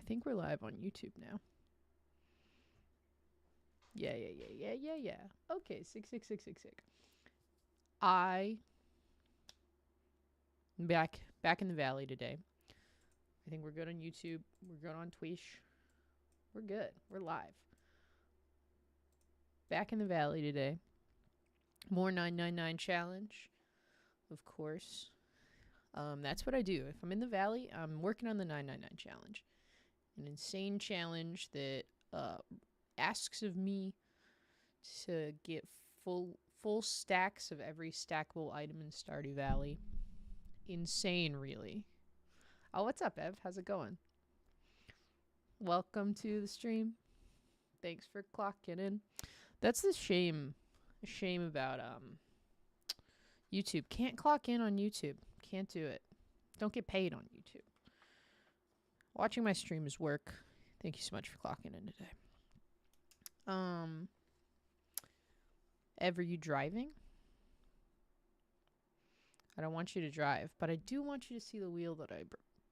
think we're live on YouTube now. Yeah. Okay, 66666. I back in the valley today. I think we're good on YouTube. We're good on Twitch. We're good. We're live. Back in the valley today. More 999 challenge, of course. That's what I do. If I'm in the valley, I'm working on the 999 challenge. An insane challenge that asks of me to get full stacks of every stackable item in Stardew Valley. Insane, really. Oh, what's up, Ev? How's it going? Welcome to the stream. Thanks for clocking in. That's the shame about YouTube. Can't clock in on YouTube. Can't do it. Don't get paid on YouTube. Watching my stream is work. Thank you so much for clocking in today. Ever you driving? I don't want you to drive, but I do want you to see the wheel that I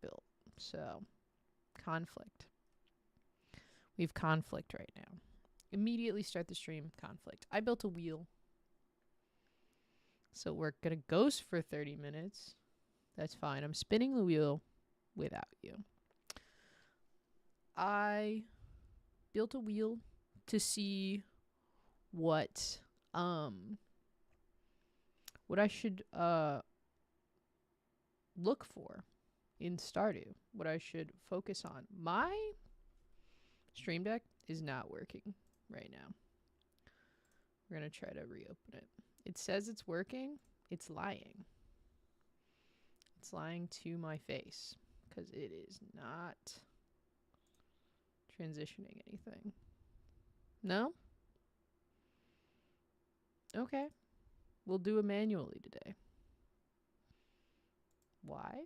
built. So, conflict. We have conflict right now. Immediately start the stream. Conflict. I built a wheel. So we're going to ghost for 30 minutes. That's fine. I'm spinning the wheel without you. I built a wheel to see what I should look for in Stardew. What I should focus on. My stream deck is not working right now. We're going to try to reopen it. It says it's working. It's lying. It's lying to my face because it is not transitioning anything. No? Okay. We'll do it manually today. Why?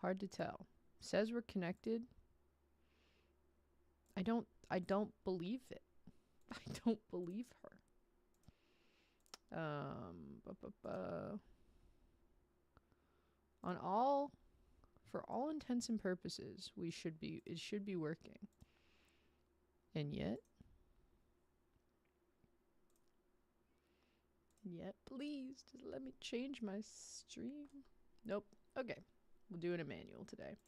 Hard to tell. Says we're connected. I don't believe it. I don't believe her. For all intents and purposes, it should be working. And yet, please, just let me change my stream. Nope. Okay. We'll do it in manual today.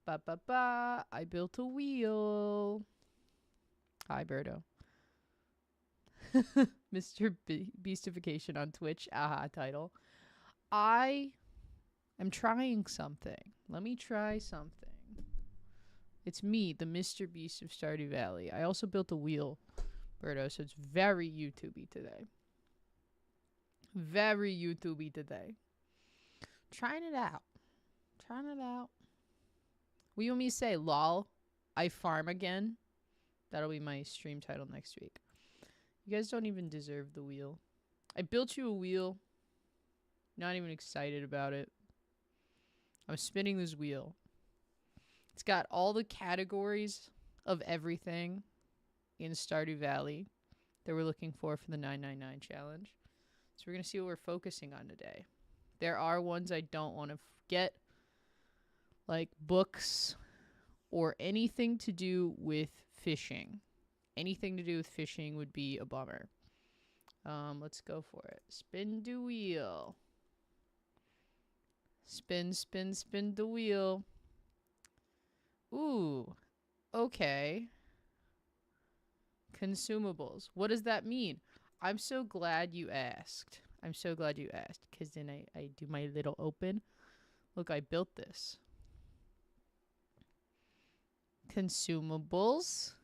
I built a wheel. Hi, Birdo. Mr. Beastification on Twitch. Aha, title. I am trying something. Let me try something. It's me, the Mr. Beast of Stardew Valley. I also built a wheel, Birdo, so it's very YouTubey today. Very YouTubey today. Trying it out. What do you want me to say? Lol, I farm again. That'll be my stream title next week. You guys don't even deserve the wheel. I built you a wheel. Not even excited about it. I'm spinning this wheel. It's got all the categories of everything in Stardew Valley that we're looking for the 999 challenge. So we're going to see what we're focusing on today. There are ones I don't want to get, like books or anything to do with fishing. Anything to do with fishing would be a bummer. Let's go for it. Spin the wheel. Spin the wheel. Ooh, okay. Consumables. What does that mean? I'm so glad you asked. Because then I do my little open. Look, I built this. Consumables.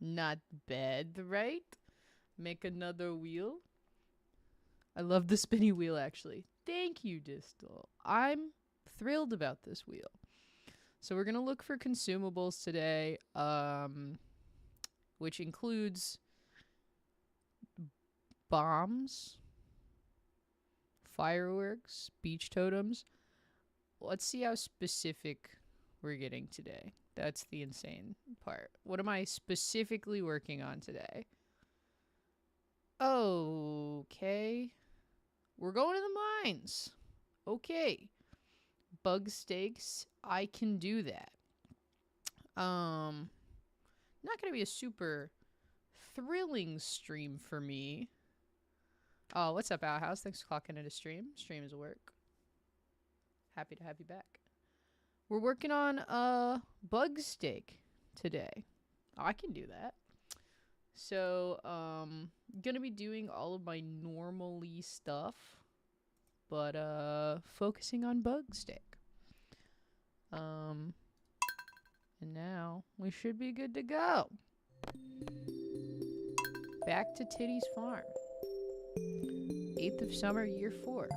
Not bad, right? Make another wheel. I love the spinny wheel, actually. Thank you, Distal. I'm thrilled about this wheel. So we're going to look for consumables today, which includes bombs, fireworks, beach totems. Let's see how specific we're getting today. That's the insane part. What am I specifically working on today? Okay. We're going to the mines. Okay. Bug steaks. I can do that. Not gonna be a super thrilling stream for me. Oh, what's up, Outhouse? Thanks for clocking into stream. Stream is work. Happy to have you back. We're working on bug steak today. Oh, I can do that. So, gonna be doing all of my normally stuff, but focusing on bug steak. And now we should be good to go. Back to Titty's farm. 8th of summer, year 4.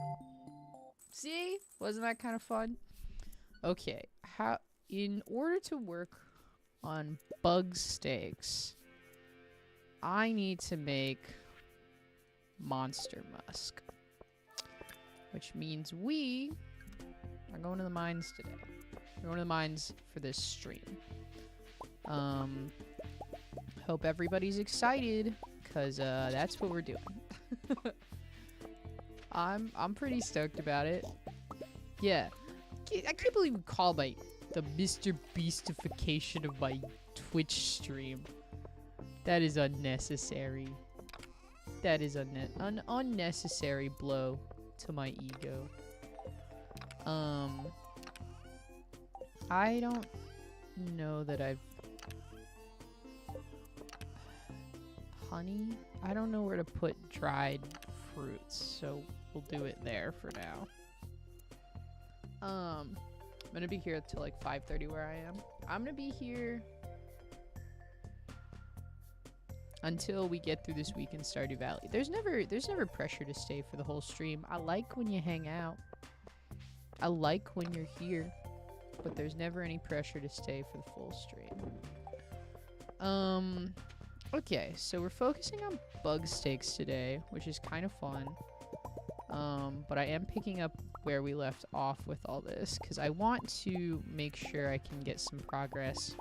See? Wasn't that kind of fun? Okay, in order to work on bug steaks, I need to make monster musk, which means we are going to the mines today. We're going to the mines for this stream. Hope everybody's excited, cause that's what we're doing. I'm pretty stoked about it. Yeah, I can't believe we call the Mr. Beastification of my Twitch stream. That is unnecessary. That is an unnecessary blow to my ego. I don't know that I've... Honey? I don't know where to put dried fruits, so we'll do it there for now. I'm gonna be here till like 5:30 where I am. I'm gonna be here until we get through this week in Stardew Valley. There's never pressure to stay for the whole stream. I like when you hang out. I like when you're here, but there's never any pressure to stay for the full stream. Okay, so we're focusing on bug steaks today, which is kind of fun. But I am picking up where we left off with all this, because I want to make sure I can get some progress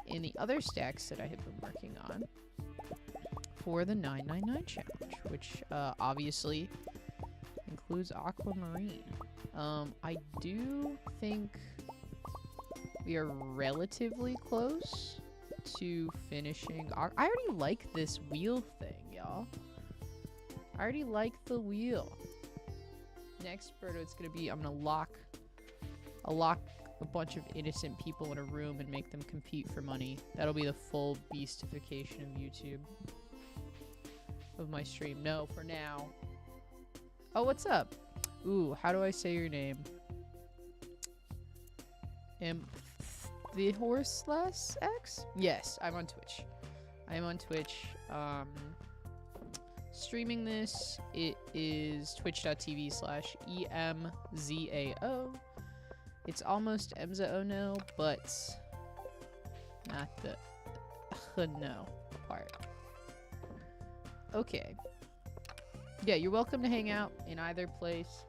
in the other stacks that I have been working on for the 999 challenge, which obviously includes aquamarine. I do think we are relatively close to finishing. I already like this wheel thing, y'all. I already like the wheel. Next, Birdo, it's gonna be, I'm gonna lock a bunch of innocent people in a room and make them compete for money. That'll be the full beastification of YouTube. Of my stream. No, for now. Oh, what's up? Ooh, how do I say your name? The Horseless X? Yes, I'm on Twitch. I am on Twitch. Streaming this, it is twitch.tv/EMZAO. It's almost EMZAO now, but not the no part. Okay. Yeah, you're welcome to hang out in either place.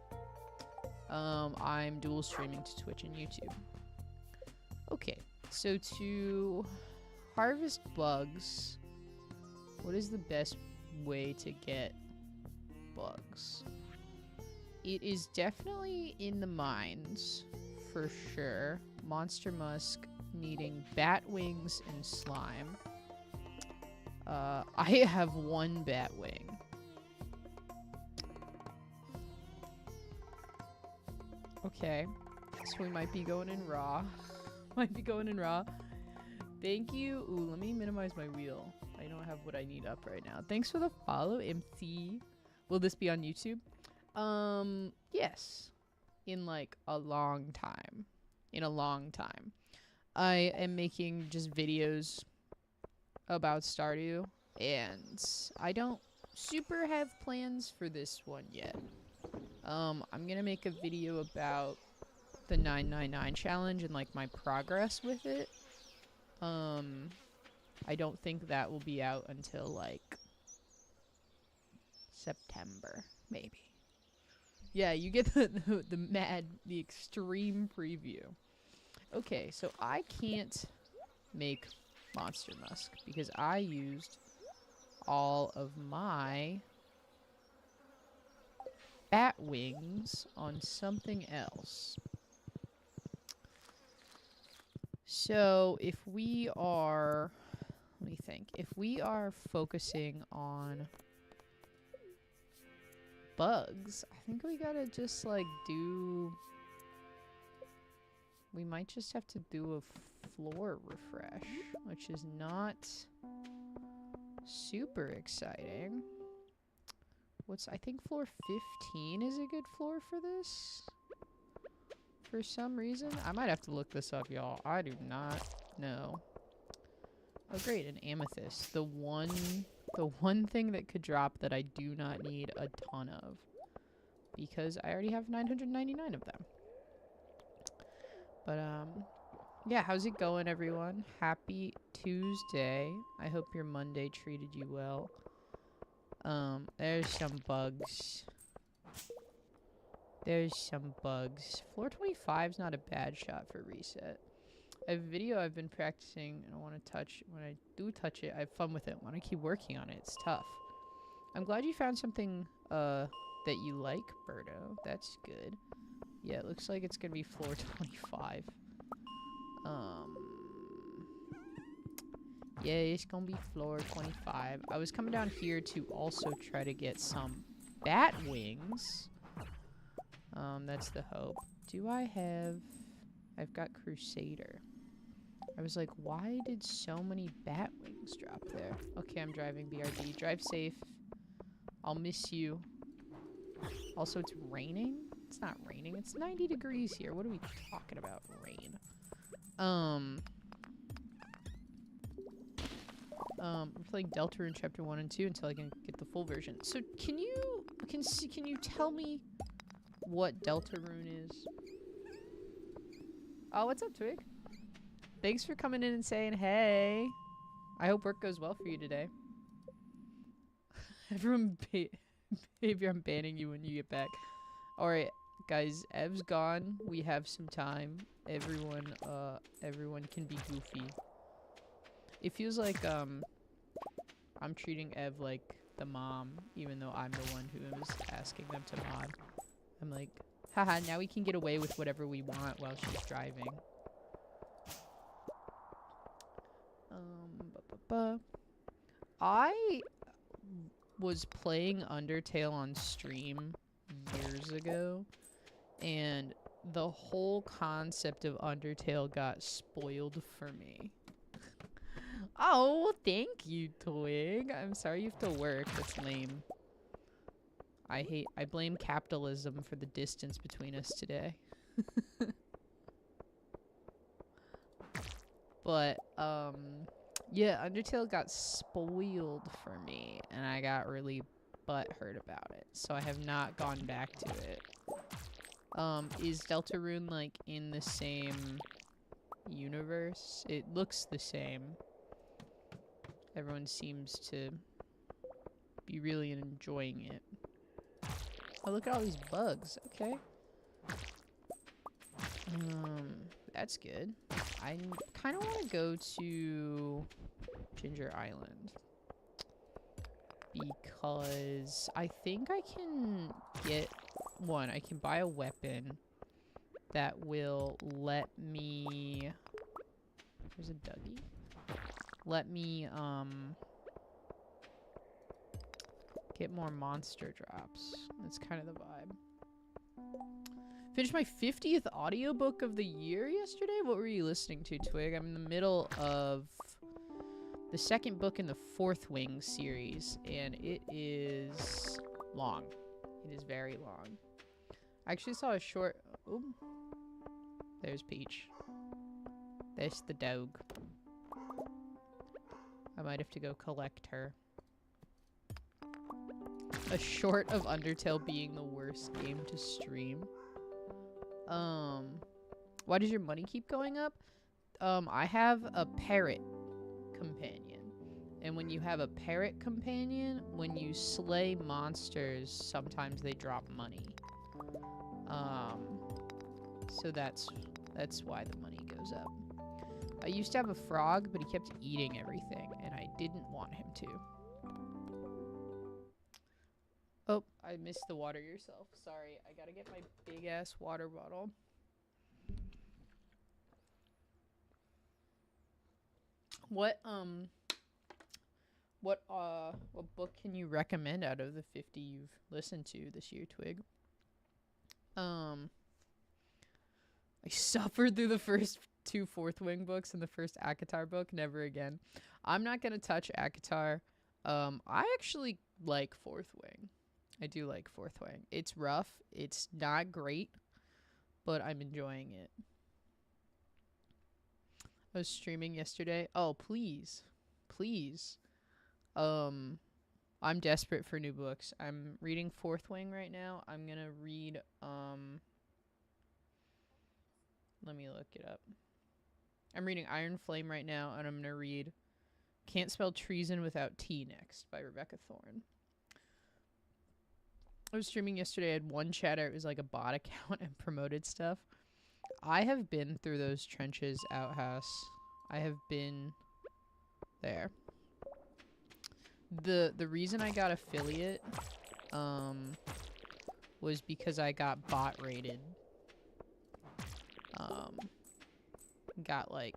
I'm dual streaming to Twitch and YouTube. Okay, so to harvest bugs, what is the best way to get bugs? It is definitely in the mines, for sure. Monster musk needing bat wings and slime. I have 1 bat wing. Okay, so we might be going in raw. Might be going in raw. Thank you. Ooh, let me minimize my wheel. I don't have what I need up right now. Thanks for the follow, MC. Will this be on YouTube? Yes. In like a long time. In a long time. I am making just videos about Stardew, and I don't super have plans for this one yet. I'm gonna make a video about the 999 challenge and like my progress with it. I don't think that will be out until like September, maybe. Yeah, you get the extreme preview. Okay, so I can't make monster musk because I used all of my bat wings on something else. So if we are, let me think. If we are focusing on bugs, I think we gotta just like do. We might just have to do a floor refresh, which is not super exciting. I think floor 15 is a good floor for this. For some reason. I might have to look this up, y'all. I do not know. Oh, great, an amethyst. The one thing that could drop that I do not need a ton of. Because I already have 999 of them. But, yeah, how's it going, everyone? Happy Tuesday. I hope your Monday treated you well. There's some bugs. There's some bugs. Floor 25 is not a bad shot for reset. I have a video I've been practicing and I want to touch. When I do touch it, I have fun with it. I want to keep working on it. It's tough. I'm glad you found something that you like, Berto. That's good. Yeah, it looks like it's going to be floor 25. Yeah, it's going to be floor 25. I was coming down here to also try to get some bat wings. That's the hope. Do I have... I've got Crusader. I was like, why did so many bat wings drop there? Okay, I'm driving BRD. Drive safe. I'll miss you. Also, it's raining? It's not raining. It's 90 degrees here. What are we talking about? Rain. We're playing Deltarune Chapter 1 and 2 until I can get the full version. So, can you tell me what Deltarune is? Oh, what's up, Twig? Thanks for coming in and saying hey. I hope work goes well for you today. Everyone, behavior, I'm banning you when you get back. Alright, guys, Ev's gone. We have some time. Everyone can be goofy. It feels like, I'm treating Ev like the mom, even though I'm the one who was asking them to mod. I'm like, haha, now we can get away with whatever we want while she's driving. I was playing Undertale on stream years ago, and the whole concept of Undertale got spoiled for me. Oh, thank you, Twig. I'm sorry you have to work. That's lame. I blame capitalism for the distance between us today. But, yeah, Undertale got spoiled for me, and I got really butthurt about it. So I have not gone back to it. Is Deltarune, like, in the same universe? It looks the same. Everyone seems to be really enjoying it. Oh, look at all these bugs. Okay. That's good. I kind of want to go to Ginger Island. Because I think I can get one. I can buy a weapon that will let me... There's a Dougie. Let me, get more monster drops. That's kind of the vibe. Finished my 50th audiobook of the year yesterday? What were you listening to, Twig? I'm in the middle of the second book in the Fourth Wing series, and it is long. It is very long. I actually saw a short... Ooh. There's Peach. There's the dog. I might have to go collect her. A short of Undertale being the worst game to stream. Why does your money keep going up? I have a parrot companion. And when you have a parrot companion, when you slay monsters, sometimes they drop money. So that's why the money goes up. I used to have a frog, but he kept eating everything, and I didn't want him to. Oh, I missed the water yourself. Sorry, I gotta get my big-ass water bottle. What what book can you recommend out of the 50 you've listened to this year, Twig? I suffered through the first 2 Fourth Wing books and the first ACOTAR book. Never again. I'm not gonna touch ACOTAR. I actually like Fourth Wing. I do like Fourth Wing. It's rough. It's not great, but I'm enjoying it. I was streaming yesterday. Oh, please. Please. I'm desperate for new books. I'm reading Fourth Wing right now. I'm gonna read, let me look it up. I'm reading Iron Flame right now, and I'm gonna read Can't Spell Treason Without T next by Rebecca Thorne. I was streaming yesterday. I had one chatter. It was like a bot account and promoted stuff. I have been through those trenches, Outhouse. I have been there. The reason I got affiliate was because I got bot rated. Got like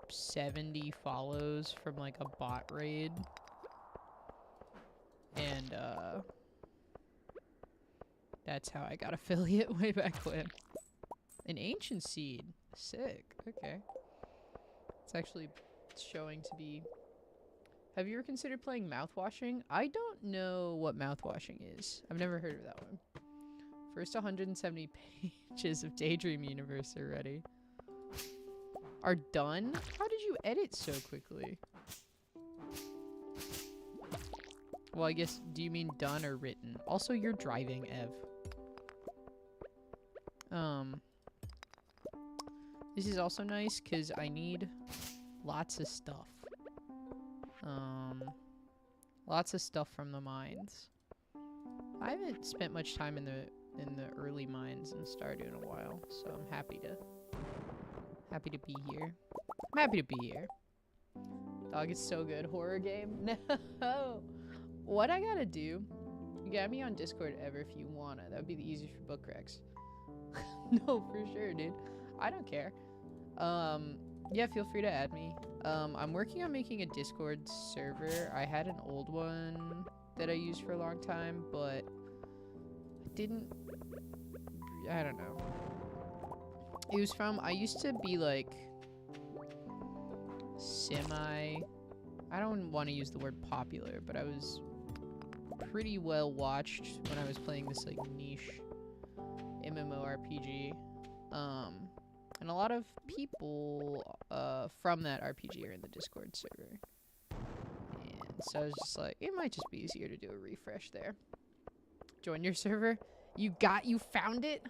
70 follows from like a bot raid. And that's how I got affiliate way back when. An ancient seed. Sick. Okay. It's actually showing to be... Have you ever considered playing mouthwashing? I don't know what mouthwashing is. I've never heard of that one. First 170 pages of Daydream Universe are ready. Are done? How did you edit so quickly? Well, I guess, do you mean done or written? Also, you're driving, Ev. This is also nice because I need lots of stuff. Lots of stuff from the mines. I haven't spent much time in the early mines in Stardew in a while, so I'm happy to be here. I'm happy to be here. Dog is so good. Horror game? No. What I gotta do? You got me on Discord ever if you wanna. That would be the easiest for book recs. No, for sure, dude. I don't care. Yeah, feel free to add me. I'm working on making a Discord server. I had an old one that I used for a long time, but I don't know. It was from, I used to be like I don't want to use the word popular, but I was pretty well watched when I was playing this like niche MMORPG. And a lot of people from that RPG are in the Discord server. And so I was just like, it might just be easier to do a refresh there. Join your server. You found it?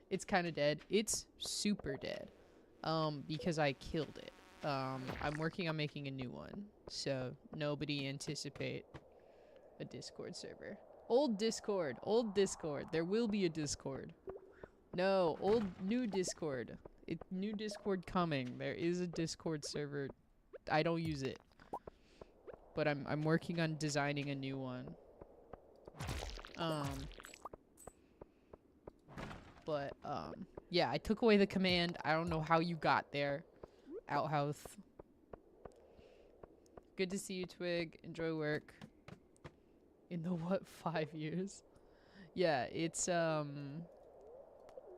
It's kind of dead. It's super dead. Because I killed it. I'm working on making a new one. So nobody anticipate a Discord server. Old Discord. There will be a Discord. No, new Discord. New Discord coming. There is a Discord server. I don't use it. But I'm working on designing a new one. Yeah, I took away the command. I don't know how you got there. Outhouse. Good to see you, Twig. Enjoy work. In the what, 5 years? Yeah, it's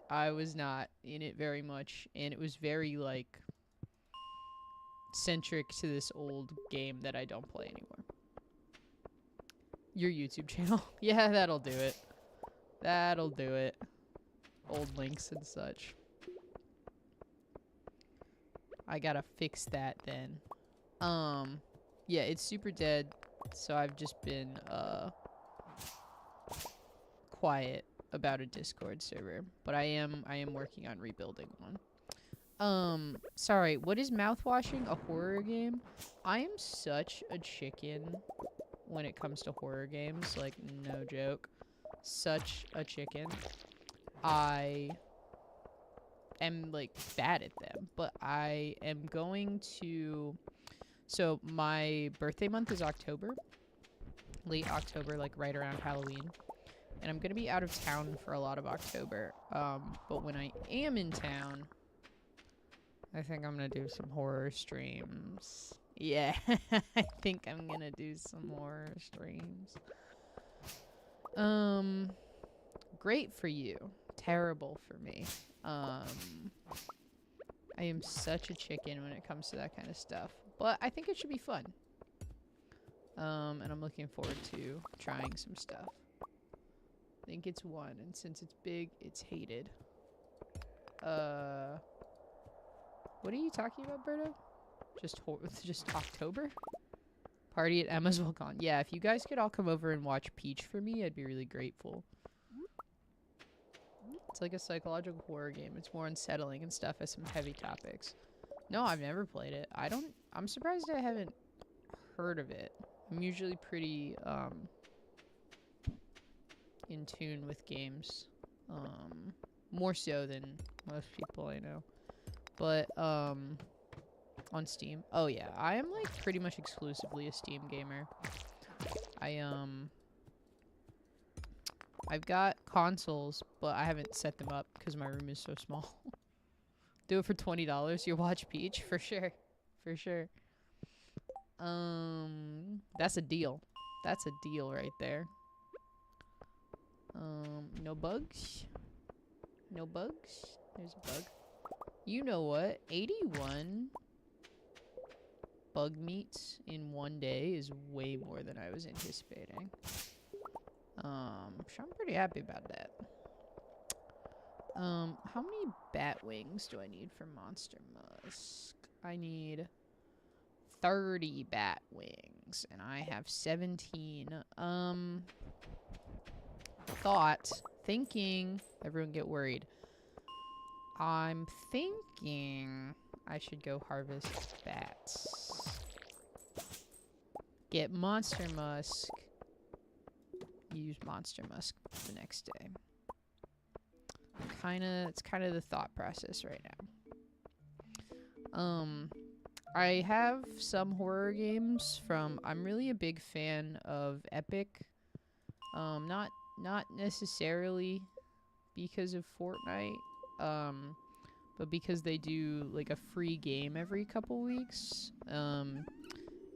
I was not in it very much, and it was very like centric to this old game that I don't play anymore. Your YouTube channel. Yeah, that'll do it. That'll do it. Old links and such. I gotta fix that then. Yeah, it's super dead, so I've just been quiet about a Discord server, but I am working on rebuilding one. Sorry, what is mouthwashing? A horror game? I am such a chicken when it comes to horror games, like no joke. Such a chicken. I am like bad at them, but I am going to, so my birthday month is October, late October, like right around Halloween. And I'm going to be out of town for a lot of October. But when I am in town, I think I'm gonna do some horror streams. Yeah, I think I'm gonna do some horror streams. Great for you. Terrible for me. I am such a chicken when it comes to that kind of stuff. But I think it should be fun. And I'm looking forward to trying some stuff. I think it's one, and since it's big, it's hated. What are you talking about, Berto? Just October? Party at Emma's Volcon. Yeah, if you guys could all come over and watch Peach for me, I'd be really grateful. It's like a psychological horror game. It's more unsettling and stuff, has some heavy topics. No, I've never played it. I'm surprised I haven't heard of it. I'm usually pretty, in tune with games. More so than most people I know. But, on Steam. Oh yeah, I am like pretty much exclusively a Steam gamer. I've got consoles, but I haven't set them up because my room is so small. Do it for $20. You watch Peach for sure, for sure. That's a deal. That's a deal right there. No bugs. No bugs. There's a bug. You know what? 81 bug meats in one day is way more than I was anticipating. So I'm pretty happy about that. How many bat wings do I need for Monster Musk? I need 30 bat wings, and I have 17. Thinking, everyone get worried. I'm thinking I should go harvest bats. Get Monster Musk. Use Monster Musk the next day. It's kind of the thought process right now. I have some horror games from. I'm really a big fan of Epic. Not necessarily because of Fortnite. But because they do like a free game every couple weeks. And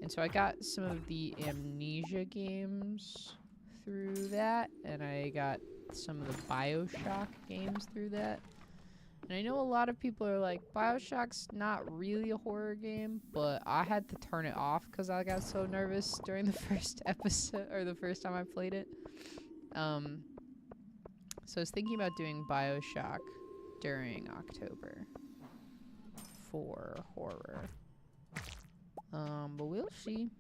so I got some of the Amnesia games through that, and I got some of the BioShock games through that. And I know a lot of people are like, BioShock's not really a horror game, but I had to turn it off because I got so nervous during the first episode, or the first time I played it. So I was thinking about doing BioShock during October for horror. But we'll see.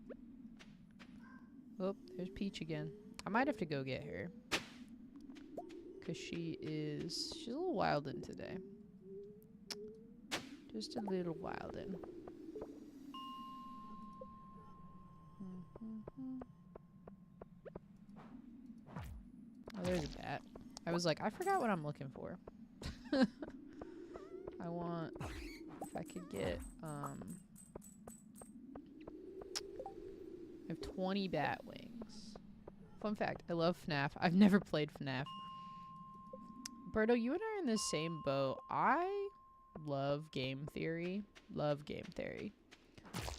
Oh, there's Peach again. I might have to go get her. Because she's a little wildin' today. Just a little wildin'. Oh, there's a bat. I was like, I forgot what I'm looking for. I want, if I could get, I have 20 bat wings. Fun fact, I love FNAF. I've never played FNAF. Berto, you and I are in the same boat. I love game theory. Love game theory.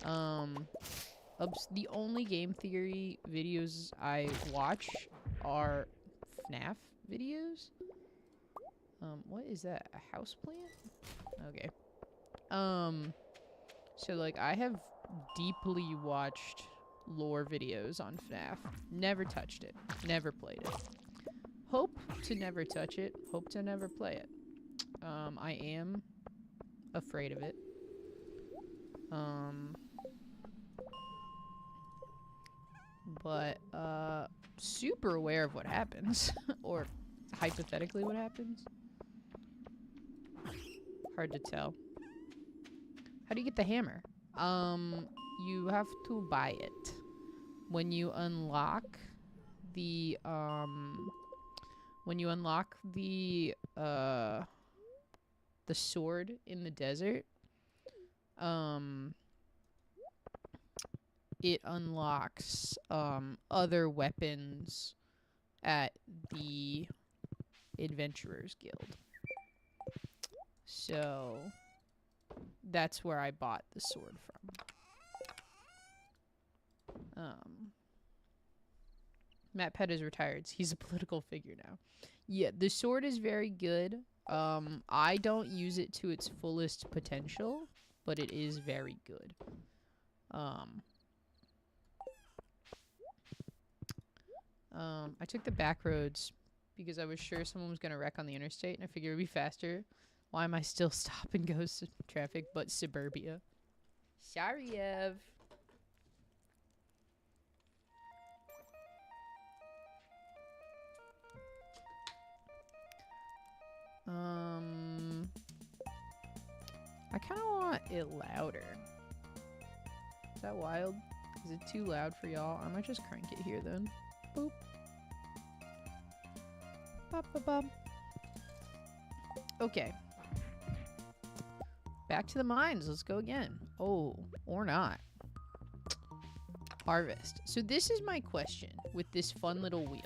The only game theory videos I watch are FNAF videos. What is that? A house plant? Okay. So like I have deeply watched lore videos on FNAF. Never touched it. Never played it. Hope to never touch it. Hope to never play it. I am afraid of it. But super aware of what happens. Or hypothetically what happens. Hard to tell. How do you get the hammer? You have to buy it. When you unlock the sword in the desert, it unlocks other weapons at the Adventurers Guild. So that's where I bought the sword from. Matt Pett is retired. He's a political figure now. Yeah, the sword is very good. I don't use it to its fullest potential, but it is very good. I took the back roads because I was sure someone was gonna wreck on the interstate, and I figured it would be faster. Why am I still stop and go traffic, but suburbia? Sorry, Ev. I kind of want it louder. Is that wild? Is it too loud for y'all? I might just crank it here then. Boop. Bop, bop, bop. Okay. Back to the mines. Let's go again. Oh, or not. Harvest. So this is my question with this fun little wheel.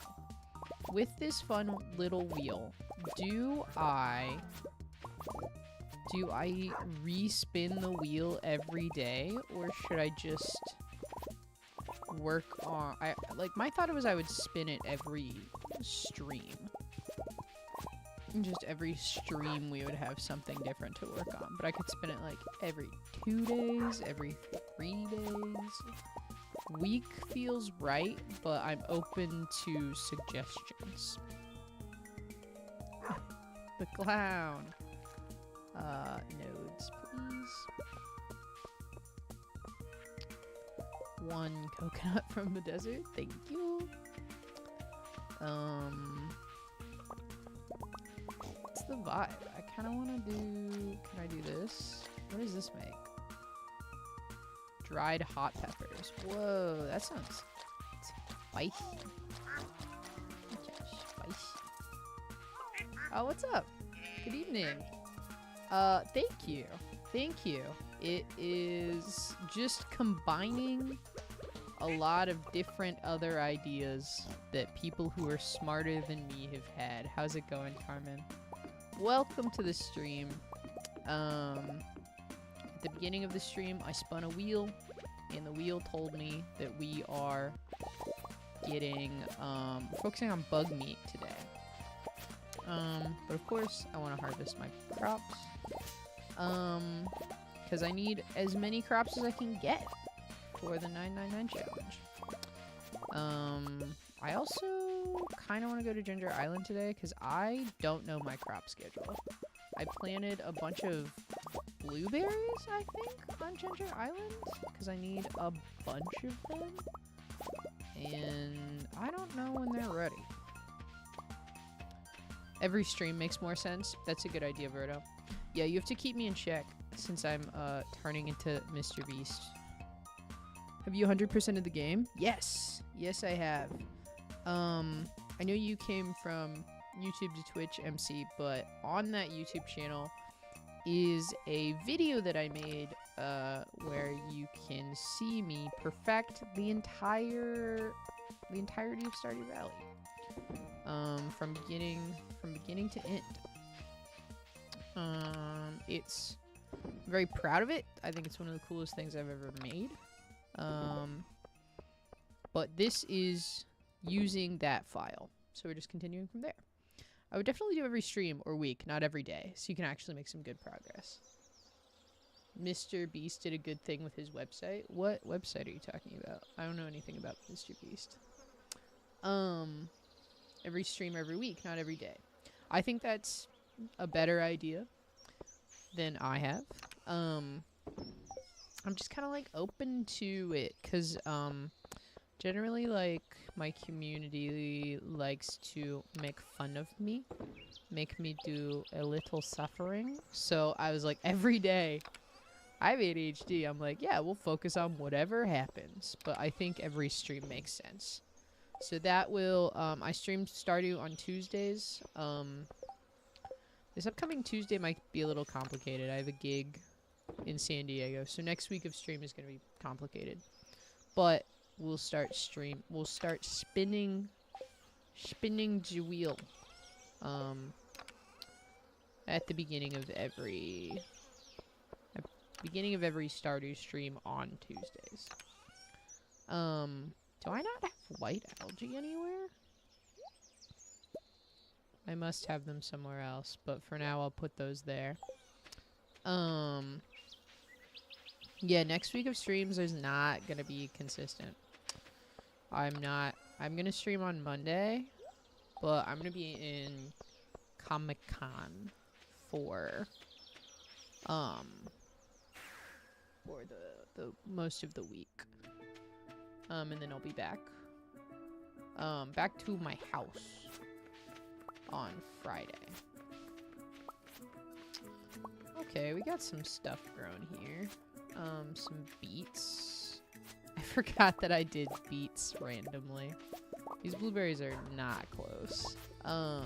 With this fun little wheel, do I respin the wheel every day, or should I just work on... my thought was I would spin it every stream. Just every stream we would have something different to work on. But I could spin it like every 2 days, every 3 days. Week feels right, but I'm open to suggestions. The clown. Nodes, please. 1 coconut from the desert. Thank you. What's the vibe? I kind of want to do... Can I do this? What does this make? Dried hot peppers. Whoa, that sounds spicy. Okay, spicy. Oh, what's up? Good evening. Thank you. Thank you. It is just combining a lot of different other ideas that people who are smarter than me have had. How's it going, Carmen? Welcome to the stream. At the beginning of the stream, I spun a wheel, and the wheel told me that we are getting, focusing on bug meat today. But of course, I want to harvest my crops. Because I need as many crops as I can get for the 999 challenge. I also kind of want to go to Ginger Island today because I don't know my crop schedule. I planted a bunch of blueberries, I think, on Ginger Island because I need a bunch of them. And I don't know when they're ready. Every stream makes more sense. That's a good idea, Verto. Yeah, you have to keep me in check since I'm turning into Mr. Beast. Have you 100% of the game? Yes. Yes, I have. I know you came from YouTube to Twitch, MC, but on that YouTube channel is a video that I made where you can see me perfect the entirety of Stardew Valley. From beginning to end. It's I'm very proud of it. I think it's one of the coolest things I've ever made. But this is using that file. So we're just continuing from there. I would definitely do every stream or week, not every day, so you can actually make some good progress. Mr. Beast did a good thing with his website. What website are you talking about? I don't know anything about Mr. Beast. Every stream every week, not every day. I think that's a better idea than I have. I'm just kind of like open to it because generally like my community likes to make fun of me, make me do a little suffering. So I was like, every day I have ADHD. I'm like, yeah, we'll focus on whatever happens. But I think every stream makes sense. So that will, I stream Stardew on Tuesdays. This upcoming Tuesday might be a little complicated. I have a gig in San Diego. So next week of stream is going to be complicated. But we'll start spinning the wheel, at the beginning of every beginning of every Stardew stream on Tuesdays. Do I not have white algae anywhere? I must have them somewhere else, but for now I'll put those there. Yeah, next week of streams is not gonna be consistent. I'm gonna stream on Monday, but I'm gonna be in Comic-Con for the most of the week. And then I'll be back to my house on Friday. Okay, we got some stuff grown here. Some beets. I forgot that I did beets randomly. These blueberries are not close. I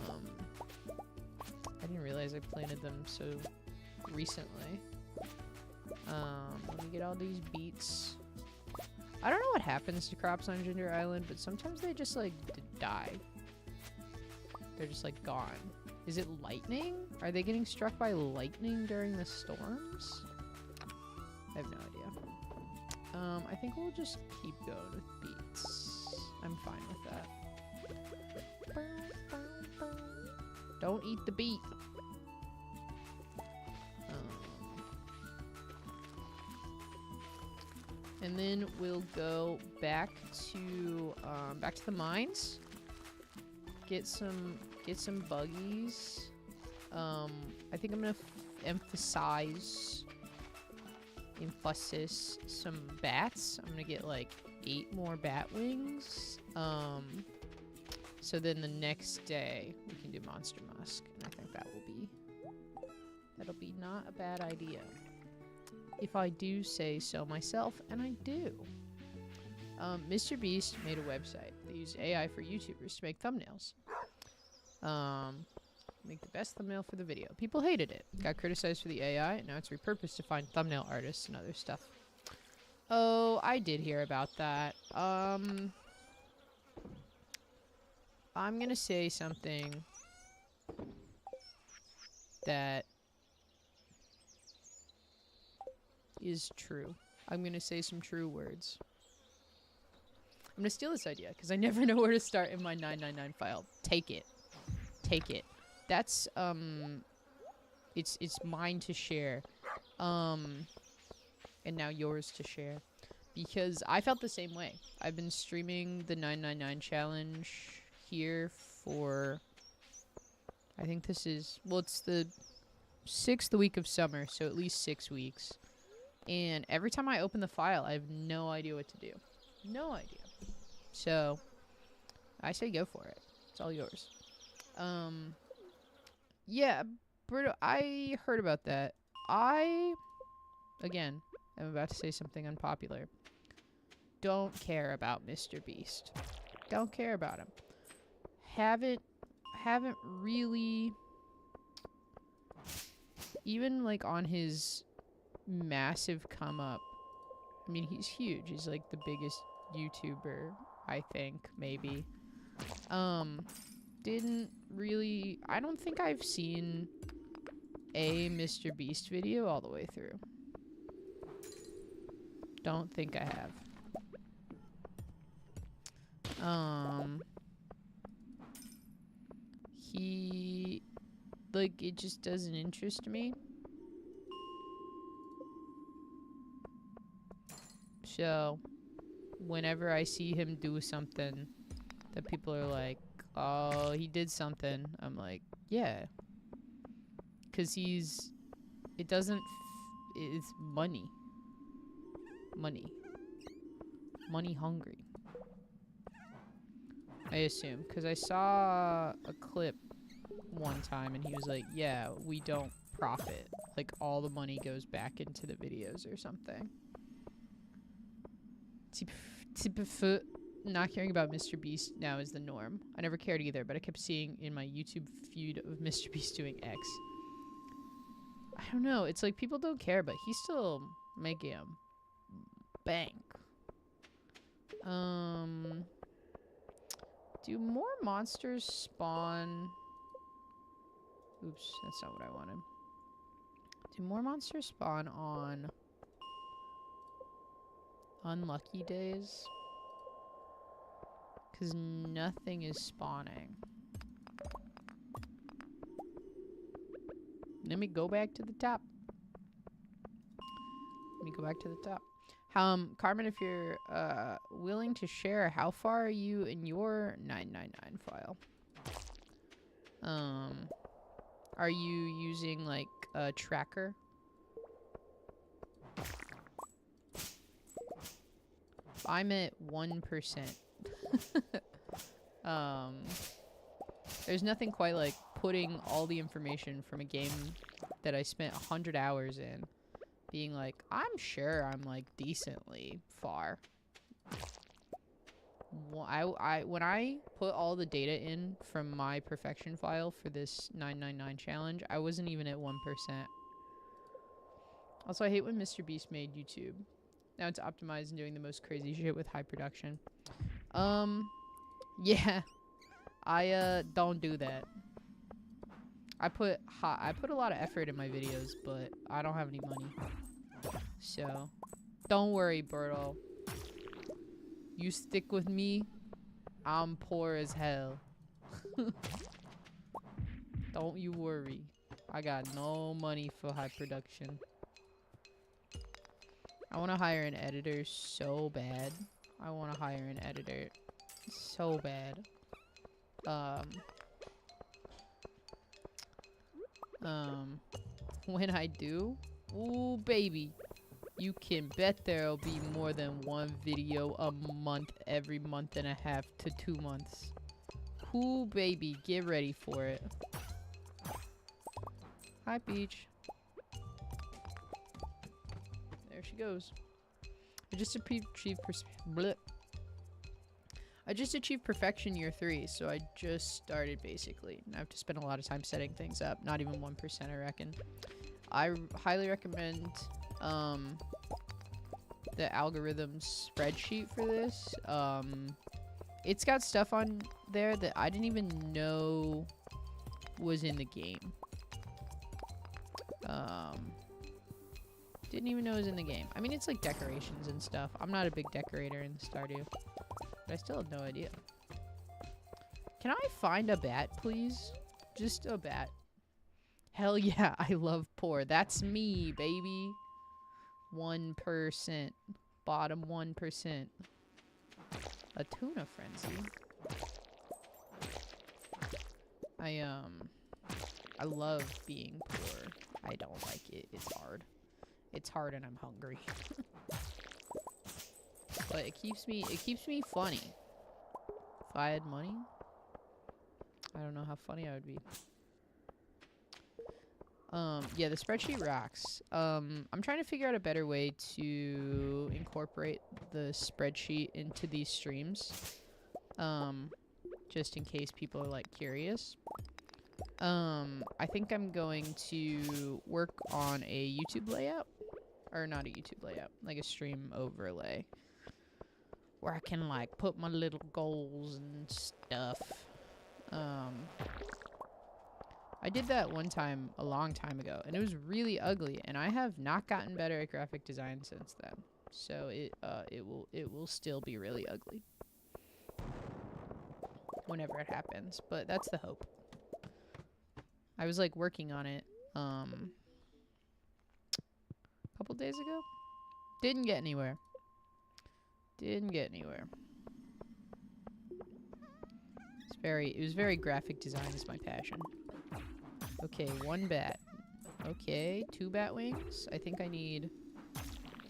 didn't realize I planted them so recently. Let me get all these beets. I don't know what happens to crops on Ginger Island, but sometimes they just, like, die. They're just, like, gone. Is it lightning? Are they getting struck by lightning during the storms? I have no idea. I think we'll just keep going with beets. I'm fine with that. Don't eat the beet. And then we'll go back to the mines. Get some buggies. I think I'm gonna emphasize some bats. I'm gonna get like 8 more bat wings. So then the next day we can do Monster Musk, and I think that'll be not a bad idea. If I do say so myself, and I do. Mr. Beast made a website. They use AI for YouTubers to make thumbnails. Make the best thumbnail for the video. People hated it. Got criticized for the AI, and now it's repurposed to find thumbnail artists and other stuff. Oh, I did hear about that. I'm gonna say something that is true. I'm gonna say some true words. I'm gonna steal this idea, because I never know where to start in my 999 file. Take it. Take it. That's, it's mine to share. And now yours to share. Because I felt the same way. I've been streaming the 999 challenge here for, I think this is, well, it's the 6th week of summer, so at least 6 weeks. And every time I open the file, I have no idea what to do. No idea. So, I say go for it. It's all yours. Yeah, Berto, I heard about that. Again, I'm about to say something unpopular. Don't care about Mr. Beast. Don't care about him. Haven't really, even like on his massive come up. I mean, he's huge. He's like the biggest YouTuber, I think, maybe. Didn't really, I don't think I've seen a Mr. Beast video all the way through. Don't think I have. He, like, it just doesn't interest me. So, whenever I see him do something that people are like, oh, he did something, I'm like, yeah. Because it's money. Money hungry. I assume. Because I saw a clip one time and he was like, yeah, we don't profit. Like, all the money goes back into the videos or something. Not caring about Mr. Beast now is the norm. I never cared either, but I kept seeing in my YouTube feed of Mr. Beast doing X. I don't know. It's like people don't care, but he's still making a bank. Do more monsters spawn? Oops, that's not what I wanted. Do more monsters spawn on Unlucky days. Because nothing is spawning. Let me go back to the top. Carmen, if you're willing to share, how far are you in your 999 file? Are you using like a tracker? I'm at 1%. There's nothing quite like putting all the information from a game that I spent 100 hours in, being like, I'm sure I'm like decently far. When I put all the data in from my perfection file for this 999 challenge, I wasn't even at 1%. Also, I hate when Mr. Beast made YouTube. Now it's optimized and doing the most crazy shit with high production. Yeah. I don't do that. I put a lot of effort in my videos, but I don't have any money. So, don't worry, Berto. You stick with me. I'm poor as hell. Don't you worry. I got no money for high production. I want to hire an editor so bad. I want to hire an editor so bad. When I do, ooh, baby, you can bet there'll be more than one video a month, every month and a half to 2 months. Ooh, baby, get ready for it. Hi, Peach. There she goes. I just achieved perfection year 3, so I just started basically. I have to spend a lot of time setting things up. Not even 1%, I reckon. I highly recommend the algorithm spreadsheet for this. It's got stuff on there that I didn't even know was in the game. Didn't even know it was in the game. I mean, it's like decorations and stuff. I'm not a big decorator in Stardew, but I still have no idea. Can I find a bat, please? Just a bat. Hell yeah, I love poor. That's me, baby. 1%. Bottom 1%. A tuna frenzy. I love being poor. I don't like it. It's hard. It's hard and I'm hungry. But it keeps me funny. If I had money, I don't know how funny I would be. Yeah, the spreadsheet rocks. I'm trying to figure out a better way to incorporate the spreadsheet into these streams. Just in case people are like curious. I think I'm going to work on a YouTube layout. Or not a YouTube layout, like a stream overlay. Where I can like put my little goals and stuff. I did that one time a long time ago, and it was really ugly, and I have not gotten better at graphic design since then. So it will still be really ugly whenever it happens, but that's the hope. I was like working on it a couple days ago. Didn't get anywhere. It was very graphic design is my passion. Okay, 1 bat. Okay, 2 bat wings. I think I need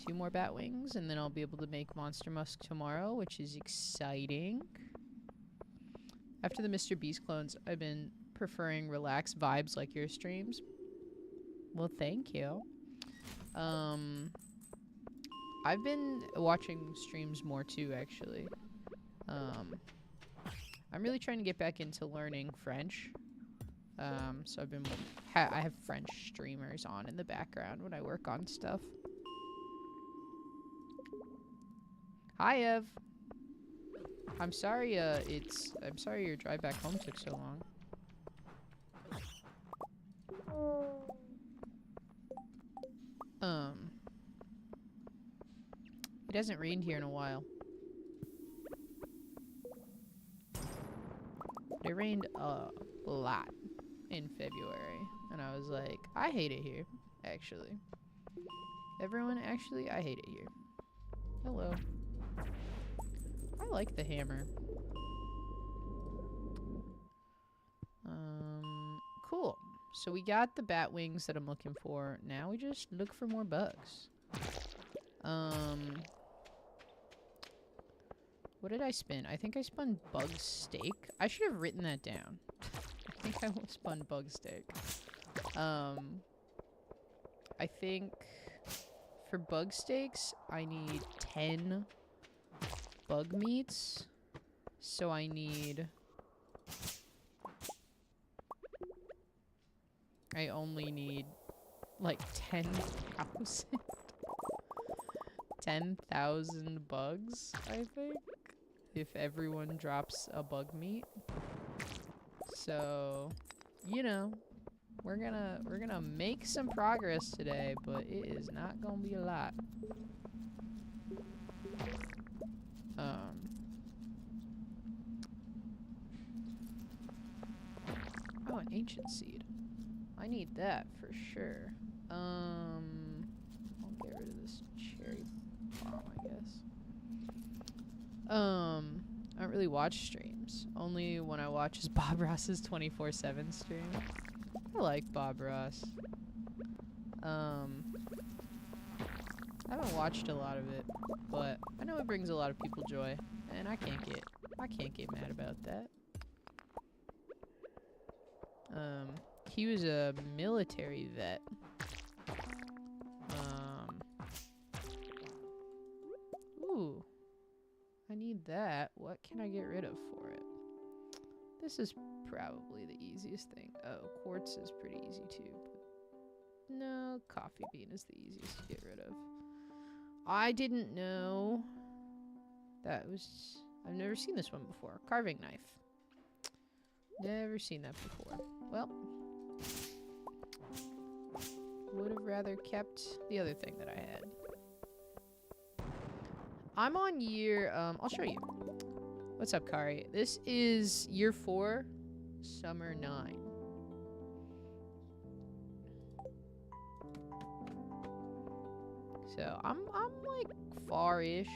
2 more bat wings, and then I'll be able to make Monster Musk tomorrow, which is exciting. After the Mr. Beast clones, I've been preferring relaxed vibes like your streams. Well, thank you. I've been watching streams more too, actually. I'm really trying to get back into learning French. So I've been I have French streamers on in the background when I work on stuff. Hi, Ev. I'm sorry. I'm sorry your drive back home took so long. It hasn't rained here in a while. It rained a lot in February. And I was like, I hate it here, actually. Everyone, actually, I hate it here. Hello. I like the hammer. Cool. So we got the bat wings that I'm looking for. Now we just look for more bugs. What did I spin? I think I spun bug steak. I should have written that down. I think I spun bug steak. I think for bug steaks, I need 10 bug meats. So I need... I only need like 10,000. 10,000 bugs, I think. If everyone drops a bug meat. So, you know, we're gonna make some progress today, but it is not gonna be a lot. Oh, an ancient seed. I need that for sure. I'll get rid of this cherry bomb, I guess. I don't really watch streams. Only when I watch is Bob Ross's 24/7 stream. I like Bob Ross. I haven't watched a lot of it, but I know it brings a lot of people joy, and I can't get mad about that. He was a military vet. Ooh. I need that. What can I get rid of for it? This is probably the easiest thing. Oh, quartz is pretty easy too. But no, coffee bean is the easiest to get rid of. I didn't know that was... I've never seen this one before. Carving knife. Never seen that before. Well, would have rather kept the other thing that I had. I'm on year, I'll show you. What's up, Kari? This is year 4, summer 9. So, I'm like far-ish.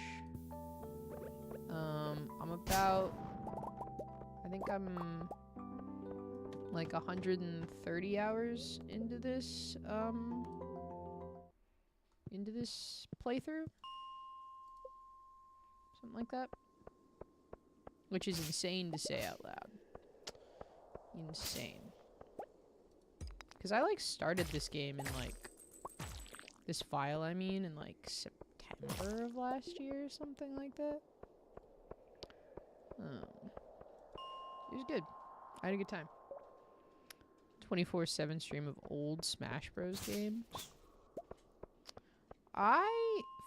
I'm about, I think I'm like 130 hours into this playthrough. Something like that. Which is insane to say out loud. Insane. Because I like started this game in like, this file I mean, in like September of last year or something like that. It was good. I had a good time. 24/7 stream of old Smash Bros. Games.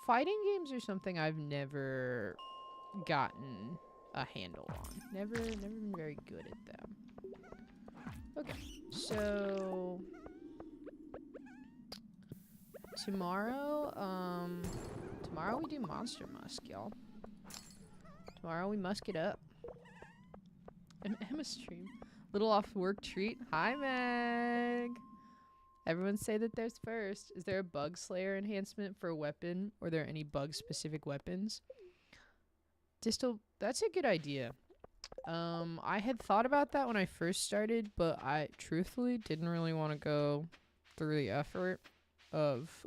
Fighting games are something I've never gotten a handle on. Never been very good at them. Okay, so tomorrow we do Monster Musk, y'all. Tomorrow we musk it up. An Emma stream. Little off work treat. Hi, Meg. Everyone say that there's first. Is there a bug slayer enhancement for a weapon? Or are there any bug specific weapons? Distal, that's a good idea. I had thought about that when I first started, but I truthfully didn't really want to go through the effort of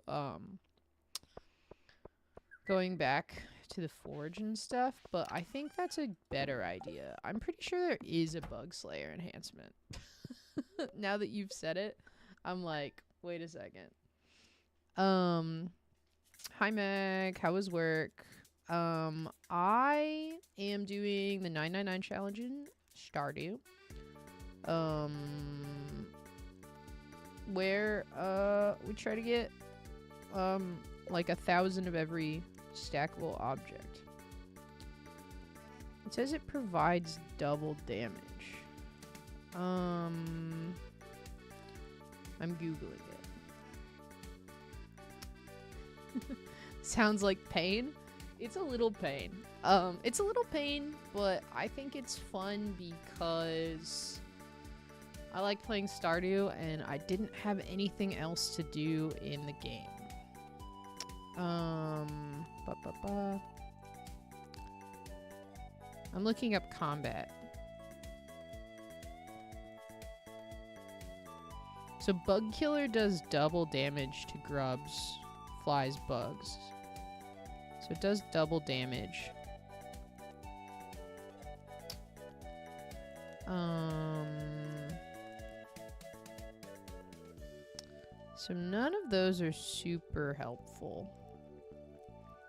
going back to the forge and stuff, but I think that's a better idea. I'm pretty sure there is a bug slayer enhancement. Now that you've said it, I'm like, wait a second. Hi Meg, how was work? I am doing the 999 challenge in Stardew. Where we try to get like 1,000 of every stackable object. It says it provides double damage. I'm Googling it. Sounds like pain. It's a little pain. It's a little pain, but I think it's fun because I like playing Stardew and I didn't have anything else to do in the game. I'm looking up combat. So Bug Killer does double damage to grubs, flies, bugs. So it does double damage. So none of those are super helpful.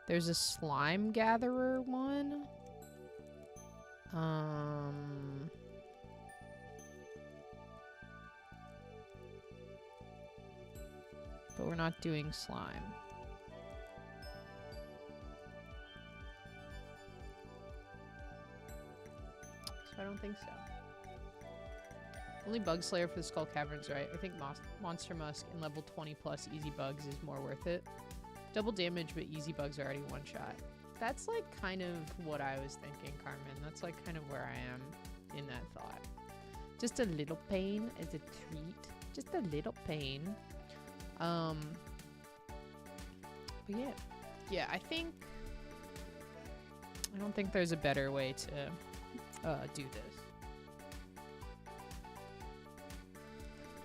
There's a slime gatherer one. But we're not doing slime. So I don't think so. Only Bug Slayer for the Skull Caverns, right? I think Monster Musk and level 20 plus easy bugs is more worth it. Double damage, but easy bugs are already one shot. That's like kind of what I was thinking, Carmen. That's like kind of where I am in that thought. Just a little pain as a treat. Just a little pain. But yeah. Yeah, I don't think there's a better way to do this.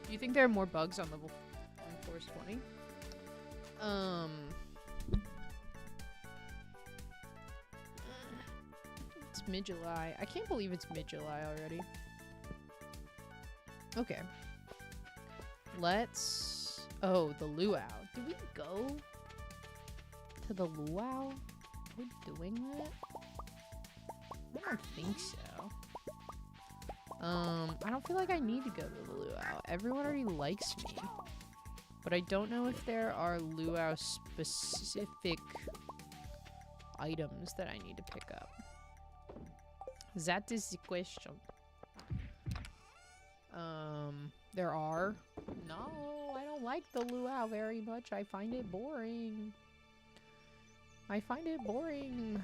Do you think there are more bugs on Forest 20? It's mid-July. I can't believe it's mid-July already. Okay. Let's... Oh, the luau. Did we go to the luau? Are we doing that? I don't think so. I don't feel like I need to go to the luau. Everyone already likes me. But I don't know if there are luau specific items that I need to pick up. That is the question. There are. No, I don't like the luau very much. I find it boring. I find it boring.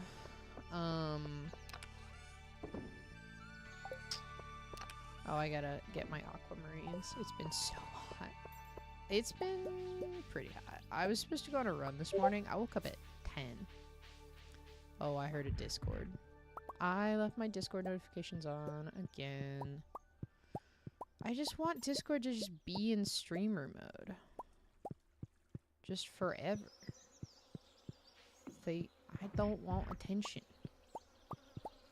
Oh, I gotta get my aquamarines. It's been so hot. It's been pretty hot. I was supposed to go on a run this morning. I woke up at 10. Oh, I heard a Discord. I left my Discord notifications on again. I just want Discord to just be in streamer mode. Just forever. I don't want attention.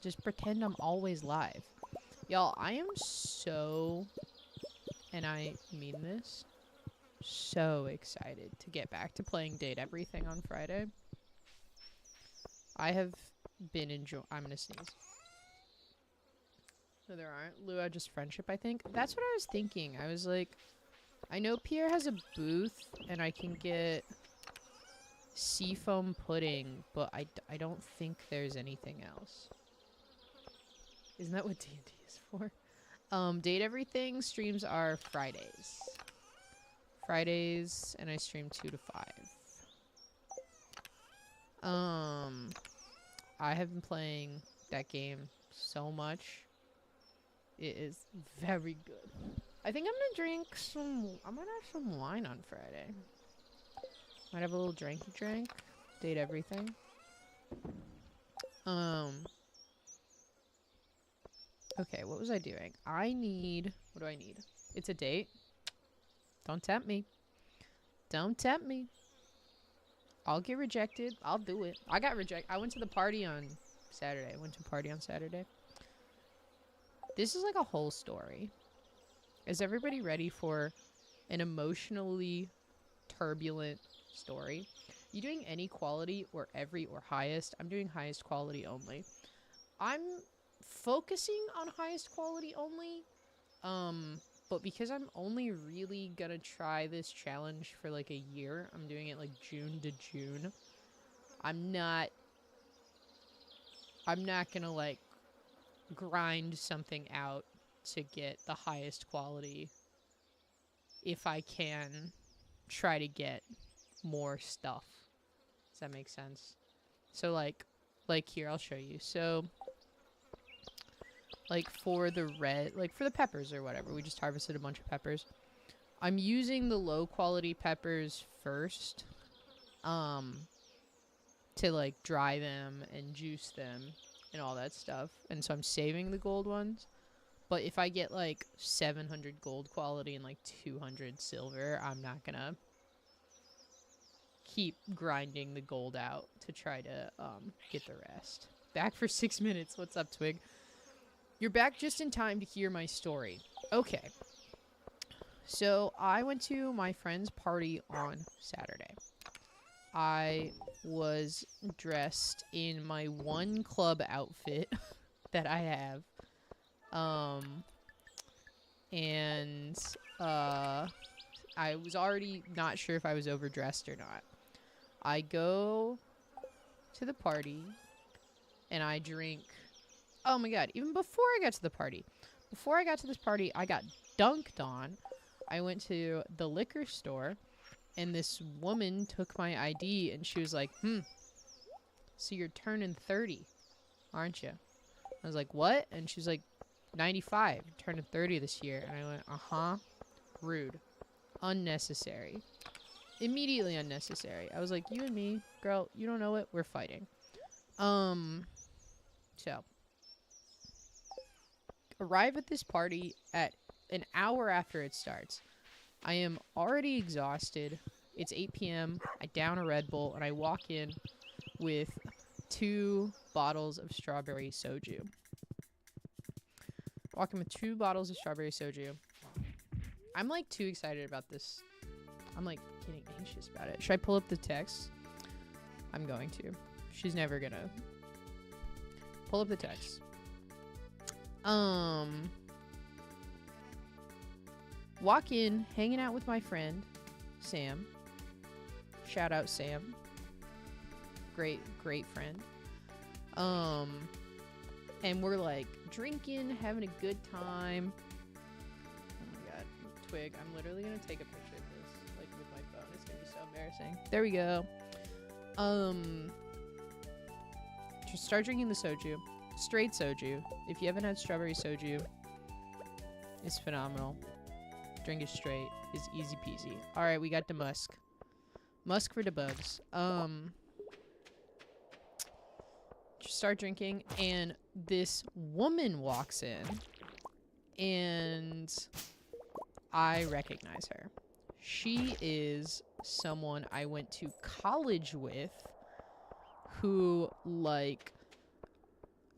Just pretend I'm always live. Y'all, I am so, and I mean this, so excited to get back to playing Date Everything on Friday. I have been enjoying... I'm gonna sneeze. No, there aren't. Luau, just friendship, I think. That's what I was thinking. I was like, I know Pierre has a booth, and I can get seafoam pudding, but I don't think there's anything else. Isn't that what D&D is for? Date Everything streams are Fridays. Fridays, and I stream 2 to 5. I have been playing that game so much. It is very good. I think I'm gonna drink some... I'm gonna have some wine on Friday. Might have a little drinky drink. Date Everything. Okay, what was I doing? I need... What do I need? It's a date. Don't tempt me. Don't tempt me. I'll get rejected. I'll do it. I got rejected. I went to the party on Saturday. This is like a whole story. Is everybody ready for an emotionally turbulent story? You doing any quality or every or highest? I'm doing highest quality only. I'm focusing on highest quality only. But because I'm only really gonna try this challenge for like a year, I'm doing it like June to June. I'm not gonna like grind something out to get the highest quality if I can try to get more stuff. Does that make sense? So like here, I'll show you. So like for the for the peppers or whatever, we just harvested a bunch of peppers. I'm using the low quality peppers first, to like dry them and juice them and all that stuff. And so I'm saving the gold ones. But if I get like 700 gold quality and like 200 silver, I'm not gonna keep grinding the gold out to try to get the rest. Back for 6 minutes. What's up, Twig? You're back just in time to hear my story. Okay. So I went to my friend's party on Saturday. I was dressed in my one club outfit that I have. And I was already not sure if I was overdressed or not. I go to the party and I drink. Oh my god, even before I got to the party. Before I got to this party, I got dunked on. I went to the liquor store and this woman took my ID and she was like, so you're turning 30, aren't you? I was like, what? And she's like, 95, turning 30 this year. And I went, uh-huh. Rude. Unnecessary. Immediately unnecessary. I was like, you and me, girl, you don't know it, we're fighting. So. Arrive at this party at an hour after it starts. I am already exhausted. It's 8 p.m. I down a Red Bull, and I walk in with 2 bottles of strawberry soju. Walking with 2 bottles of strawberry soju. I'm like too excited about this. I'm like getting anxious about it. Should I pull up the text? I'm going to. She's never gonna. Pull up the text. Walk in, hanging out with my friend, Sam. Shout out Sam. Great friend. And we're like drinking, having a good time. Oh my god, Twig, I'm literally gonna take a picture of this, like with my phone. It's gonna be so embarrassing. There we go. Just start drinking the soju. Straight soju. If you haven't had strawberry soju, it's phenomenal. Drink it straight. It's easy peasy. Alright, we got the musk. Musk for the bugs. Just start drinking, and this woman walks in, and I recognize her. She is someone I went to college with, who, like,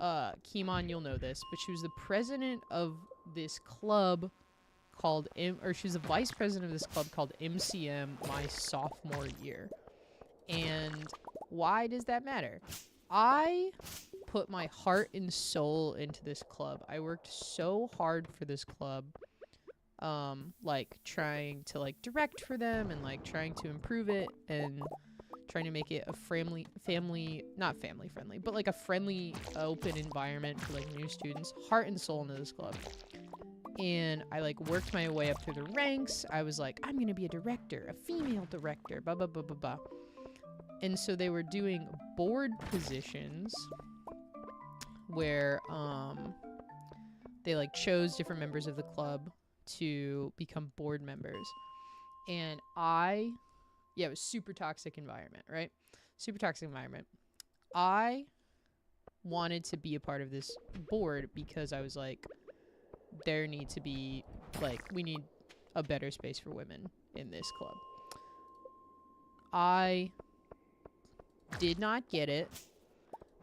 Kimon, you'll know this, but she was the president of this club called she was the vice president of this club called MCM my sophomore year. And why does that matter? I put my heart and soul into this club. I worked so hard for this club, like trying to like direct for them and like trying to improve it and trying to make it a not family friendly, but like a friendly, open environment for like new students. Heart and soul into this club. And I like worked my way up through the ranks. I was like, I'm gonna be a director, a female director, blah blah blah blah blah. And so they were doing board positions where they like chose different members of the club to become board members. And it was super toxic environment, right? Super toxic environment. I wanted to be a part of this board because I was like, there need to be, like, we need a better space for women in this club. I did not get it.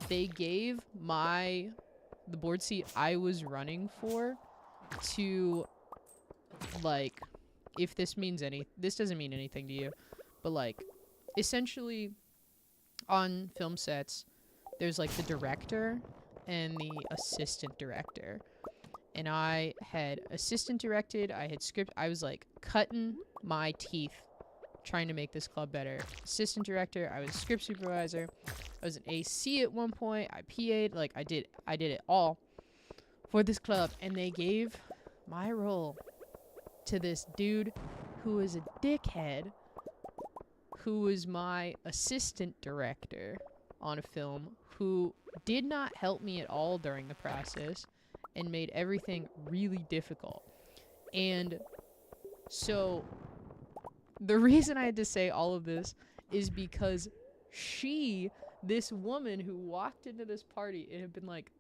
They gave the board seat I was running for to, like, if this means this doesn't mean anything to you, but like, essentially on film sets, there's like the director and the assistant director. And I had assistant directed, I had script, I was like cutting my teeth trying to make this club better. Assistant director, I was script supervisor, I was an AC at one point, I PA'd, like I did it all for this club. And they gave my role to this dude who was a dickhead, who was my assistant director on a film who did not help me at all during the process and made everything really difficult. And so the reason I had to say all of this is because this woman who walked into this party, it had been like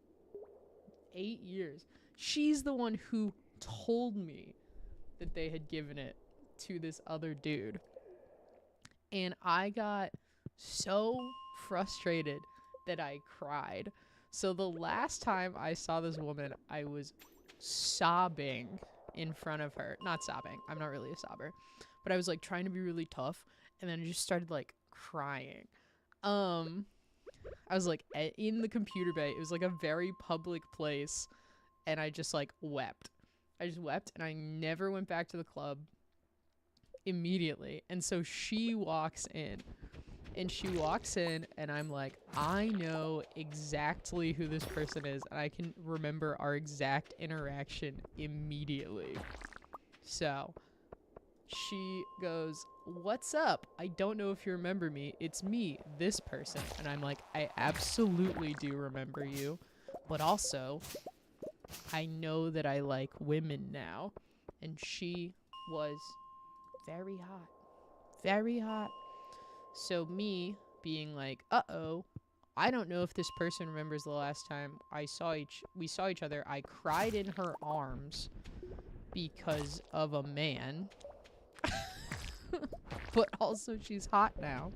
8 years. She's the one who told me that they had given it to this other dude. And I got so frustrated that I cried. So the last time I saw this woman, I was sobbing in front of her. Not sobbing. I'm not really a sobber. But I was like trying to be really tough, and then I just started like crying. I was like in the computer bay. It was like a very public place, and I just like wept. I just wept, and I never went back to the club immediately. And so she walks in, and I'm like, I know exactly who this person is, and I can remember our exact interaction immediately. So she goes, "What's up? I don't know if you remember me. It's me, this person." And I'm like, I absolutely do remember you, but also I know that I like women now. And she was very hot. Very hot. So me being like, uh-oh, I don't know if this person remembers the last time we saw each other. I cried in her arms because of a man. But also she's hot now.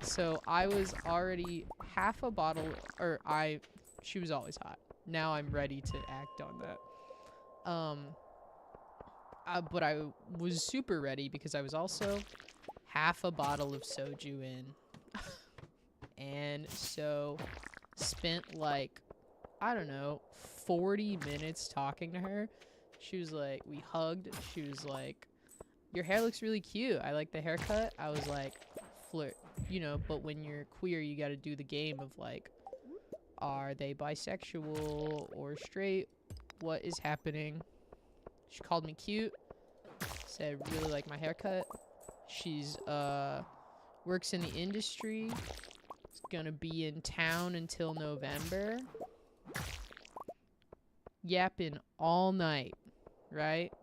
So I was already half a bottle, she was always hot. Now I'm ready to act on that. But I was super ready because I was also half a bottle of soju in. And so spent like, I don't know, 40 minutes talking to her. She was like, we hugged. She was like, your hair looks really cute. I like the haircut. I was like, flirt, but when you're queer, you got to do the game of like, are they bisexual or straight? What is happening? She called me cute. Said really like my haircut. She's works in the industry. Is gonna be in town until November. Yapping all night, right?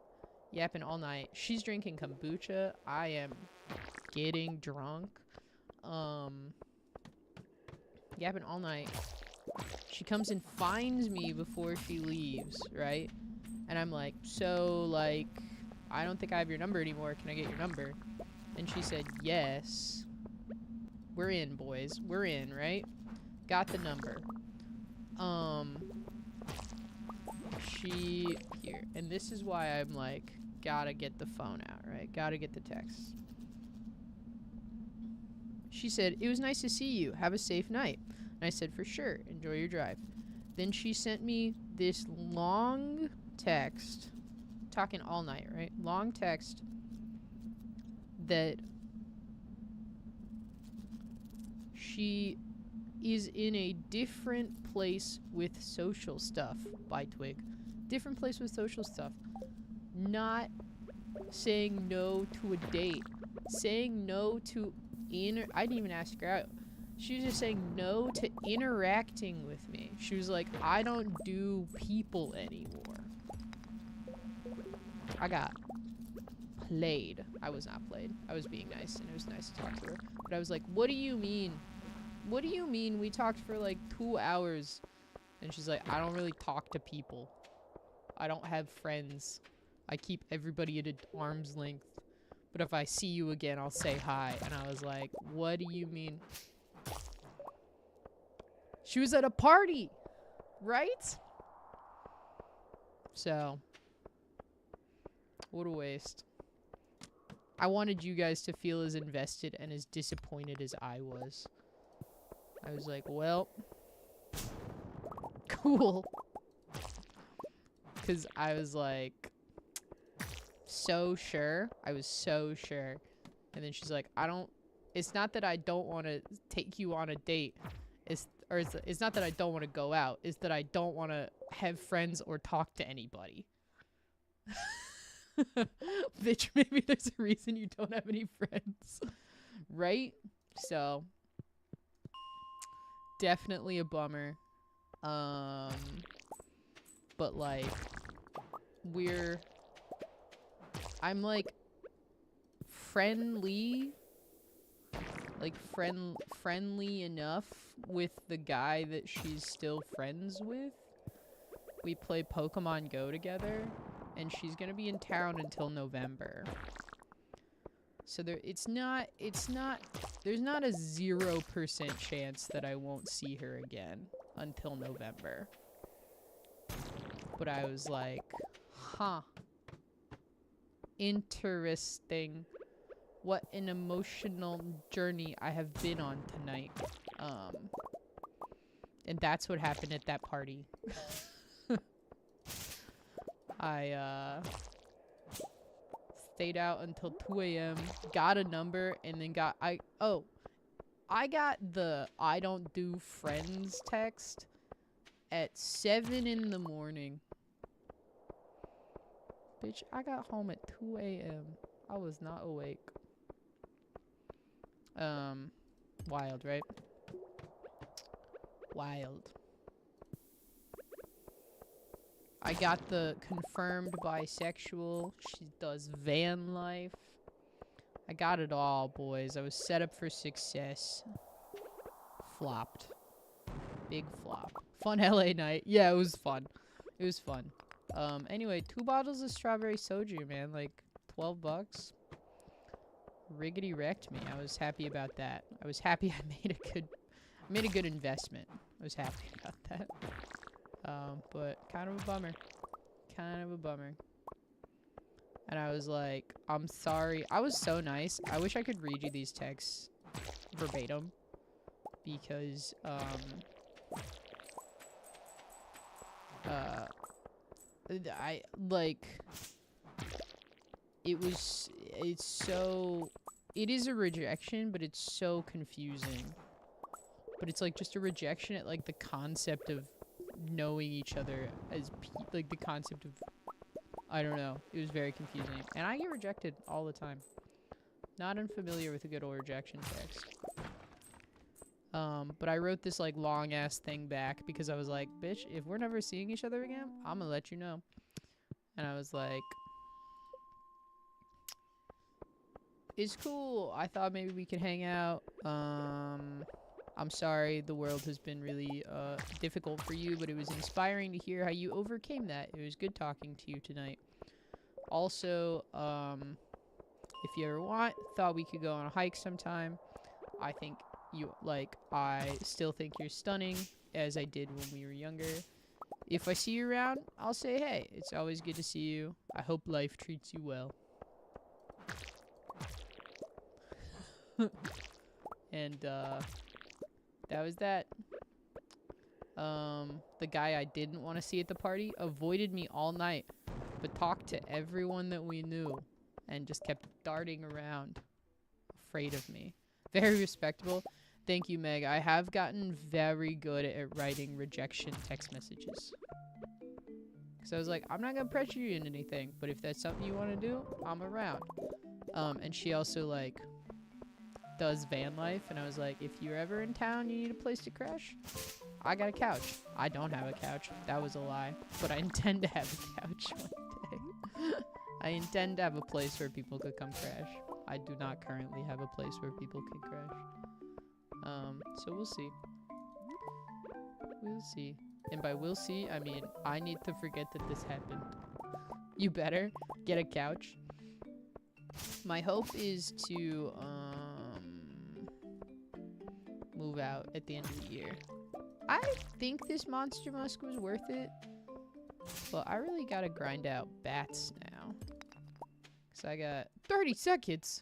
Yapping all night. She's drinking kombucha. I am getting drunk. Yapping all night. She comes and finds me before she leaves, right? And I'm like, so, like, I don't think I have your number anymore. Can I get your number? And she said, yes. We're in, boys. We're in, right? Got the number. Here. And this is why I'm like, gotta get the phone out, right? Gotta get the text. She said, it was nice to see you. Have a safe night. And I said, for sure. Enjoy your drive. Then she sent me this long text, talking all night, right? Long text that she is in a different place with social stuff by Twig. Different place with social stuff. Not saying no to a date. Saying no to I didn't even ask her out. She was just saying no to interacting with me. She was like, I don't do people anymore. I got played. I was not played. I was being nice, and it was nice to talk to her. But I was like, what do you mean? What do you mean? We talked for like 2 hours. And she's like, I don't really talk to people. I don't have friends. I keep everybody at arm's length. But if I see you again, I'll say hi. And I was like, what do you mean? She was at a party, right? So, what a waste. I wanted you guys to feel as invested and as disappointed as I was. I was like, well, cool. Because I was like, so sure. I was so sure. And then she's like, it's not that I don't want to take you on a date. It's not that I don't want to go out. It's that I don't want to have friends or talk to anybody. Bitch, maybe there's a reason you don't have any friends. Right? So, definitely a bummer. But like, I'm like friendly, like friendly enough with the guy that she's still friends with. We play Pokemon Go together, and she's gonna be in town until November. So there's not a 0% chance that I won't see her again until November. But I was like, huh. Interesting. What an emotional journey I have been on tonight. And that's what happened at that party. I stayed out until 2 a.m. got a number, and then I got the I don't do friends text at 7 in the morning. Bitch, I got home at 2 a.m. I was not awake. Wild, right? Wild. I got the confirmed bisexual. She does van life. I got it all, boys. I was set up for success. Flopped. Big flop. Fun LA night. Yeah, it was fun. It was fun. Anyway, 2 bottles of strawberry soju, man. Like, 12 bucks. Riggedy wrecked me. I was happy about that. I was happy I made a good investment. I was happy about that. But kind of a bummer. Kind of a bummer. And I was like, I'm sorry. I was so nice. I wish I could read you these texts verbatim. Because, I, like, it is a rejection, but it's so confusing. But it's, like, just a rejection at, like, the concept of knowing each other as, like, the concept of, I don't know. It was very confusing. And I get rejected all the time. Not unfamiliar with a good old rejection text. But I wrote this, like, long-ass thing back because I was like, bitch, if we're never seeing each other again, I'm gonna let you know. And I was like, it's cool. I thought maybe we could hang out. I'm sorry the world has been really difficult for you, but it was inspiring to hear how you overcame that. It was good talking to you tonight. Also, if you ever want, thought we could go on a hike sometime. I still think you're stunning, as I did when we were younger. If I see you around, I'll say hey. It's always good to see you. I hope life treats you well. And, that was that. The guy I didn't want to see at the party avoided me all night, but talked to everyone that we knew, and just kept darting around, afraid of me. Very respectable. Thank you, Meg. I have gotten very good at writing rejection text messages. So I was like, I'm not gonna pressure you into anything, but if that's something you want to do, I'm around. And she also, like, does van life, and I was like, if you're ever in town, you need a place to crash, I got a couch. I don't have a couch. That was a lie. But I intend to have a couch one day. I intend to have a place where people could come crash. I do not currently have a place where people can crash. So we'll see. We'll see. And by we'll see, I mean, I need to forget that this happened. You better get a couch. My hope is to, move out at the end of the year. I think this Monster Musk was worth it, but I really gotta grind out bats now. So I got 30 seconds.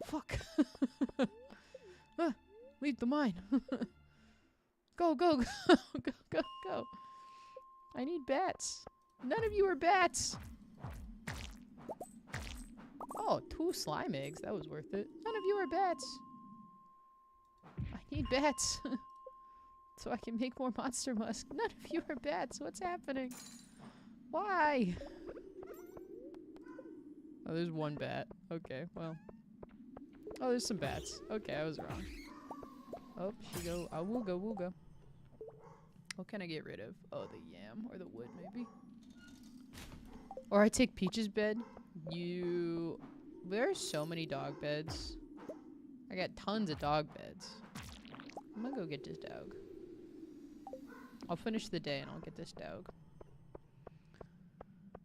Fuck. Leave the mine. Go, go, go, go, go, go. I need bats. None of you are bats. Oh, 2 slime eggs. That was worth it. None of you are bats. I need bats. So I can make more Monster Musk. None of you are bats. What's happening? Why? Oh, there's 1 bat. Okay, well. Oh, there's some bats. Okay, I was wrong. Oh, she go. I will go. We'll go. What can I get rid of? Oh, the yam or the wood, maybe. Or I take Peach's bed. There are so many dog beds. I got tons of dog beds. I'm gonna go get this dog. I'll finish the day and I'll get this dog.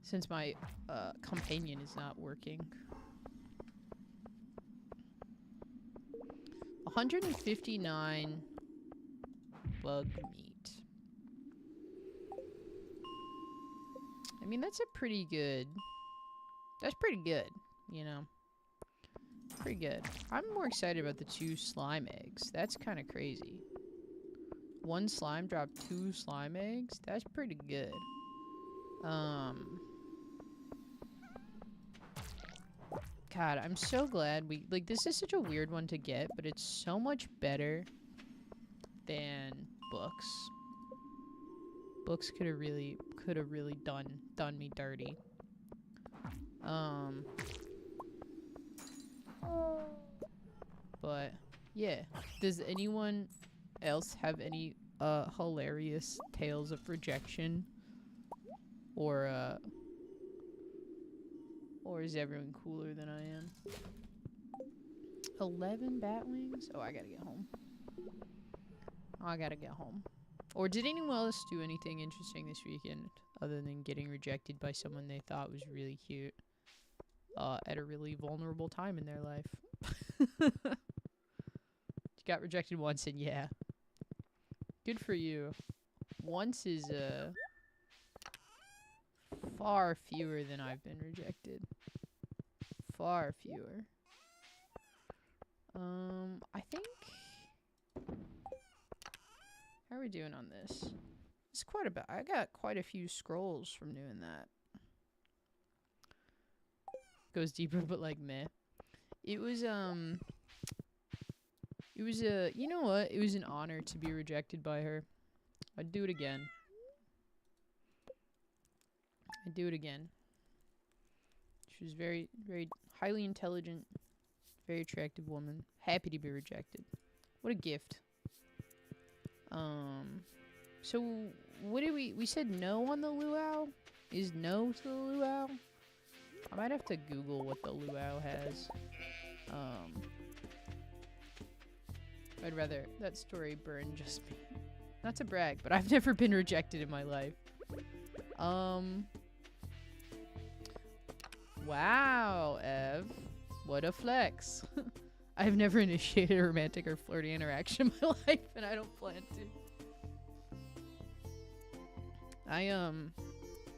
Since my companion is not working. 159 bug meat. I mean, that's a pretty good... That's pretty good, you know. Pretty good. I'm more excited about the 2 slime eggs. That's kind of crazy. 1 slime dropped 2 slime eggs? That's pretty good. God, I'm so glad we... Like, this is such a weird one to get, but it's so much better than books. Books could have really done me dirty. But, yeah. Does anyone else have any, hilarious tales of rejection? Or is everyone cooler than I am? 11 bat wings? Oh, I gotta get home. Or did anyone else do anything interesting this weekend other than getting rejected by someone they thought was really cute at a really vulnerable time in their life? You got rejected once and yeah. Good for you. Once is far fewer than I've been rejected. Far fewer. I think... How are we doing on this? It's quite a bit. I got quite a few scrolls from doing that. Goes deeper, but like meh. It was you know what? It was an honor to be rejected by her. I'd do it again. She was very, very highly intelligent, very attractive woman. Happy to be rejected. What a gift. So what did we said no on the luau? Is no to the luau? I might have to Google what the luau has. I'd rather that story burn just me. Not to brag, but I've never been rejected in my life. Wow, Ev. What a flex. I've never initiated a romantic or flirty interaction in my life, and I don't plan to.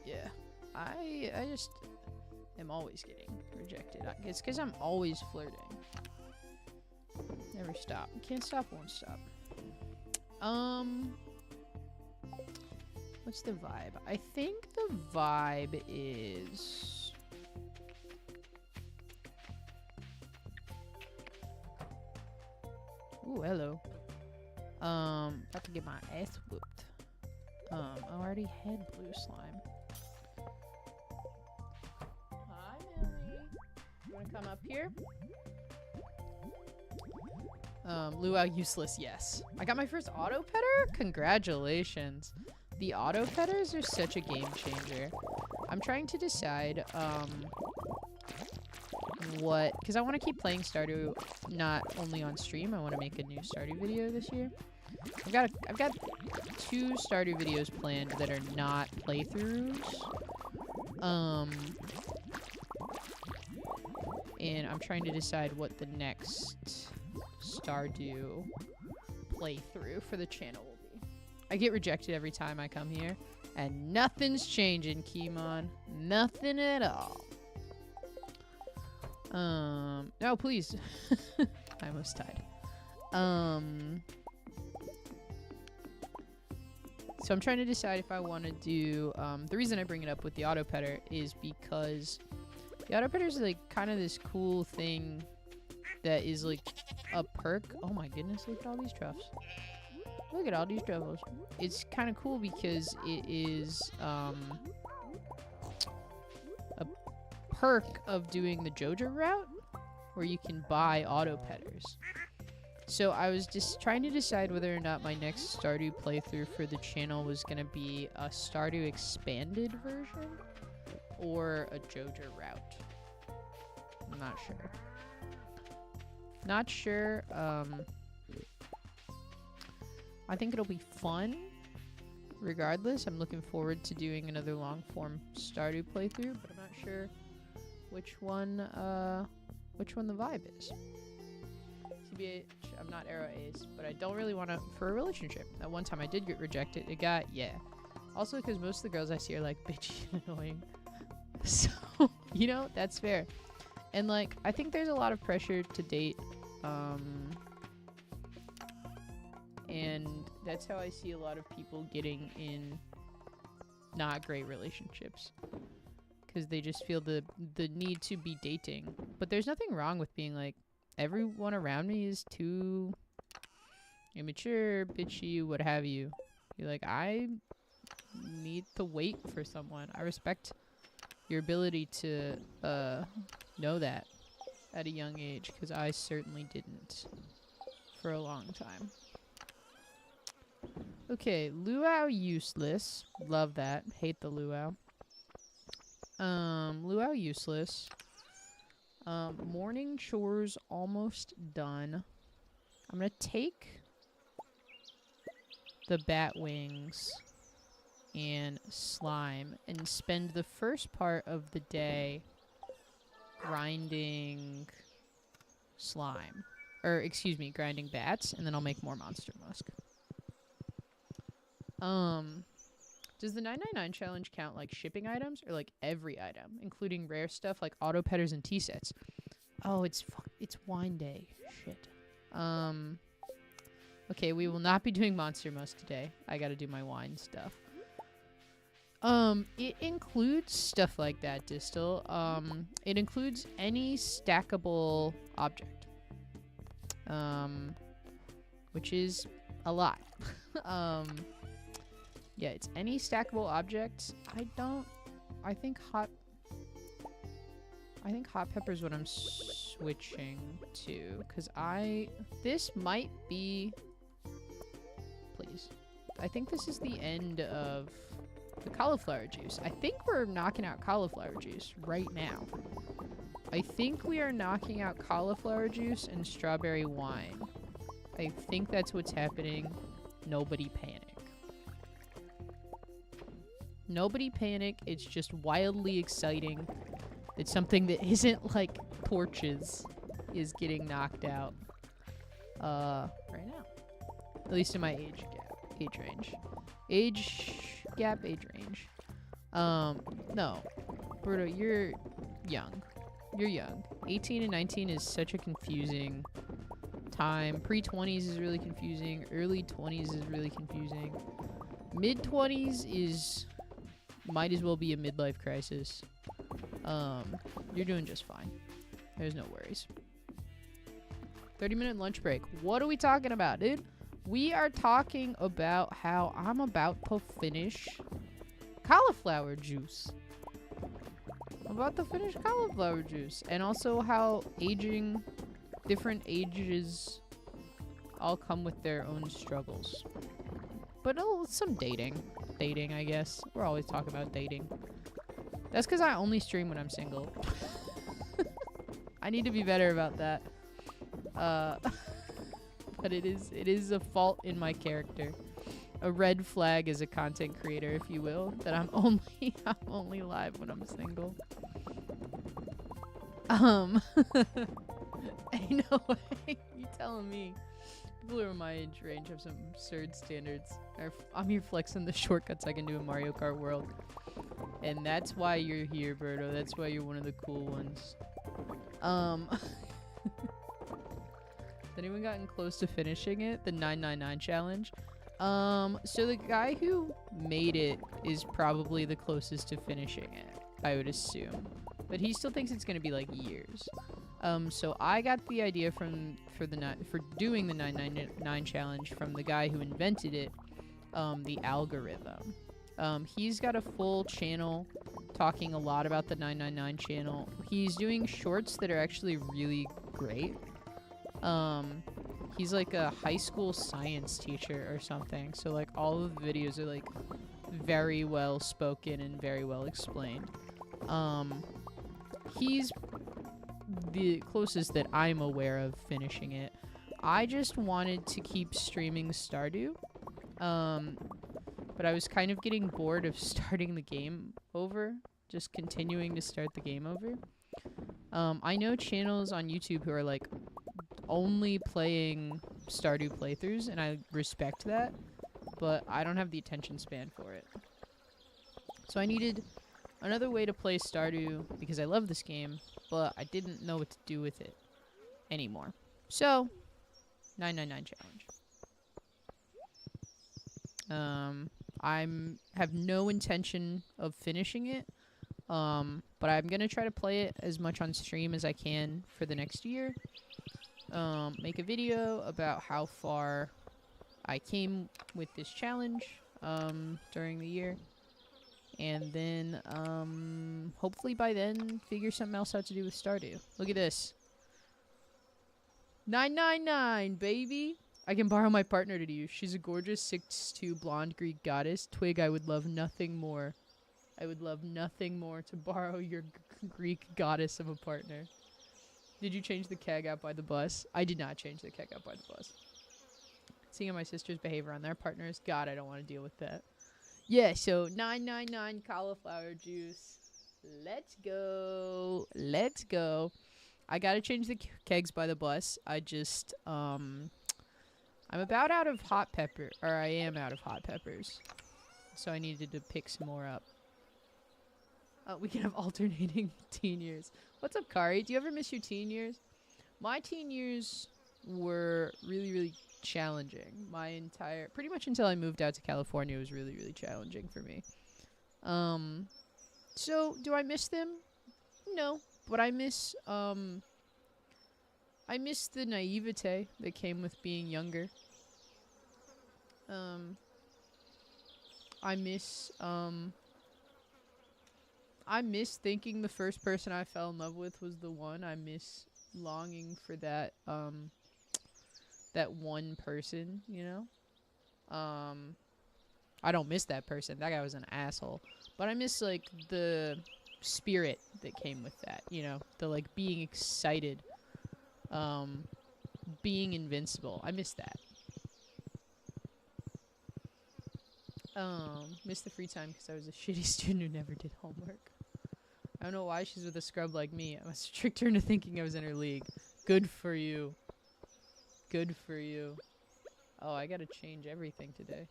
Yeah. I just am always getting rejected. It's because I'm always flirting. Never stop. Can't stop, won't stop. What's the vibe? I think the vibe is... Ooh, hello. About to get my ass whooped. I already had blue slime. Hi, Millie. You wanna come up here? Luau useless, yes. I got my first auto petter? Congratulations. The auto petters are such a game changer. I'm trying to decide, because I want to keep playing Stardew not only on stream. I want to make a new Stardew video this year. I've got 2 Stardew videos planned that are not playthroughs. And I'm trying to decide what the next Stardew playthrough for the channel will be. I get rejected every time I come here, and nothing's changing, Keemon. Nothing at all. No, please. I almost died. So I'm trying to decide if I want to do, the reason I bring it up with the auto petter is because the auto petter is like kind of this cool thing that is like a perk. Oh my goodness, look at all these truffs. Look at all these truffles. It's kind of cool because it is, a perk of doing the JoJo route where you can buy auto petters. So I was just trying to decide whether or not my next Stardew playthrough for the channel was going to be a Stardew expanded version or a JoJo route. I'm not sure. Not sure. I think it'll be fun. Regardless, I'm looking forward to doing another long form Stardew playthrough, but I'm not sure which one the vibe is. TBH, I'm not arrow A's, but I don't really want to for a relationship. That one time I did get rejected. It got, yeah. Also because most of the girls I see are like bitchy and annoying. So, you know, that's fair. And like, I think there's a lot of pressure to date. And that's how I see a lot of people getting in not great relationships. Because they just feel the need to be dating. But there's nothing wrong with being like, everyone around me is too immature, bitchy, what have you. You're like, I need to wait for someone. I respect your ability to know that at a young age, because I certainly didn't for a long time. Okay, luau useless. Love that. Hate the luau. Luau useless. Morning chores almost done. I'm gonna take the bat wings and slime and spend the first part of the day grinding slime. Or, excuse me, grinding bats, and then I'll make more monster musk. Does the 999 challenge count like shipping items or like every item, including rare stuff like auto petters and tea sets? Oh, it's wine day. Shit. Okay, we will not be doing monster musk today. I gotta do my wine stuff. It includes stuff like that, Distal. It includes any stackable object. Which is a lot. Yeah, it's any stackable object. I think hot pepper is what I'm switching to, because this might be, please. I think this is the end of the cauliflower juice. I think we're knocking out cauliflower juice right now. I think we are knocking out cauliflower juice and strawberry wine. I think that's what's happening. Nobody panic. Nobody panic. It's just wildly exciting. It's something that isn't like torches is getting knocked out right now. At least in my age range. Age range. No. Berto, you're young. You're young. 18 and 19 is such a confusing time. Pre-20s is really confusing. Early 20s is really confusing. Mid-20s is might as well be a midlife crisis. You're doing just fine. There's no worries. 30-minute lunch break. What are we talking about, dude? We are talking about how I'm about to finish cauliflower juice. I'm about to finish cauliflower juice. And also how different ages all come with their own struggles. But some dating. Dating, I guess. We're always talking about dating. That's because I only stream when I'm single. I need to be better about that. But it is a fault in my character. A red flag as a content creator, if you will, that I'm only live when I'm single. Ain't no way. You telling me. People who are my age range have some absurd standards. I'm here flexing the shortcuts I can do in Mario Kart World. And that's why you're here, Berto. That's why you're one of the cool ones. Has anyone gotten close to finishing it? The 999 challenge? So the guy who made it is probably the closest to finishing it, I would assume. But he still thinks it's gonna be like years. So I got the idea for doing the 999 challenge from the guy who invented it, the algorithm. He's got a full channel talking a lot about the 999 channel. He's doing shorts that are actually really great. He's like a high school science teacher or something. So like all of the videos are like very well spoken and very well explained. He's the closest that I'm aware of finishing it. I just wanted to keep streaming Stardew. But I was kind of getting bored of starting the game over. Just continuing to start the game over. I know channels on YouTube who are like only playing Stardew playthroughs, and I respect that, but I don't have the attention span for it. So I needed another way to play Stardew because I love this game, but I didn't know what to do with it anymore. So, 999 challenge. I have no intention of finishing it, but I'm gonna try to play it as much on stream as I can for the next year. Make a video about how far I came with this challenge during the year, and then hopefully by then figure something else out to do with Stardew. Look at this. 999, baby. I can borrow my partner to use. She's a gorgeous 6'2" blonde Greek goddess. Twig, I would love nothing more. I would love nothing more to borrow your Greek goddess of a partner. Did you change the keg out by the bus? I did not change the keg out by the bus. Seeing my sister's behavior on their partners, God, I don't want to deal with that. Yeah, so 999 cauliflower juice. Let's go. Let's go. I gotta change the kegs by the bus. I just, I'm about out of hot pepper, or I am out of hot peppers. So I needed to pick some more up. We can have alternating teen years. What's up, Kari? Do you ever miss your teen years? My teen years were really, really challenging. Pretty much until I moved out to California, it was really, really challenging for me. So do I miss them? No, but I miss the naivete that came with being younger. I miss thinking the first person I fell in love with was the one. I miss longing for that that one person, you know? I don't miss that person. That guy was an asshole. But I miss, like, the spirit that came with that, you know? The, like, being excited. Being invincible. I miss that. Miss the free time because I was a shitty student who never did homework. I don't know why she's with a scrub like me. I must have tricked her into thinking I was in her league. Good for you. Good for you. Oh, I gotta change everything today.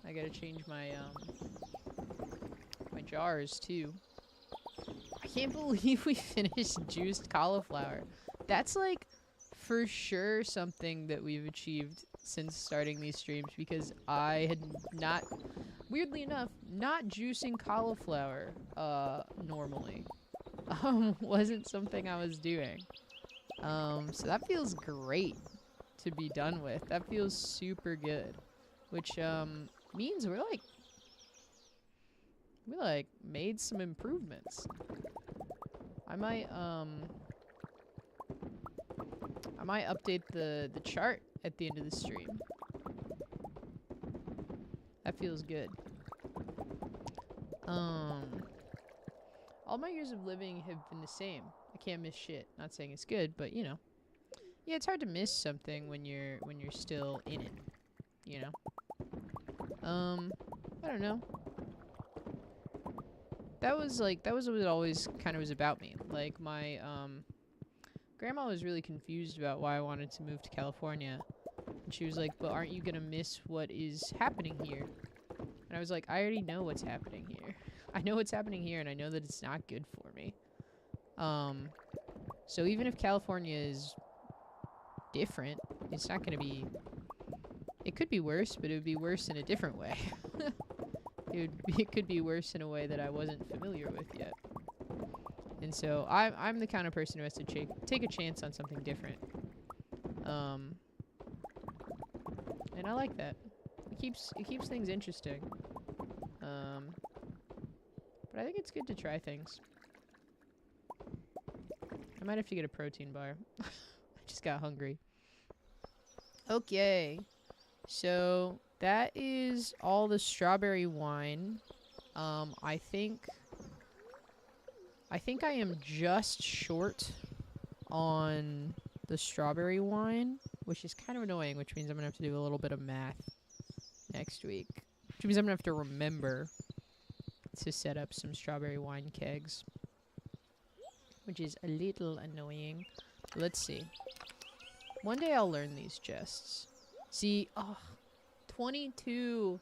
I gotta change my, my jars, too. I can't believe we finished juiced cauliflower. That's, like, for sure something that we've achieved since starting these streams, because I had not, weirdly enough, not juicing cauliflower, normally. Wasn't something I was doing. So that feels great to be done with. That feels super good. Which, means we made some improvements. I might update the chart at the end of the stream. That feels good. All my years of living have been the same. I can't miss shit. Not saying it's good, but you know. Yeah, it's hard to miss something when you're still in it. You know? I don't know. That was what it always kind of was about me. Like, my, grandma was really confused about why I wanted to move to California. And she was like, but aren't you gonna miss what is happening here? And I was like, I already know what's happening here. I know what's happening here, and I know that it's not good for me. So even if California is different, it's not gonna be... It could be worse, but it would be worse in a different way. It could be worse in a way that I wasn't familiar with yet. And so I'm the kind of person who has to take a chance on something different. And I like that. It keeps things interesting. But I think it's good to try things. I might have to get a protein bar. I just got hungry. Okay. So that is all the strawberry wine. I think I am just short on the strawberry wine, which is kind of annoying, which means I'm gonna have to do a little bit of math next week. Which means I'm gonna have to remember to set up some strawberry wine kegs, which is a little annoying. Let's see. One day I'll learn these chests. See, 22.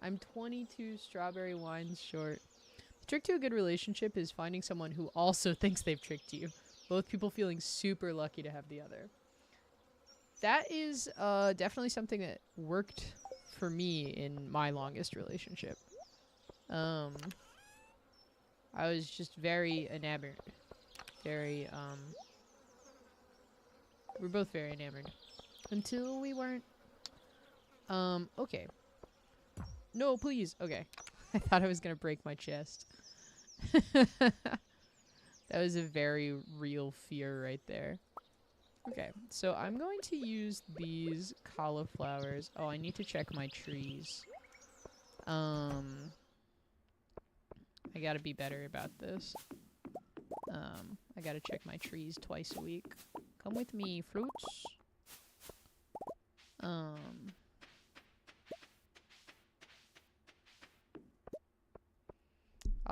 I'm 22 strawberry wines short. The trick to a good relationship is finding someone who also thinks they've tricked you. Both people feeling super lucky to have the other. That is definitely something that worked for me in my longest relationship. I was just very enamored. We're both very enamored. Until we weren't. Okay. No, please. Okay. I thought I was gonna break my chest. That was a very real fear right there. Okay, so I'm going to use these cauliflowers. Oh, I need to check my trees. I gotta be better about this. I gotta check my trees twice a week. Come with me, fruits. I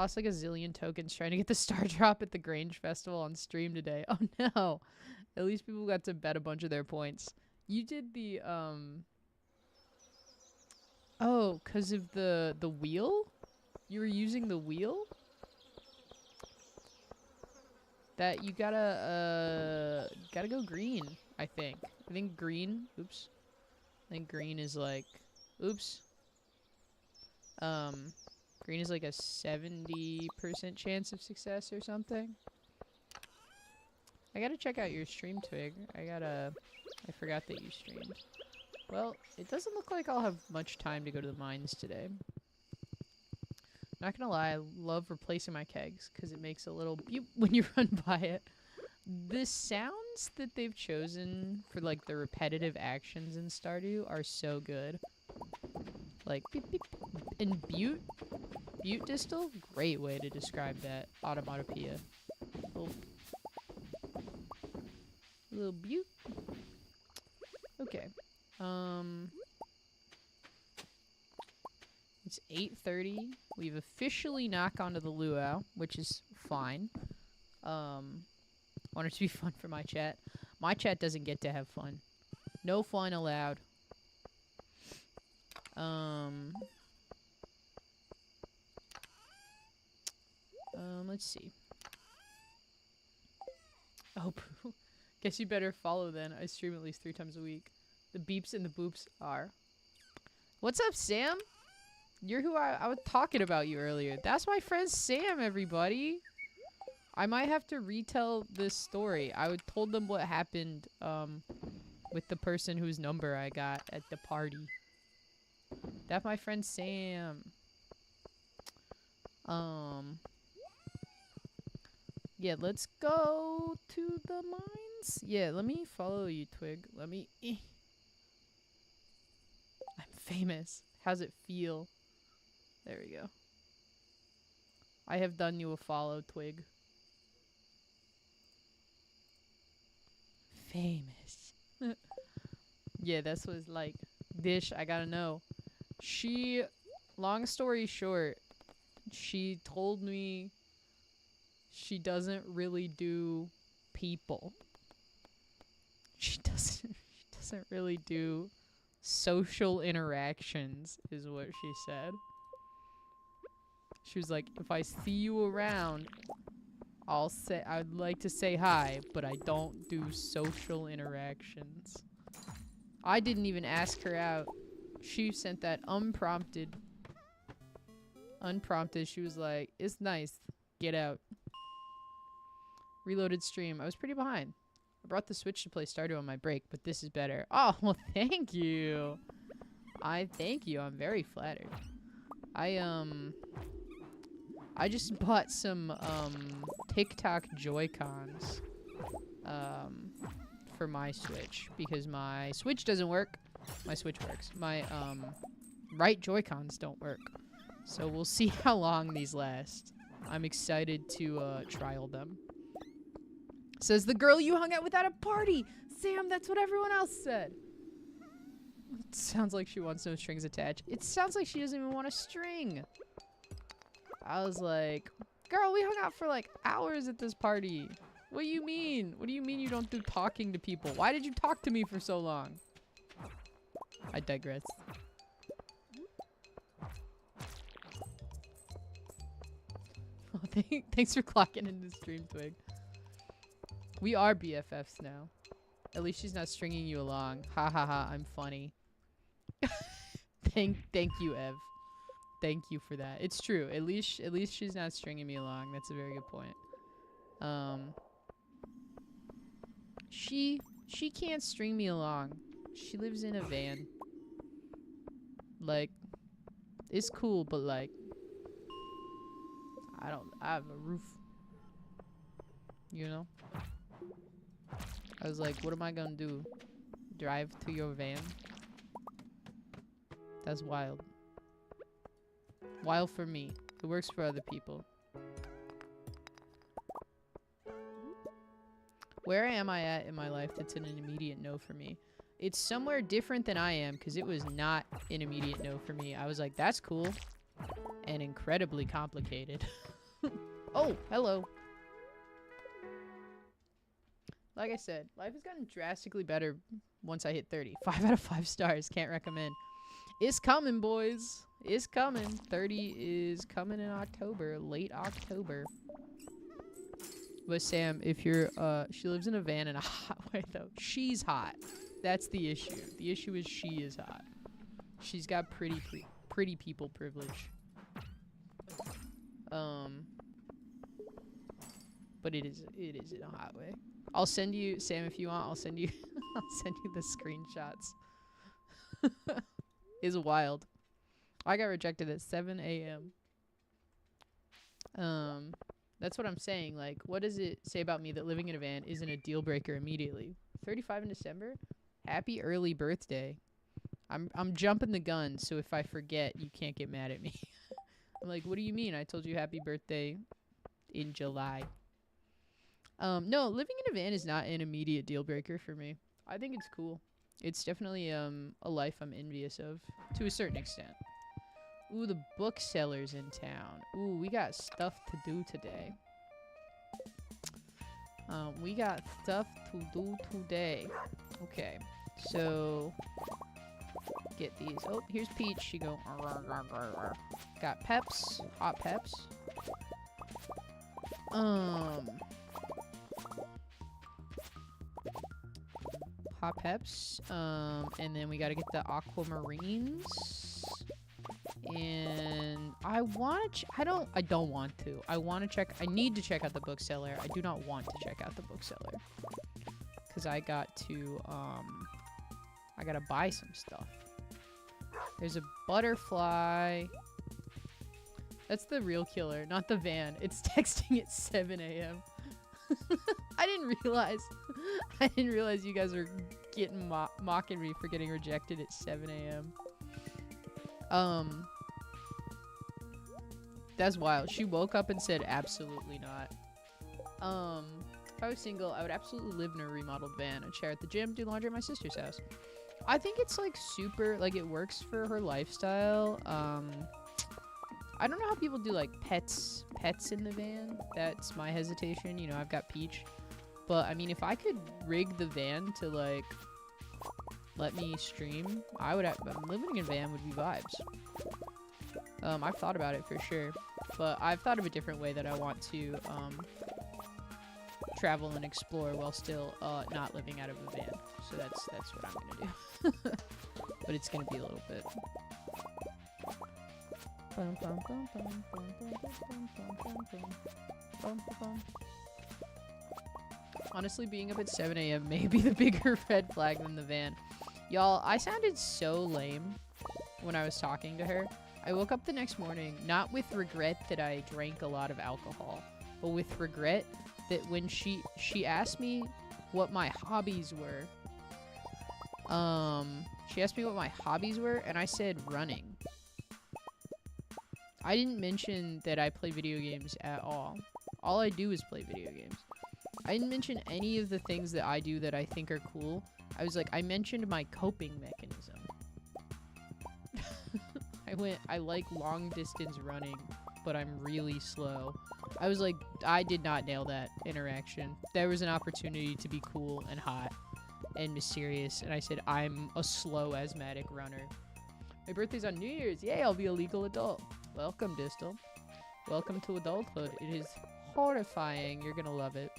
lost like a zillion tokens trying to get the star drop at the Grange Festival on stream today. Oh no. At least people got to bet a bunch of their points. You did the oh, 'cause of the wheel? You were using the wheel? That you gotta go green, I think. I think green, oops. I think green is like, oops. Green is like a 70% chance of success or something. I gotta check out your stream, Twig. I forgot that you streamed. Well, it doesn't look like I'll have much time to go to the mines today. Not gonna lie, I love replacing my kegs because it makes a little beep when you run by it. The sounds that they've chosen for like the repetitive actions in Stardew are so good. Like beep beep. And butte distal, great way to describe that automatopoeia. Little butte. Okay. It's 8:30. We've officially knocked onto the luau, which is fine. Want it to be fun for my chat. My chat doesn't get to have fun. No fun allowed. Let's see. Oh, guess you better follow then. I stream at least 3 times a week. The beeps and the boops are. What's up, Sam? You're who I was talking about you earlier. That's my friend Sam, everybody. I might have to retell this story. I told them what happened with the person whose number I got at the party. That's my friend Sam. Yeah, let's go to the mines. Yeah, let me follow you, Twig. Let me... I'm famous. How's it feel? There we go. I have done you a follow, Twig. Famous. Yeah, that's what it's like. Dish, I gotta know. Long story short, she told me she doesn't really do people. She doesn't really do social interactions, is what she said. She was like, if I see you around, I'd like to say hi, but I don't do social interactions. I didn't even ask her out. She sent that unprompted. She was like, it's nice. Get out. Reloaded stream. I was pretty behind. I brought the Switch to play Stardew on my break, but this is better. Oh, well, thank you. Thank you. I'm very flattered. I just bought some, TikTok Joy-Cons, for my Switch because my Switch doesn't work. My Switch works. My right Joy-Cons don't work. So we'll see how long these last. I'm excited to trial them. Says the girl you hung out with at a party. Sam, that's what everyone else said. It sounds like she wants no strings attached. It sounds like she doesn't even want a string. I was like, girl, we hung out for like hours at this party. What do you mean? What do you mean you don't do talking to people? Why did you talk to me for so long? I digress. Oh, thanks for clocking into stream, Twig. We are BFFs now. At least she's not stringing you along. Ha ha ha, I'm funny. Thank you, Ev. Thank you for that. It's true. At least she's not stringing me along. That's a very good point. She can't string me along. She lives in a van. Like, it's cool, but like, I have a roof. You know? I was like, what am I gonna do? Drive to your van? That's wild. Wild for me. It works for other people. Where am I at in my life that's an immediate no for me? It's somewhere different than I am because it was not an immediate no for me. I was like, that's cool. And incredibly complicated. Oh, hello. Like I said, life has gotten drastically better once I hit 30. 5 out of 5 stars. Can't recommend. It's coming, boys. It's coming. 30 is coming in October. Late October. But Sam, if you're, she lives in a van in a hot way, though. She's hot. That's the issue. The issue is she is hot. She's got pretty people privilege. But it is in a hot way. I'll send you, Sam, if you want, I'll send you the screenshots. It's wild. I got rejected at 7 a.m. That's what I'm saying. Like, what does it say about me that living in a van isn't a deal breaker immediately? 35 in December? Happy early birthday. I'm jumping the gun, so if I forget, you can't get mad at me. I'm like, what do you mean? I told you happy birthday in July. No, living in a van is not an immediate deal breaker for me. I think it's cool. It's definitely a life I'm envious of to a certain extent. Ooh, the bookseller's in town. Ooh, we got stuff to do today. We got stuff to do today. Okay, so get these. Oh, here's Peach. She go. Got Peps, hot Peps. Hot Peps. And then we gotta get the aquamarines. And I don't want to. I need to check out the bookseller. I do not want to check out the bookseller. Cause I gotta buy some stuff. There's a butterfly. That's the real killer, not the van. It's texting at 7 a.m. I didn't realize you guys were getting mocking me for getting rejected at 7 a.m. That's wild. She woke up and said absolutely not. If I was single, I would absolutely live in a remodeled van. I'd share at the gym, do laundry at my sister's house. I think it's like super, like it works for her lifestyle. I don't know how people do like pets in the van. That's my hesitation. You know, I've got Peach. But I mean, if I could rig the van to like let me stream, living in a van would be vibes. I've thought about it for sure, but I've thought of a different way that I want to travel and explore while still not living out of a van. So that's what I'm gonna do. But it's gonna be a little bit. Honestly, being up at 7 a.m. may be the bigger red flag than the van. Y'all, I sounded so lame when I was talking to her. I woke up the next morning, not with regret that I drank a lot of alcohol, but with regret that when she asked me what my hobbies were. She asked me what my hobbies were, and I said running. I didn't mention that I play video games at all. All I do is play video games. I didn't mention any of the things that I do that I think are cool. I was like, I mentioned my coping mechanism. I like long distance running, but I'm really slow. I was like, I did not nail that interaction. There was an opportunity to be cool and hot and mysterious, and I said, I'm a slow asthmatic runner. My birthday's on New Year's. Yay, I'll be a legal adult. Welcome, Distal. Welcome to adulthood. It is horrifying. You're gonna love it.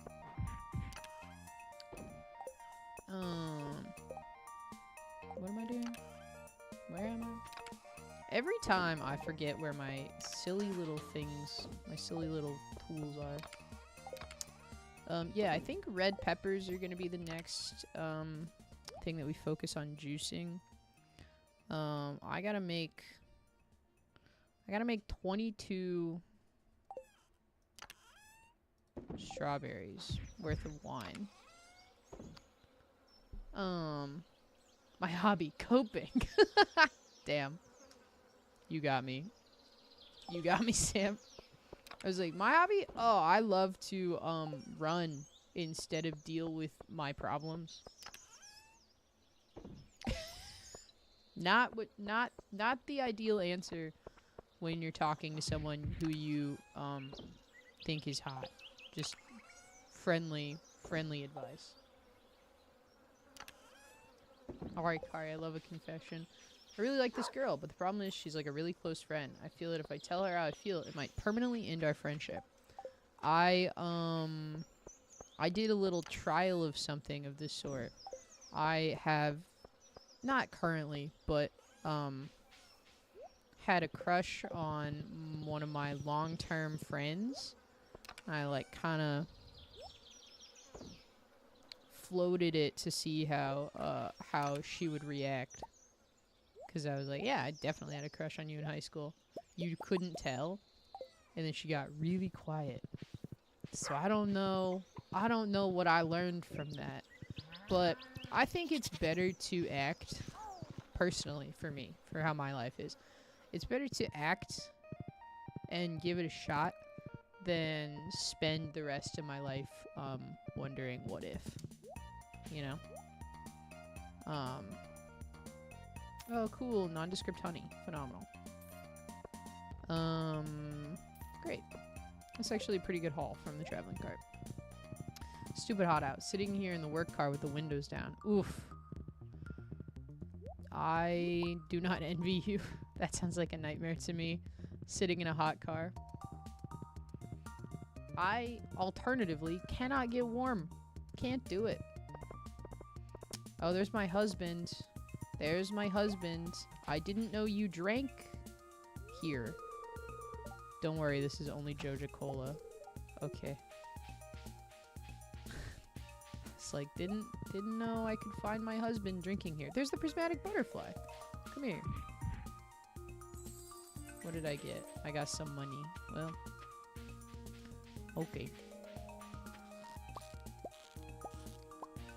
What am I doing? Where am I? Every time I forget where my silly little things, my silly little tools are. Yeah, I think red peppers are gonna be the next thing that we focus on juicing. I gotta make 22 strawberries worth of wine. My hobby, coping. Damn. You got me. You got me, Sam. I was like, my hobby? Oh, I love to run instead of deal with my problems. Not the ideal answer when you're talking to someone who you think is hot. Just friendly advice. Alright, Kari, I love a confession. I really like this girl, but the problem is she's like a really close friend. I feel that if I tell her how I feel, it might permanently end our friendship. I did a little trial of something of this sort. I have, not currently, but had a crush on one of my long-term friends. I like kind of floated it to see how she would react. Because I was like, yeah, I definitely had a crush on you in high school. You couldn't tell. And then she got really quiet. So I don't know what I learned from that. But I think it's better to act, personally, for me, for how my life is. It's better to act and give it a shot than spend the rest of my life wondering what if. You know? Oh, cool. Nondescript honey. Phenomenal. Great. That's actually a pretty good haul from the traveling cart. Stupid hot out. Sitting here in the work car with the windows down. Oof. I do not envy you. That sounds like a nightmare to me. Sitting in a hot car. I, alternatively, cannot get warm. Can't do it. Oh, there's my husband. There's my husband. I didn't know you drank here. Don't worry, this is only Joja Cola. Okay. It's like, didn't know I could find my husband drinking here. There's the prismatic butterfly. Come here. What did I get? I got some money. Well. Okay.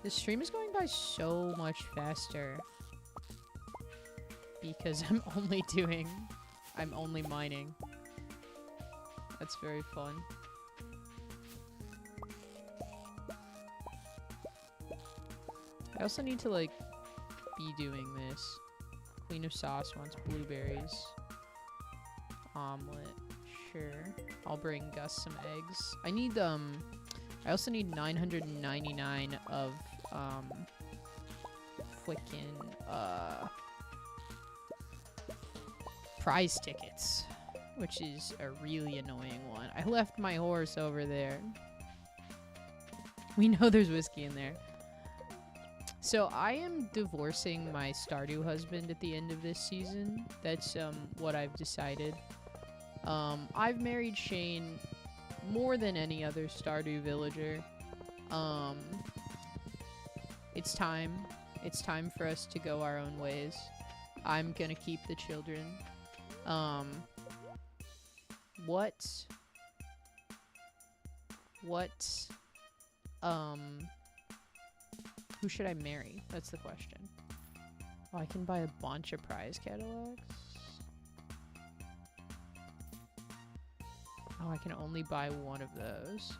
This stream is going by so much faster. Because I'm only mining. That's very fun. I also need to, like, be doing this. Queen of Sauce wants blueberries. Omelet. Sure. I'll bring Gus some eggs. I need, I also need 999 of, prize tickets, which is a really annoying one. I left my horse over there. We know there's whiskey in there. So I am divorcing my Stardew husband at the end of this season. That's what I've decided. I've married Shane more than any other Stardew villager. It's time. It's time for us to go our own ways. I'm gonna keep the children. Who should I marry? That's the question. Oh, I can buy a bunch of prize catalogs. Oh, I can only buy one of those.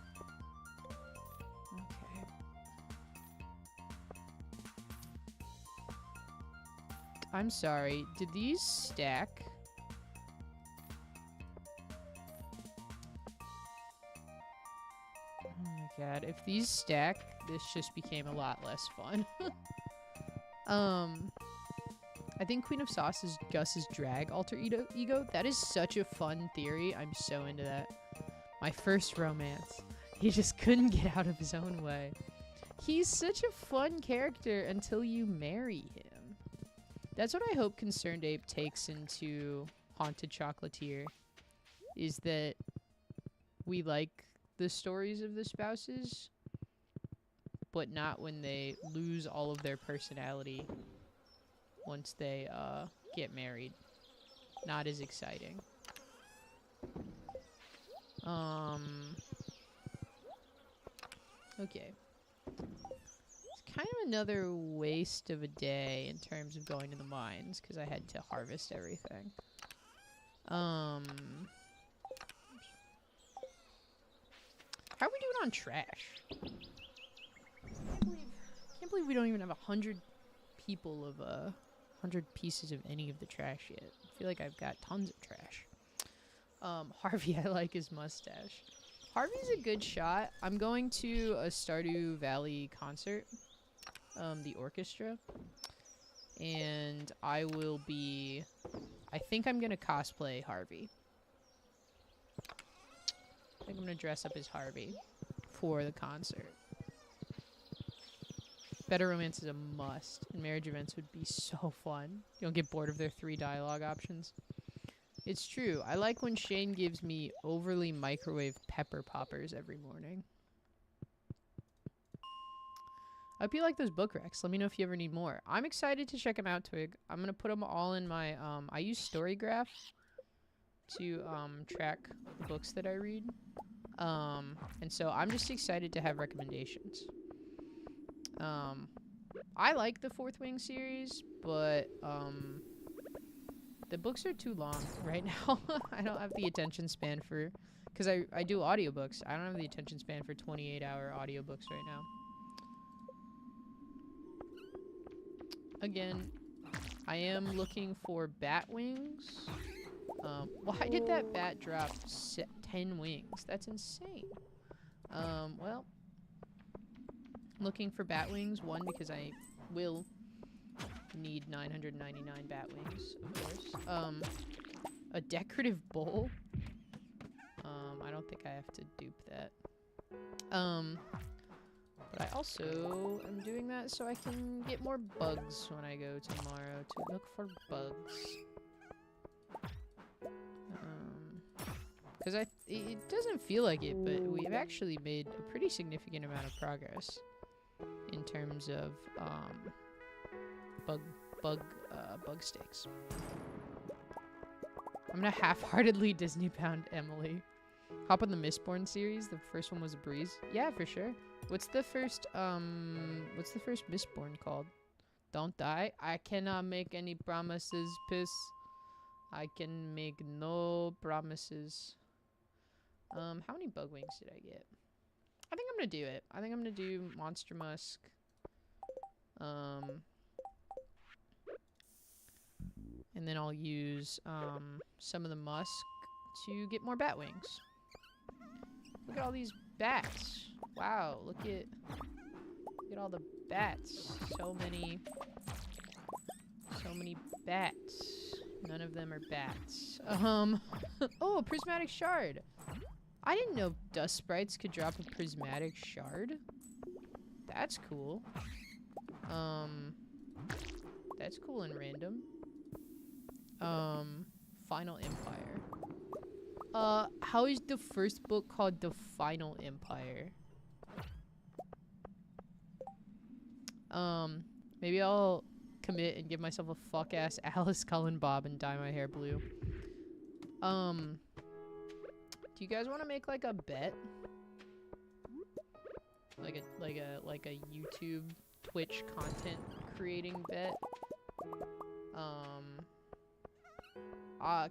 Okay. I'm sorry. Did these stack? Oh my god. If these stack, this just became a lot less fun. I think Queen of Sauce is Gus's drag alter ego. That is such a fun theory. I'm so into that. My first romance. He just couldn't get out of his own way. He's such a fun character until you marry him. That's what I hope Concerned Ape takes into Haunted Chocolatier. Is that we like the stories of the spouses, but not when they lose all of their personality once they get married. Not as exciting. Okay. It's kind of another waste of a day in terms of going to the mines because I had to harvest everything. How are we doing on trash? Can't believe we don't even have 100 people of 100 pieces of any of the trash yet. I feel like I've got tons of trash. Harvey, I like his mustache. Harvey's a good shot. I'm going to a Stardew Valley concert, the orchestra, and I will be. I think I'm gonna cosplay Harvey. I think I'm gonna dress up as Harvey for the concert. Better Romance is a must, and marriage events would be so fun. You don't get bored of their 3 dialogue options. It's true. I like when Shane gives me overly microwave pepper poppers every morning. I hope you like those book recs. Let me know if you ever need more. I'm excited to check them out, Twig. I'm going to put them all in my... I use Storygraph to track the books that I read. And so I'm just excited to have recommendations. I like the Fourth Wing series, but the books are too long right now. I don't have the attention span for... Because I do audiobooks. I don't have the attention span for 28-hour audiobooks right now. Again, I am looking for bat wings. Why did that bat drop 10 wings? That's insane. Well, looking for bat wings. One, because I will need 999 bat wings, of course. A decorative bowl. I don't think I have to dupe that. But I also am doing that so I can get more bugs when I go tomorrow to look for bugs. Because it doesn't feel like it, but we've actually made a pretty significant amount of progress in terms of bug stakes. I'm gonna half-heartedly Disney pound Emily. Hop on the Mistborn series. The first one was a breeze. Yeah, for sure. What's the first Mistborn called? Don't die. I cannot make any promises, piss. I can make no promises. How many bug wings did I get? I think I'm gonna do it. I think I'm gonna do Monster Musk. And then I'll use some of the musk to get more bat wings. Look at all these bats. Wow, look at all the bats. So many bats. None of them are bats. Oh, a prismatic shard. I didn't know dust sprites could drop a prismatic shard. That's cool. That's cool and random. Final Empire. How is the first book called The Final Empire? Maybe I'll commit and give myself a fuck-ass Alice Cullen bob and dye my hair blue. Do you guys want to make like a bet? Like a YouTube Twitch content creating bet.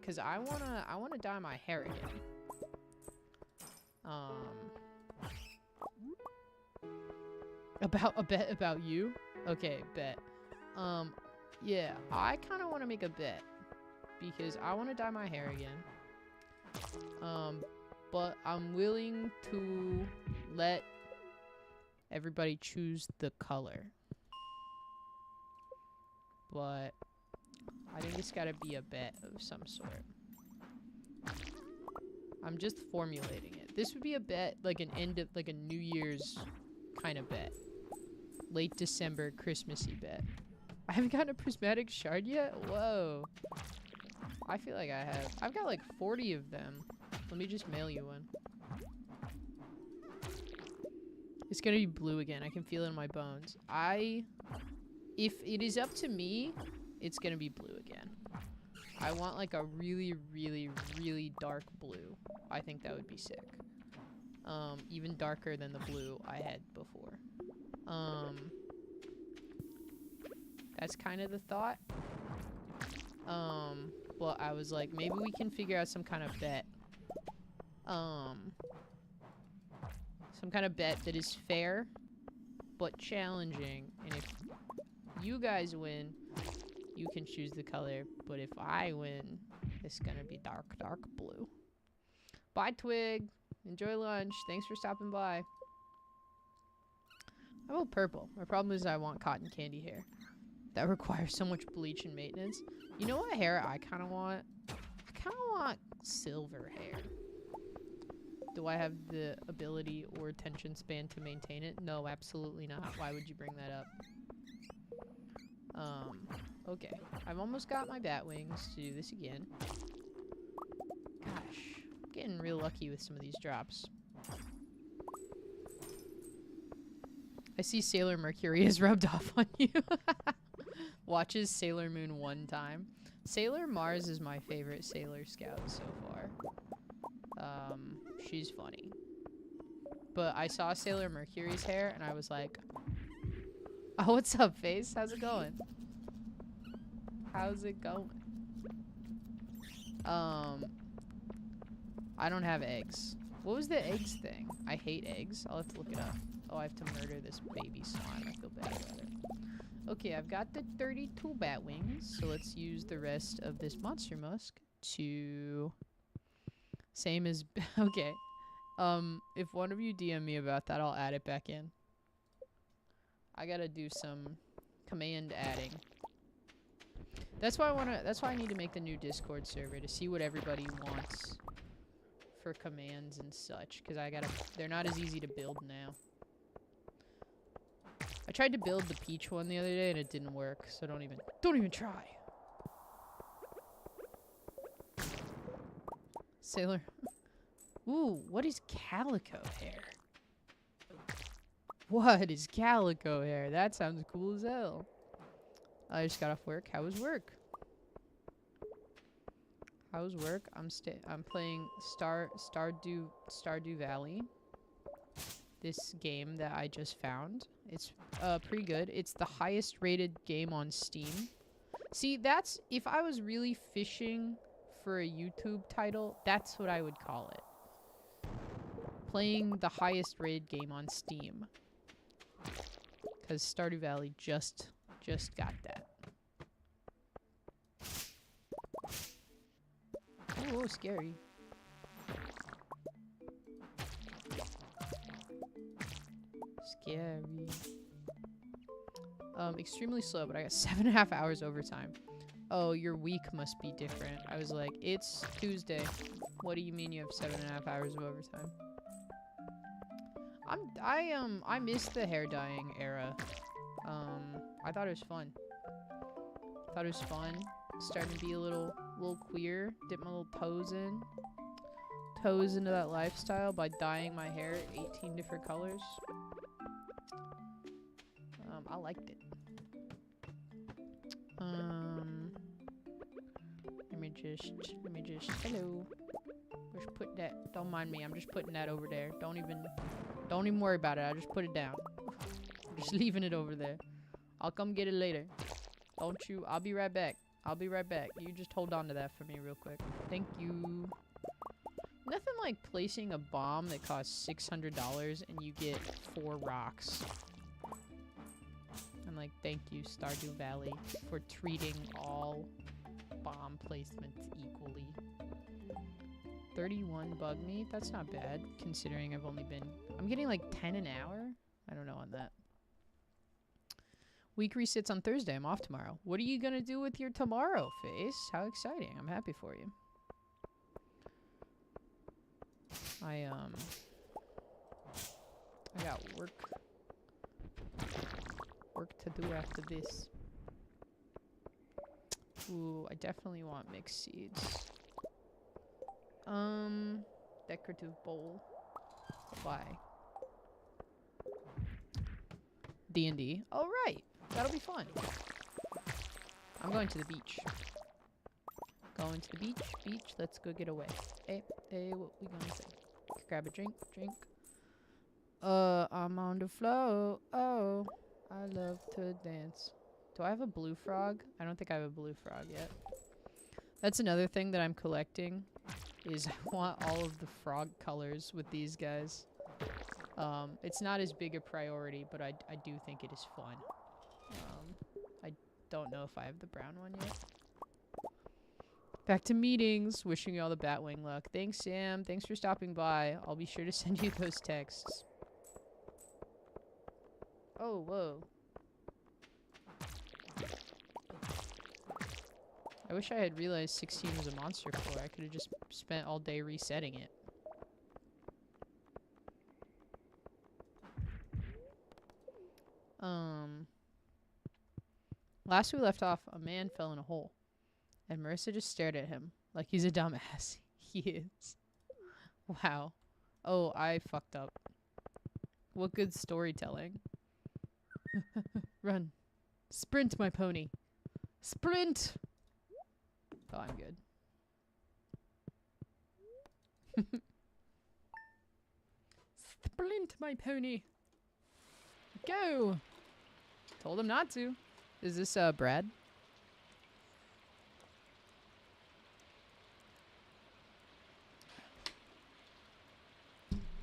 Cause I wanna dye my hair again. About a bet about you? Okay, bet. Yeah, I kind of want to make a bet because I want to dye my hair again. But I'm willing to let everybody choose the color. But I think it's got to be a bet of some sort. I'm just formulating it. This would be a bet, like an end of, like a New Year's kind of bet. Late December Christmassy bet. I haven't gotten a prismatic shard yet? Whoa. I feel like I have. I've got like 40 of them. Let me just mail you one. It's gonna be blue again. I can feel it in my bones. If it is up to me, it's gonna be blue again. I want like a really, really, really dark blue. I think that would be sick. Even darker than the blue I had before. That's kind of the thought. Well, I was like, maybe we can figure out some kind of bet. Some kind of bet that is fair, but challenging. And if you guys win, you can choose the color. But if I win, it's gonna be dark, dark blue. Bye, Twig. Enjoy lunch. Thanks for stopping by. I want purple. My problem is I want cotton candy hair. That requires so much bleach and maintenance. You know what hair I kind of want? I kind of want silver hair. Do I have the ability or attention span to maintain it? No, absolutely not. Why would you bring that up? Okay. I've almost got my bat wings to do this again. Gosh. I'm getting real lucky with some of these drops. I see Sailor Mercury has rubbed off on you. Watches Sailor Moon one time. Sailor Mars is my favorite Sailor Scout so far. She's funny. But I saw Sailor Mercury's hair and I was like, oh, what's up, Face? How's it going? How's it going? I don't have eggs. What was the eggs thing? I hate eggs. I'll have to look it up. Oh, I have to murder this baby slime. I feel bad about it. Okay, I've got the 32 bat wings. So let's use the rest of this monster musk to... Same as... Okay. If one of you DM me about that, I'll add it back in. I gotta do some command adding. That's why I need to make the new Discord server, to see what everybody wants for commands and such. Because they're not as easy to build now. I tried to build the peach one the other day and it didn't work, so don't even try. Sailor. Ooh, what is calico hair? What is calico hair? That sounds cool as hell. I just got off work. How was work? How was work? I'm playing Stardew Valley. This game that I just found. It's pretty good. It's the highest rated game on Steam. See, that's if I was really fishing for a YouTube title, that's what I would call it. Playing the highest rated game on Steam. Cuz Stardew Valley just got that. Oh, scary. Scary. Extremely slow, but I got 7.5 hours overtime. Oh, your week must be different. I was like, it's Tuesday. What do you mean you have 7.5 hours of overtime? I missed the hair dyeing era. I thought it was fun. Starting to be a little queer. Dip my little toes into that lifestyle by dyeing my hair 18 different colors. I liked it. Let me just, hello. Just put that, don't mind me, I'm just putting that over there. Don't even worry about it, I just put it down. I'm just leaving it over there. I'll come get it later. Don't you? I'll be right back. I'll be right back. You just hold on to that for me real quick. Thank you. Nothing like placing a bomb that costs $600 and you get 4 rocks. I'm like, thank you, Stardew Valley, for treating all bomb placements equally. 31 bug meat? That's not bad, considering I'm getting like 10 an hour? I don't know on that. Week resets on Thursday. I'm off tomorrow. What are you gonna do with your tomorrow, Face? How exciting. I'm happy for you. I got work to do after this. Ooh, I definitely want mixed seeds. Decorative bowl. Why? D&D. Oh, right. That'll be fun. I'm going to the beach. Going to the beach. Beach. Let's go get away. Hey, what we gonna say? Grab a drink. I'm on the floor. Oh, I love to dance. Do I have a blue frog? I don't think I have a blue frog yet. That's another thing that I'm collecting, is I want all of the frog colors with these guys. It's not as big a priority, but I do think it is fun. I don't know if I have the brown one yet. Back to meetings. Wishing you all the Batwing luck. Thanks, Sam. Thanks for stopping by. I'll be sure to send you those texts. Oh, whoa. I wish I had realized 16 was a monster floor. I could have just spent all day resetting it. Last we left off, a man fell in a hole. And Marissa just stared at him like he's a dumbass. He is. Wow. Oh, I fucked up. What good storytelling. Run. Sprint, my pony. Sprint! Oh, I'm good. Sprint, my pony. Go! Told him not to. Is this, Brad?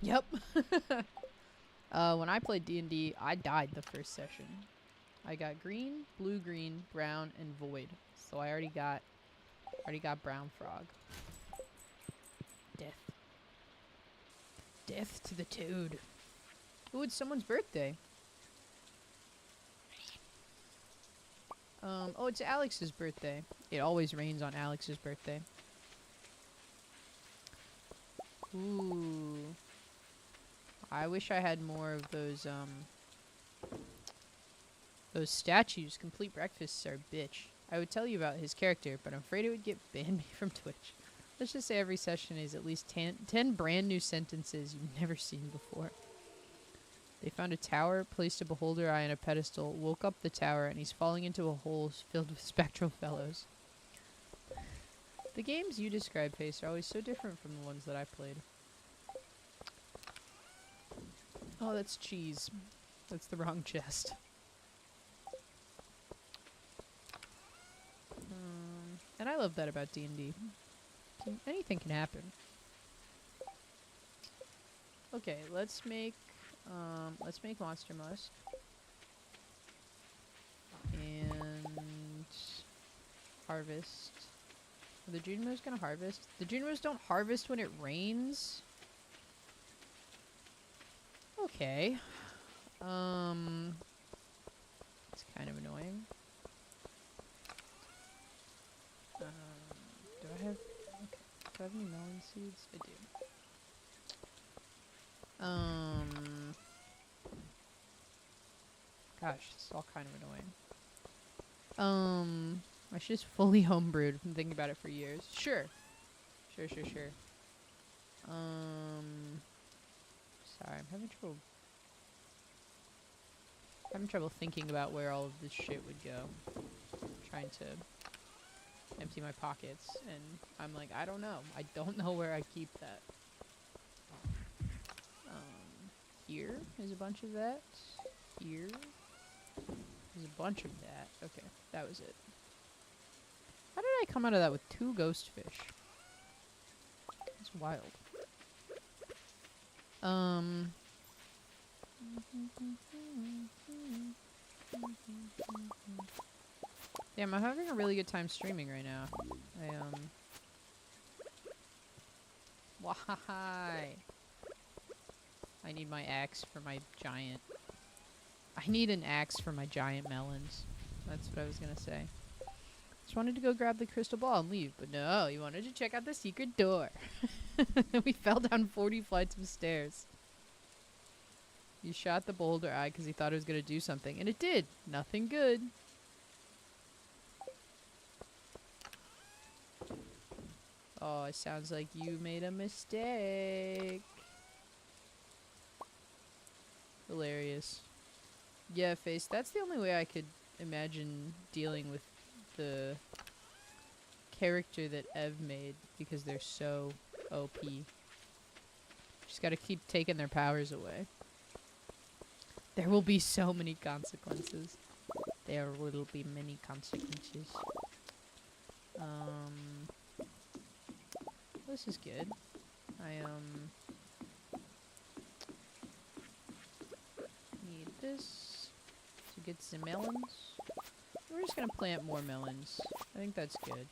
Yep. When I played D&D, I died the first session. I got green, blue, green, brown, and void. So I already got brown frog. Death. Death to the toad. Ooh, it's someone's birthday. Oh, it's Alex's birthday. It always rains on Alex's birthday. Ooh. I wish I had more of those statues. Complete breakfasts are a bitch. I would tell you about his character, but I'm afraid it would get banned me from Twitch. Let's just say every session is at least 10 brand new sentences you've never seen before. They found a tower, placed a beholder eye on a pedestal, woke up the tower, and he's falling into a hole filled with spectral fellows. The games you describe, Face, are always so different from the ones that I played. Oh, that's cheese. That's the wrong chest. And I love that about D&D. Anything can happen. Okay, let's make Monster Musk. And harvest. Are the Junimos gonna harvest? The Junimos don't harvest when it rains? Okay. It's kind of annoying. Do I have any melon seeds? I do. Gosh, it's all kind of annoying. I should just fully homebrewed. I've been thinking about it for years. Sure. Sure. Sorry, I'm having trouble thinking about where all of this shit would go. I'm trying to empty my pockets, and I'm like, I don't know. I don't know where I keep that. Here is a bunch of that. Here. There's a bunch of that. Okay, that was it. How did I come out of that with 2 ghost fish? That's wild. Damn, I'm having a really good time streaming right now. Why? I need my axe for my giant... I need an axe for my giant melons. That's what I was gonna say. Just wanted to go grab the crystal ball and leave, but no, you wanted to check out the secret door. We fell down 40 flights of stairs. He shot the boulder eye because he thought it was gonna do something, and it did. Nothing good. Oh, it sounds like you made a mistake. Hilarious. Yeah, Face, that's the only way I could imagine dealing with the character that Ev made, because they're so OP. Just gotta keep taking their powers away. There will be so many consequences. There will be many consequences. This is good. Need this to get some melons. We're just gonna plant more melons. I think that's good.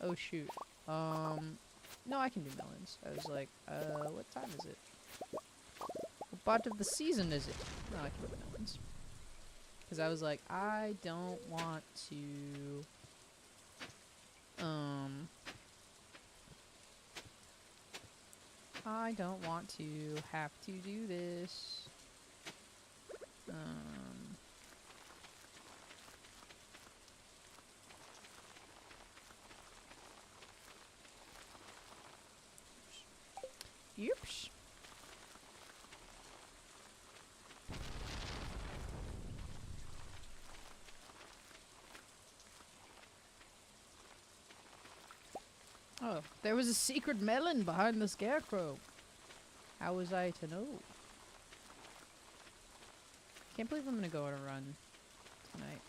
Oh shoot. No, I can do melons. I was like, what time is it? What part of the season is it? No, I can do melons. Because I was like, I don't want to... I don't want to have to do this. Oops. Oh, there was a secret melon behind the scarecrow. How was I to know? Can't believe I'm gonna go on a run tonight.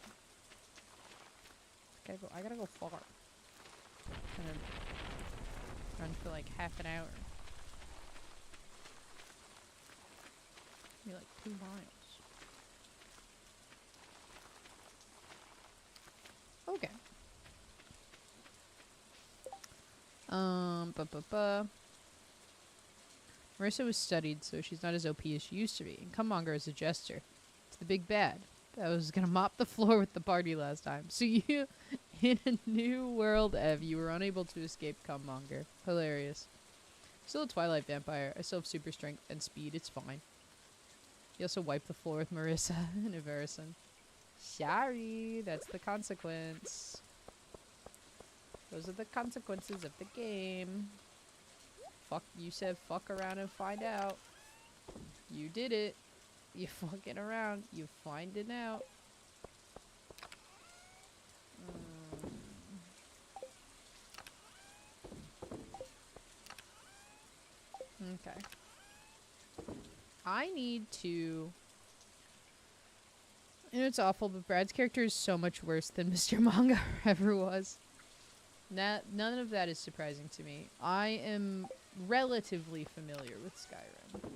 I gotta go far. I'm gonna run for like half an hour. Maybe like 2 miles. Okay. Marissa was studied, so she's not as OP as she used to be. And Cummonger is a jester. It's the big bad that was gonna mop the floor with the party last time. So you, in a new world, Ev, you were unable to escape Cummonger. Hilarious. Still a Twilight vampire. I still have super strength and speed. It's fine. You also wiped the floor with Marissa and Everson. Sorry, that's the consequence. Those are the consequences of the game. Fuck, you said fuck around and find out. You did it. You fucking around. You finding out. Okay. I need to... And it's awful, but Brad's character is so much worse than Mr. Manga ever was. None of that is surprising to me. I am relatively familiar with Skyrim.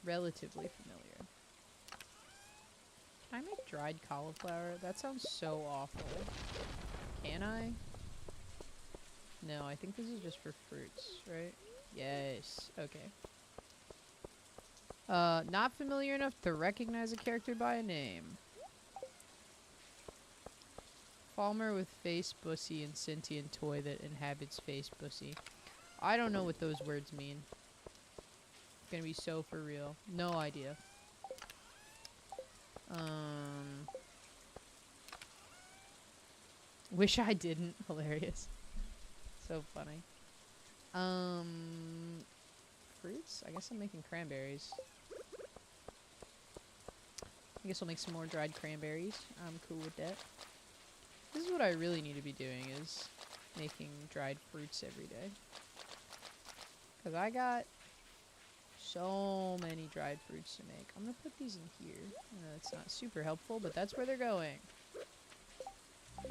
Relatively familiar. Can I make dried cauliflower? That sounds so awful. Can I? No, I think this is just for fruits, right? Yes. Okay. Not familiar enough to recognize a character by a name. Falmer with face bussy and sentient toy that inhabits face bussy. I don't know what those words mean. It's gonna be so for real. No idea. Wish I didn't. Hilarious. So funny. Fruits? I guess I'm making cranberries. I guess I'll make some more dried cranberries. I'm cool with that. This is what I really need to be doing, is making dried fruits every day. Because I got So many dried fruits to make. I'm gonna put these in here. I know that's not super helpful, but that's where they're going.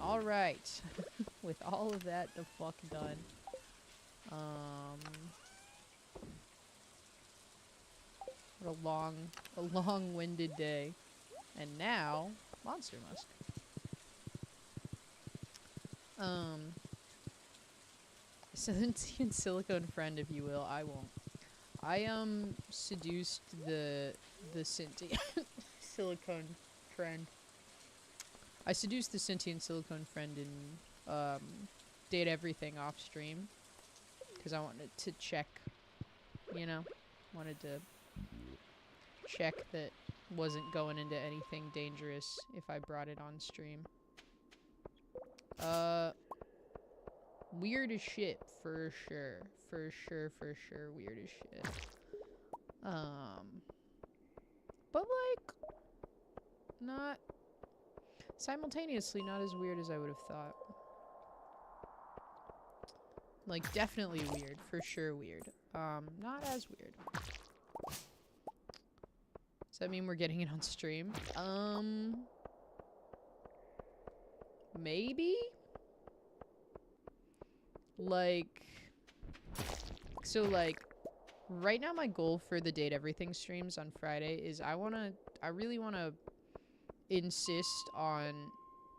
Alright. With all of that the fuck done. What a long-winded day. And now, Monster Musk. Sentient silicone friend, if you will. I won't. I seduced the sentient silicone friend. I seduced the sentient silicone friend and did everything off stream because I wanted to check, you know, wanted to check that wasn't going into anything dangerous if I brought it on stream. Weird as shit, for sure. For sure, weird as shit. But like, not, simultaneously not as weird as I would have thought. Like, definitely weird, for sure weird. Not as weird. Does that mean we're getting it on stream? Maybe? Like, so like, right now my goal for the Date Everything streams on Friday is I really wanna insist on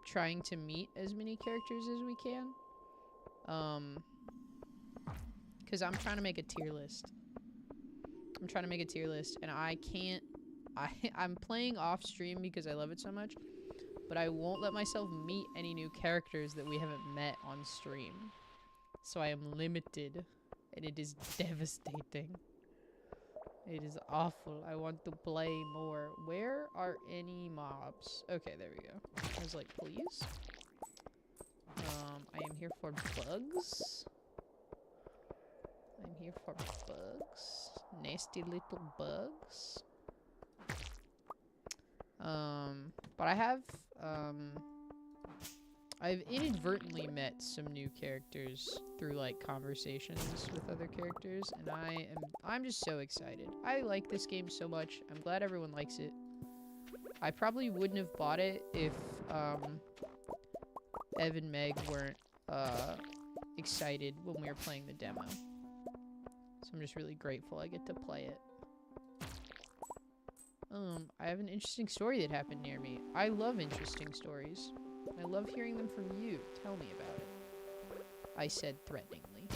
trying to meet as many characters as we can. Cause I'm trying to make a tier list. And I can't, I'm playing off stream because I love it so much, but I won't let myself meet any new characters that we haven't met on stream. So I am limited, and it is devastating. It is awful. I want to play more. Where are any mobs? Okay, there we go. I was like, please. I am here for bugs. I'm here for bugs. Nasty little bugs. But I have, I've inadvertently met some new characters through like conversations with other characters, and I'm just so excited. I like this game so much. I'm glad everyone likes it. I probably wouldn't have bought it if Ev and Meg weren't excited when we were playing the demo. So I'm just really grateful I get to play it. I have an interesting story that happened near me. I love interesting stories. I love hearing them from you. Tell me about it. I said threateningly.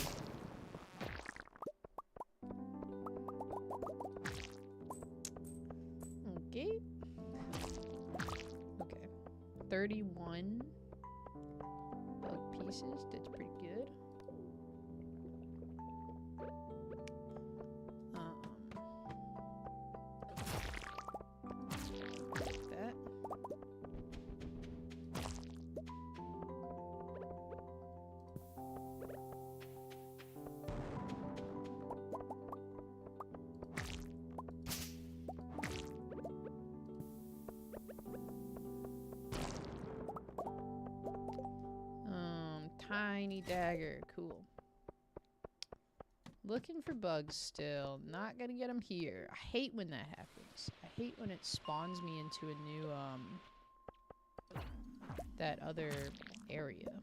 Okay. Okay. 31 bug pieces. That's pretty good. That. Tiny dagger. Cool. Looking for bugs still. Not gonna get them here. I hate when that happens. I hate when it spawns me into a new, that other area.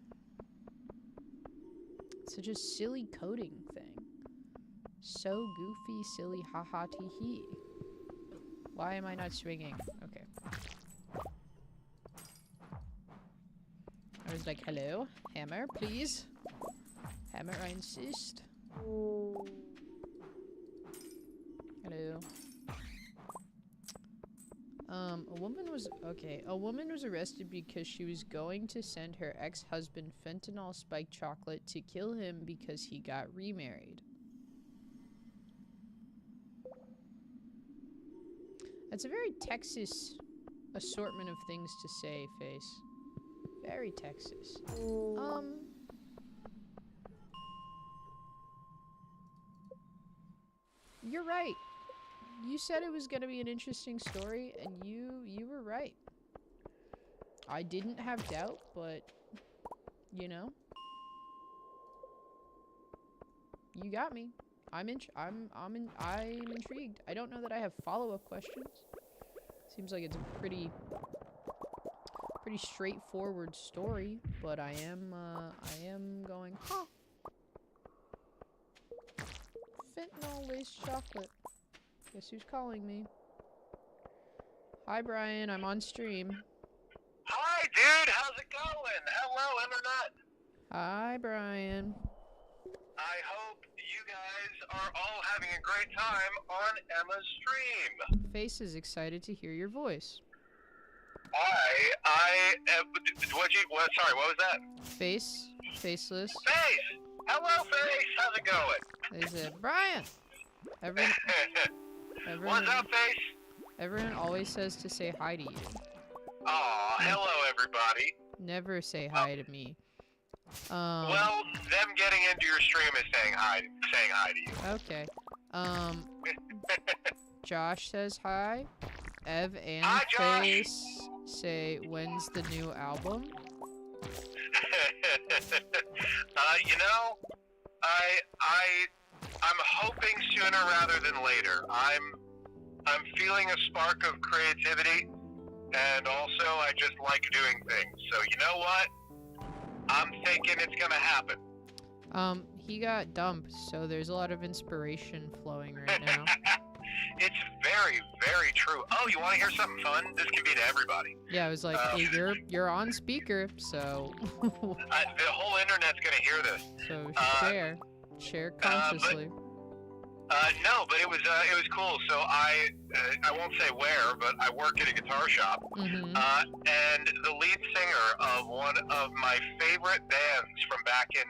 It's such a silly coding thing. So goofy, silly, haha, tee hee. Why am I not swinging? Okay. I was like, hello? Hammer, please? Hammer, I insist. Hello. A woman was arrested because she was going to send her ex-husband fentanyl spiked chocolate to kill him because he got remarried. That's a very Texas assortment of things to say, Face. Very Texas. You're right. You said it was gonna be an interesting story, and you were right. I didn't have doubt, but, you know. You got me. I'm intrigued. I don't know that I have follow-up questions. Seems like it's a pretty straightforward story, but I am going, huh? Fentanyl laced chocolate. Guess who's calling me? Hi, Brian. I'm on stream. Hi, dude. How's it going? Hello, Internet. Hi, Brian. I hope you guys are all having a great time on Emma's stream. Face is excited to hear your voice. Sorry, what was that? Face, faceless. Face! Hello, Face! How's it going? They said, Brian! Everyone, What's up, Face? everyone always says to say hi to you. Aw, hello, everybody. Never say hi to me. Well, them getting into your stream is saying hi to you. Okay. Josh says hi. Ev and Hi, Josh. Face say, when's the new album? I'm hoping sooner rather than later. I'm feeling a spark of creativity, and also I just like doing things. So you know what? I'm thinking it's gonna happen. He got dumped, so there's a lot of inspiration flowing right now. It's very, very true. Oh, you want to hear something fun? This can be to everybody. Yeah, I was like, hey, you're on speaker, so The whole internet's gonna hear this. so share consciously. No, but it was cool. So I won't say where, but I work at a guitar shop, Mm-hmm. and the lead singer of one of my favorite bands from back in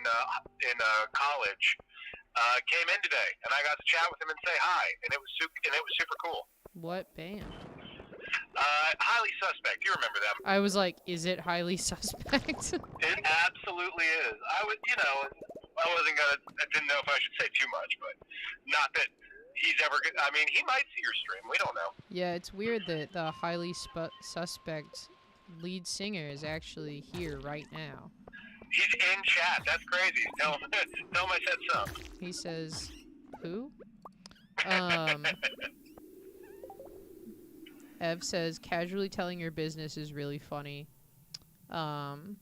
college came in today, and I got to chat with him and say hi, and it was super cool. What band? Highly Suspect. You remember them? I was like, is it highly suspect? It absolutely is. I didn't know if I should say too much, but not that he's ever good. I mean, he might see your stream. We don't know. Yeah, it's weird that the highly suspect lead singer is actually here right now. He's in chat. That's crazy. Tell him I said something. He says, who? Ev says, casually telling your business is really funny. Well,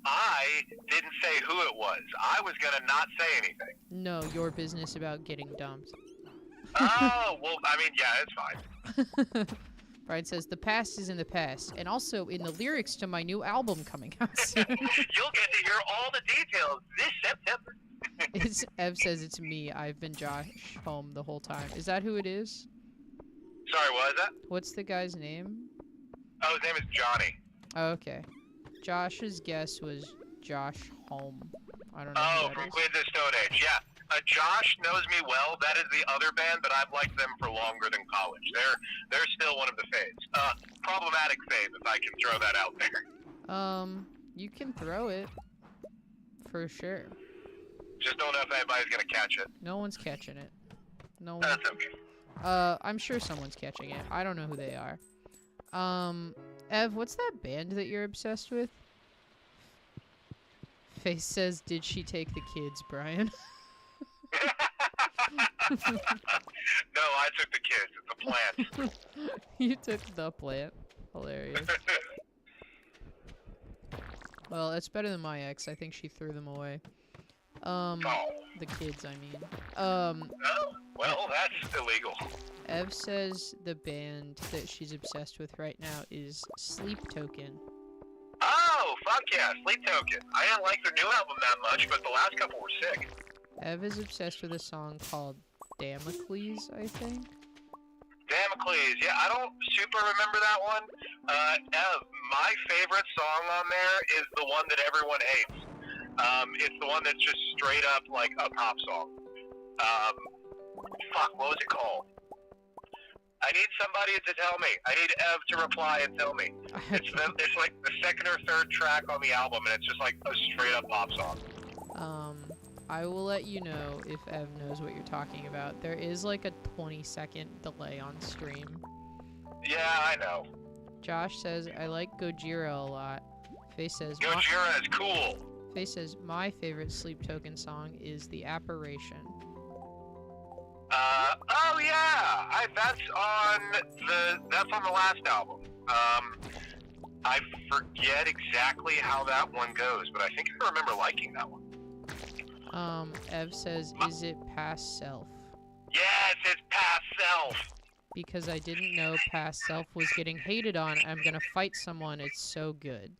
I didn't say who it was. I was gonna not say anything. No, your business about getting dumped. Oh, well, I mean, yeah, it's fine. Brian says, the past is in the past, and also in the lyrics to my new album coming out soon. You'll get to hear all the details this September. Ev says, it's me. I've been Josh home the whole time. Is that who it is? Sorry, what is that? What's the guy's name? Oh, his name is Johnny. Oh, okay. Josh's guess was Josh Home. I don't know. Oh, from Queens of the Stone Age, yeah. Josh knows me well. That is the other band, but I've liked them for longer than college. They're still one of the faves. Problematic fave, if I can throw that out there. You can throw it. For sure. Just don't know if anybody's gonna catch it. No one's catching it. No one. That's okay. I'm sure someone's catching it. I don't know who they are. Ev, what's that band that you're obsessed with? Face says, did she take the kids, Brian? No, I took the kids. It's a plant. You took the plant. Hilarious. Well, it's better than my ex. I think she threw them away. The kids, I mean. Oh, well, that's illegal. Ev says the band that she's obsessed with right now is Sleep Token. Oh, fuck yeah, Sleep Token. I didn't like their new album that much, but the last couple were sick. Ev is obsessed with a song called Damocles, I think. Damocles, yeah, I don't super remember that one. Ev, my favorite song on there is the one that everyone hates. It's the one that's just straight up like a pop song. Fuck, what was it called? I need somebody to tell me. I need Ev to reply and tell me. It's like the second or third track on the album, and it's just like a straight up pop song. I will let you know if Ev knows what you're talking about. There is like a 20-second delay on stream. Yeah, I know. Josh says, I like Gojira a lot. Face says, Gojira is cool. Face says, my favorite Sleep Token song is The Apparition. Oh yeah, that's on the last album. I forget exactly how that one goes, but I think I remember liking that one. Ev says, is it past self? Yes, it's Past Self. Because I didn't know past self was getting hated on. I'm gonna fight someone. It's so good.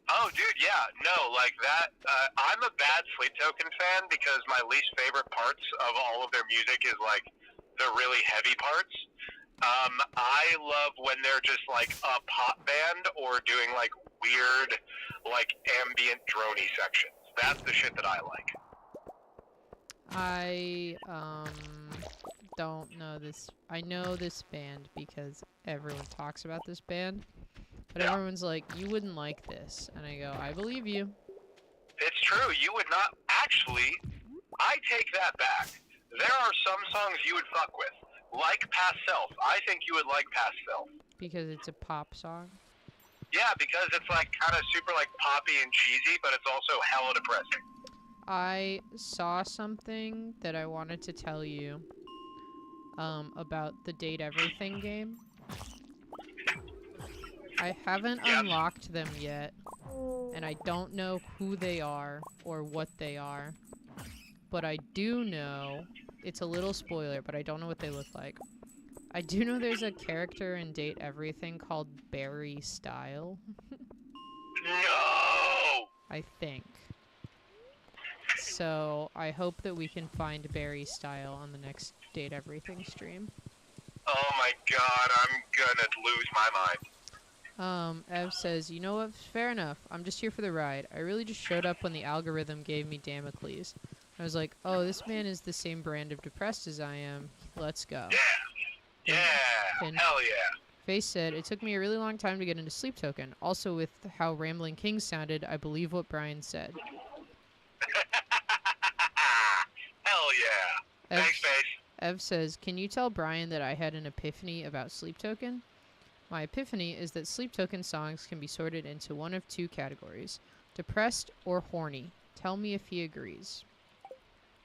Oh, dude, yeah, no, like that. I'm a bad Sleep Token fan because my least favorite parts of all of their music is like the really heavy parts. I love when they're just like a pop band or doing like weird, like ambient droney sections. That's the shit that I like. I don't know this. I know this band because everyone talks about this band. But Yeah. everyone's like, you wouldn't like this. And I go, I believe you. It's true. You would not. Actually, I take that back. There are some songs you would fuck with, like Past Self. I think you would like Past Self. Because it's a pop song. Yeah, because it's like kind of super like poppy and cheesy, but it's also hella depressing. I saw something that I wanted to tell you about the Date Everything game. I haven't unlocked them yet, and I don't know who they are or what they are, but I do know, it's a little spoiler, but I don't know what they look like. I do know there's a character in Date Everything called Barry Style. No! I think. So I hope that we can find Barry Style on the next Date Everything stream. Oh my god, I'm gonna lose my mind. Ev says, you know what, fair enough. I'm just here for the ride. I really just showed up when the algorithm gave me Damocles. I was like, oh, this man is the same brand of depressed as I am. Let's go. Yeah. Yeah. Hell yeah. Face said, it took me a really long time to get into Sleep Token. Also, with how Rambling King sounded, I believe what Brian said. Hell yeah. Thanks, Face. Ev says, can you tell Brian that I had an epiphany about Sleep Token? My epiphany is that Sleep Token songs can be sorted into one of two categories, depressed or horny. Tell me if he agrees.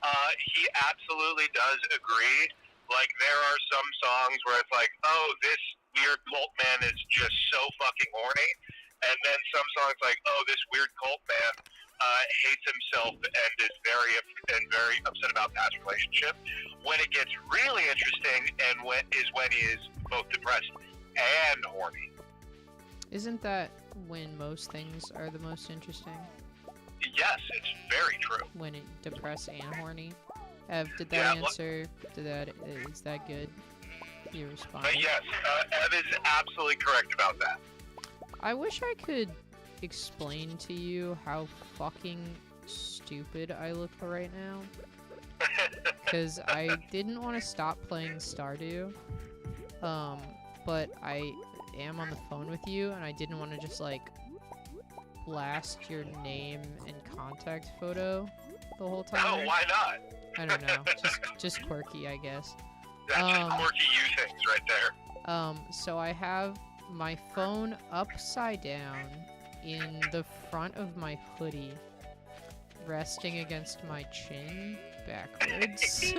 He absolutely does agree. Like, there are some songs where it's like, oh, this weird cult man is just so fucking horny. And then some songs like, oh, this weird cult man hates himself and is very upset about past relationship. When it gets really interesting and when he is both depressed and horny. Isn't that when most things are the most interesting? Yes, it's very true. When it depressed and horny. Ev, did that answer? Is that good? You responded. Yes, Ev is absolutely correct about that. I wish I could explain to you how fucking stupid I look right now. Because I didn't want to stop playing Stardew. But I am on the phone with you, and I didn't want to just, like, blast your name and contact photo the whole time. Oh, why not? I don't know. Just quirky, I guess. That's just quirky you things right there. So I have my phone upside down in the front of my hoodie, resting against my chin backwards.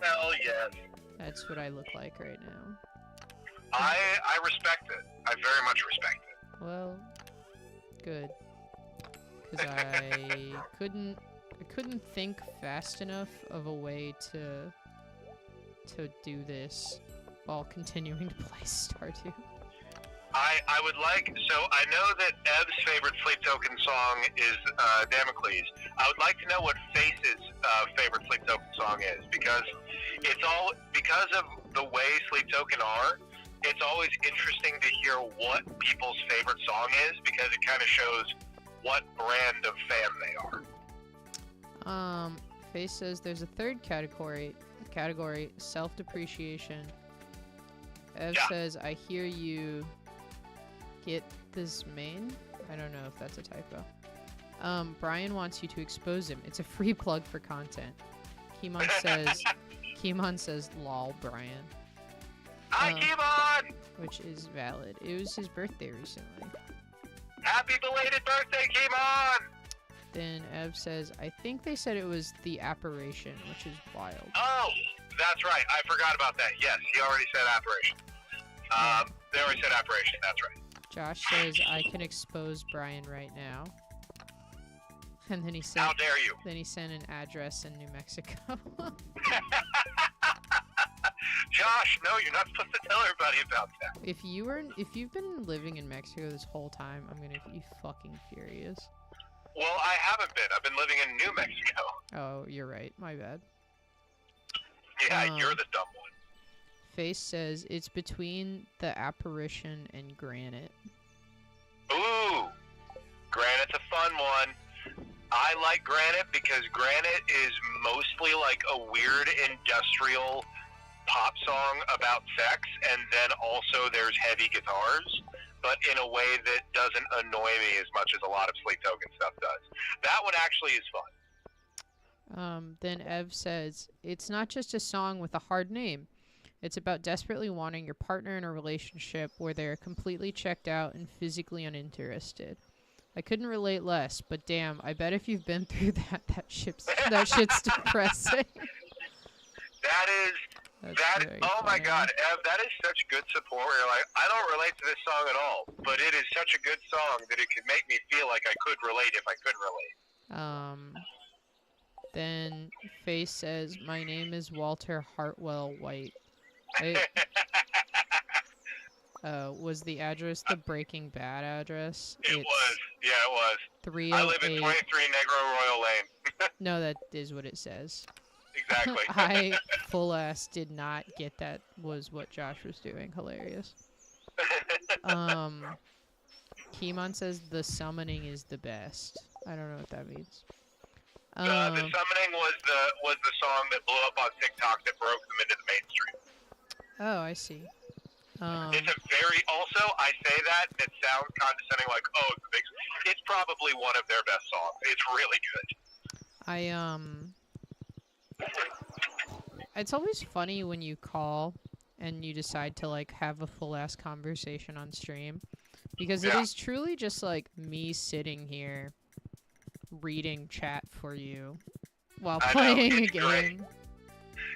Hell yes. That's what I look like right now. I respect it. I very much respect it. Well, good. Because I couldn't think fast enough of a way to do this while continuing to play Stardew. I would like, so I know that Ev's favorite Sleep Token song is Damocles. I would like to know what Face's favorite Sleep Token song is, because of the way Sleep Token are, it's always interesting to hear what people's favorite song is, because it kind of shows what brand of fan they are. Face says there's a third category, self-depreciation. Ev says, I hear you get this main. I don't know if that's a typo. Brian wants you to expose him. It's a free plug for content. Keemon says, lol, Brian. Hi, Keemon! Which is valid. It was his birthday recently. Happy belated birthday, Keemon! Then Ev says, I think they said it was the apparition, which is wild. Oh, that's right. I forgot about that. Yes, he already said apparition. They already said apparition. That's right. Josh says, I can expose Brian right now. And then he said, How dare you? Then he sent an address in New Mexico. Josh, no, you're not supposed to tell everybody about that. If you've been living in Mexico this whole time, I'm gonna be fucking furious. Well, I haven't been. I've been living in New Mexico. Oh, you're right. My bad. Yeah, you're the dumb one. Face says it's between the apparition and granite. Ooh, granite's a fun one. I like granite because granite is mostly like a weird industrial pop song about sex, and then also there's heavy guitars, but in a way that doesn't annoy me as much as a lot of Sleep Token stuff does. That one actually is fun. Then Ev says, it's not just a song with a hard name. It's about desperately wanting your partner in a relationship where they are completely checked out and physically uninterested. I couldn't relate less, but damn, I bet if you've been through that shit's depressing. Oh my god, Ev, that is such good support where you're like, I don't relate to this song at all, but it is such a good song that it could make me feel like I could relate if I could relate. Then Face says, my name is Walter Hartwell White. Was the address the Breaking Bad address? It was. Yeah, it was. 308. I live at 23 Negro Royal Lane. No, that is what it says. Exactly. I full ass did not get that was what Josh was doing. Hilarious. Keemon says the summoning is the best. I don't know what that means. The summoning was the song that blew up on TikTok that broke them into the mainstream. Oh, I see. It's a very, also, I say that, and it sounds condescending, like, oh, it's a big, it's probably one of their best songs. It's really good. It's always funny when you call and you decide to, like, have a full-ass conversation on stream. Because it is truly just, like, me sitting here reading chat for you while playing a game. Great.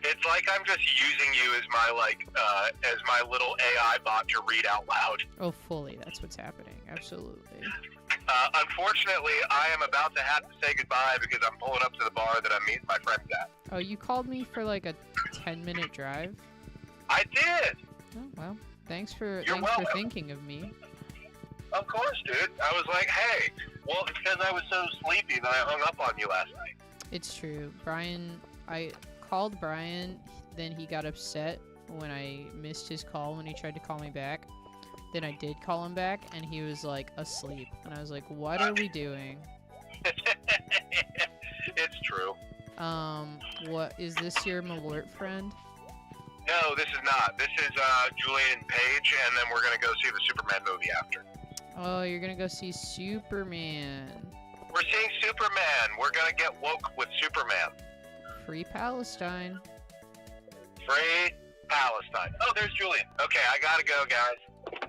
It's like I'm just using you as my as my little AI bot to read out loud. Oh, fully. That's what's happening. Absolutely. Unfortunately, I am about to have to say goodbye because I'm pulling up to the bar that I'm meeting my friends at. Oh, you called me for like a 10-minute drive? I did. Oh, well. Thanks for thinking of me. Of course, dude. I was like, hey. Well, it's because I was so sleepy that I hung up on you last night. It's true. I called Brian, then he got upset when I missed his call when he tried to call me back. Then I did call him back, and he was, like, asleep. And I was like, what are we doing? It's true. What, is this your Malort friend? No, this is not. This is, Julian and Paige, and then we're gonna go see the Superman movie after. Oh, you're gonna go see Superman. We're seeing Superman. We're gonna get woke with Superman. Free Palestine. Free Palestine. Oh, there's Julian. Okay, I gotta go, guys.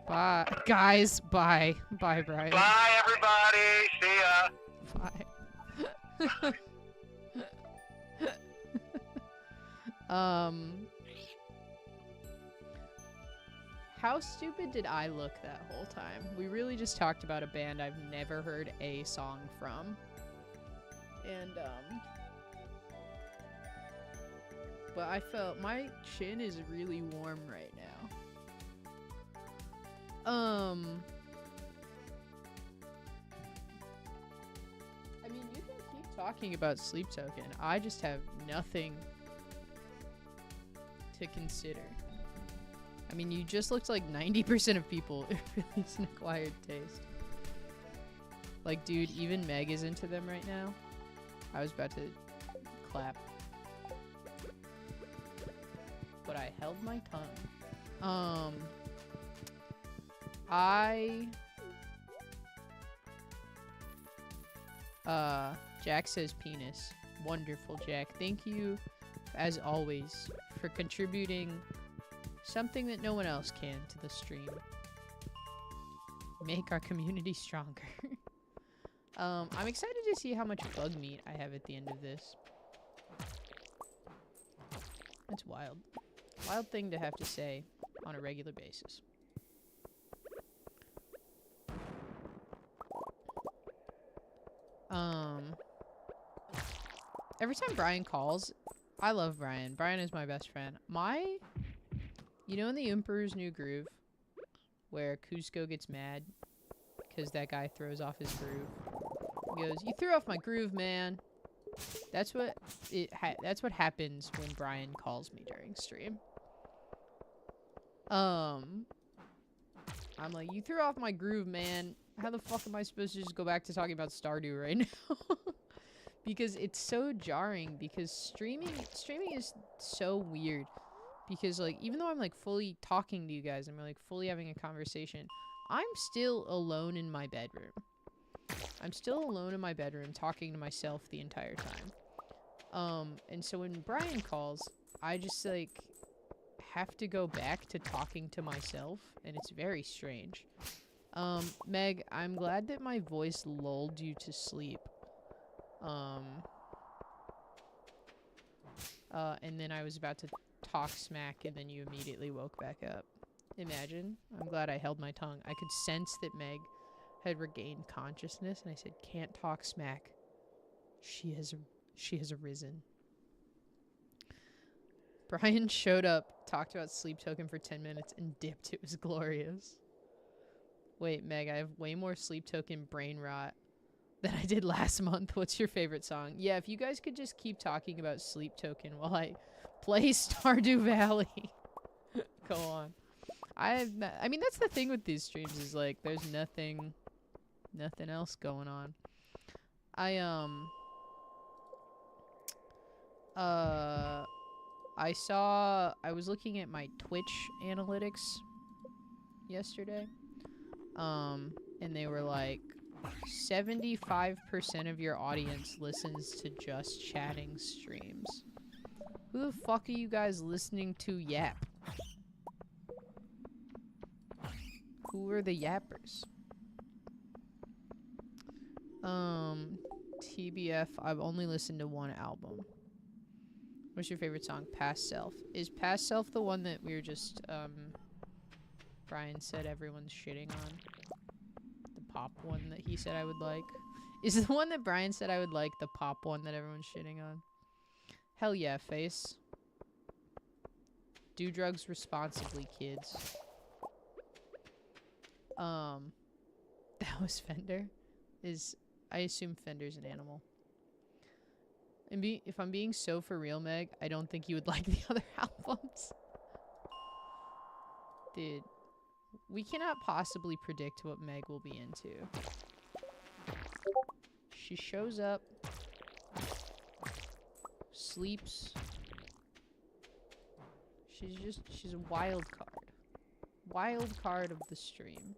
Bye. Guys, bye. Bye, Brian. Bye, everybody. See ya. Bye. How stupid did I look that whole time? We really just talked about a band I've never heard a song from. And, but I felt my chin is really warm right now. I mean, you can keep talking about Sleep Token. I just have nothing to consider. I mean, you just looked like 90% of people. It really is an acquired taste. Like, dude, even Meg is into them right now. I was about to clap. But I held my tongue. Jack says penis. Wonderful, Jack. Thank you, as always, for contributing something that no one else can to the stream. Make our community stronger. I'm excited excited to see how much bug meat I have at the end of this. It's wild. Wild thing to have to say on a regular basis. Every time Brian calls, I love Brian. Brian is my best friend. You know in the Emperor's New Groove, where Cusco gets mad because that guy throws off his groove? He goes, "You threw off my groove, man." That's what happens when Brian calls me during stream. I'm like, "You threw off my groove, man. How the fuck am I supposed to just go back to talking about Stardew right now?" Because it's so jarring, because streaming is so weird. Because, like, even though I'm, like, fully talking to you guys, I'm, like, fully having a conversation, I'm still alone in my bedroom. I'm still alone in my bedroom talking to myself the entire time. And so when Brian calls, I just, like, have to go back to talking to myself, and it's very strange. Meg, I'm glad that my voice lulled you to sleep. And then I was about to talk smack, and then you immediately woke back up. Imagine. I'm glad I held my tongue. I could sense that Meg had regained consciousness, and I said, "Can't talk smack. She has arisen." Brian showed up, talked about Sleep Token for 10 minutes, and dipped. It was glorious. Wait, Meg, I have way more Sleep Token brain rot than I did last month. What's your favorite song? Yeah, if you guys could just keep talking about Sleep Token while I play Stardew Valley. Go on. I mean, that's the thing with these streams, is like there's nothing else going on. I was looking at my Twitch analytics yesterday. And they were like, 75% of your audience listens to just chatting streams. Who the fuck are you guys listening to yap? Who are the yappers? TBF, I've only listened to one album. What's your favorite song? Past Self. Is Past Self the one that we were just, Brian said everyone's shitting on? The pop one that he said I would like? Is the one that Brian said I would like the pop one that everyone's shitting on? Hell yeah, Face. Do drugs responsibly, kids. That was Fender. I assume Fender's an animal. And if I'm being so for real, Meg, I don't think you would like the other albums. Dude, we cannot possibly predict what Meg will be into. She shows up, sleeps. She's a wild card. Wild card of the stream.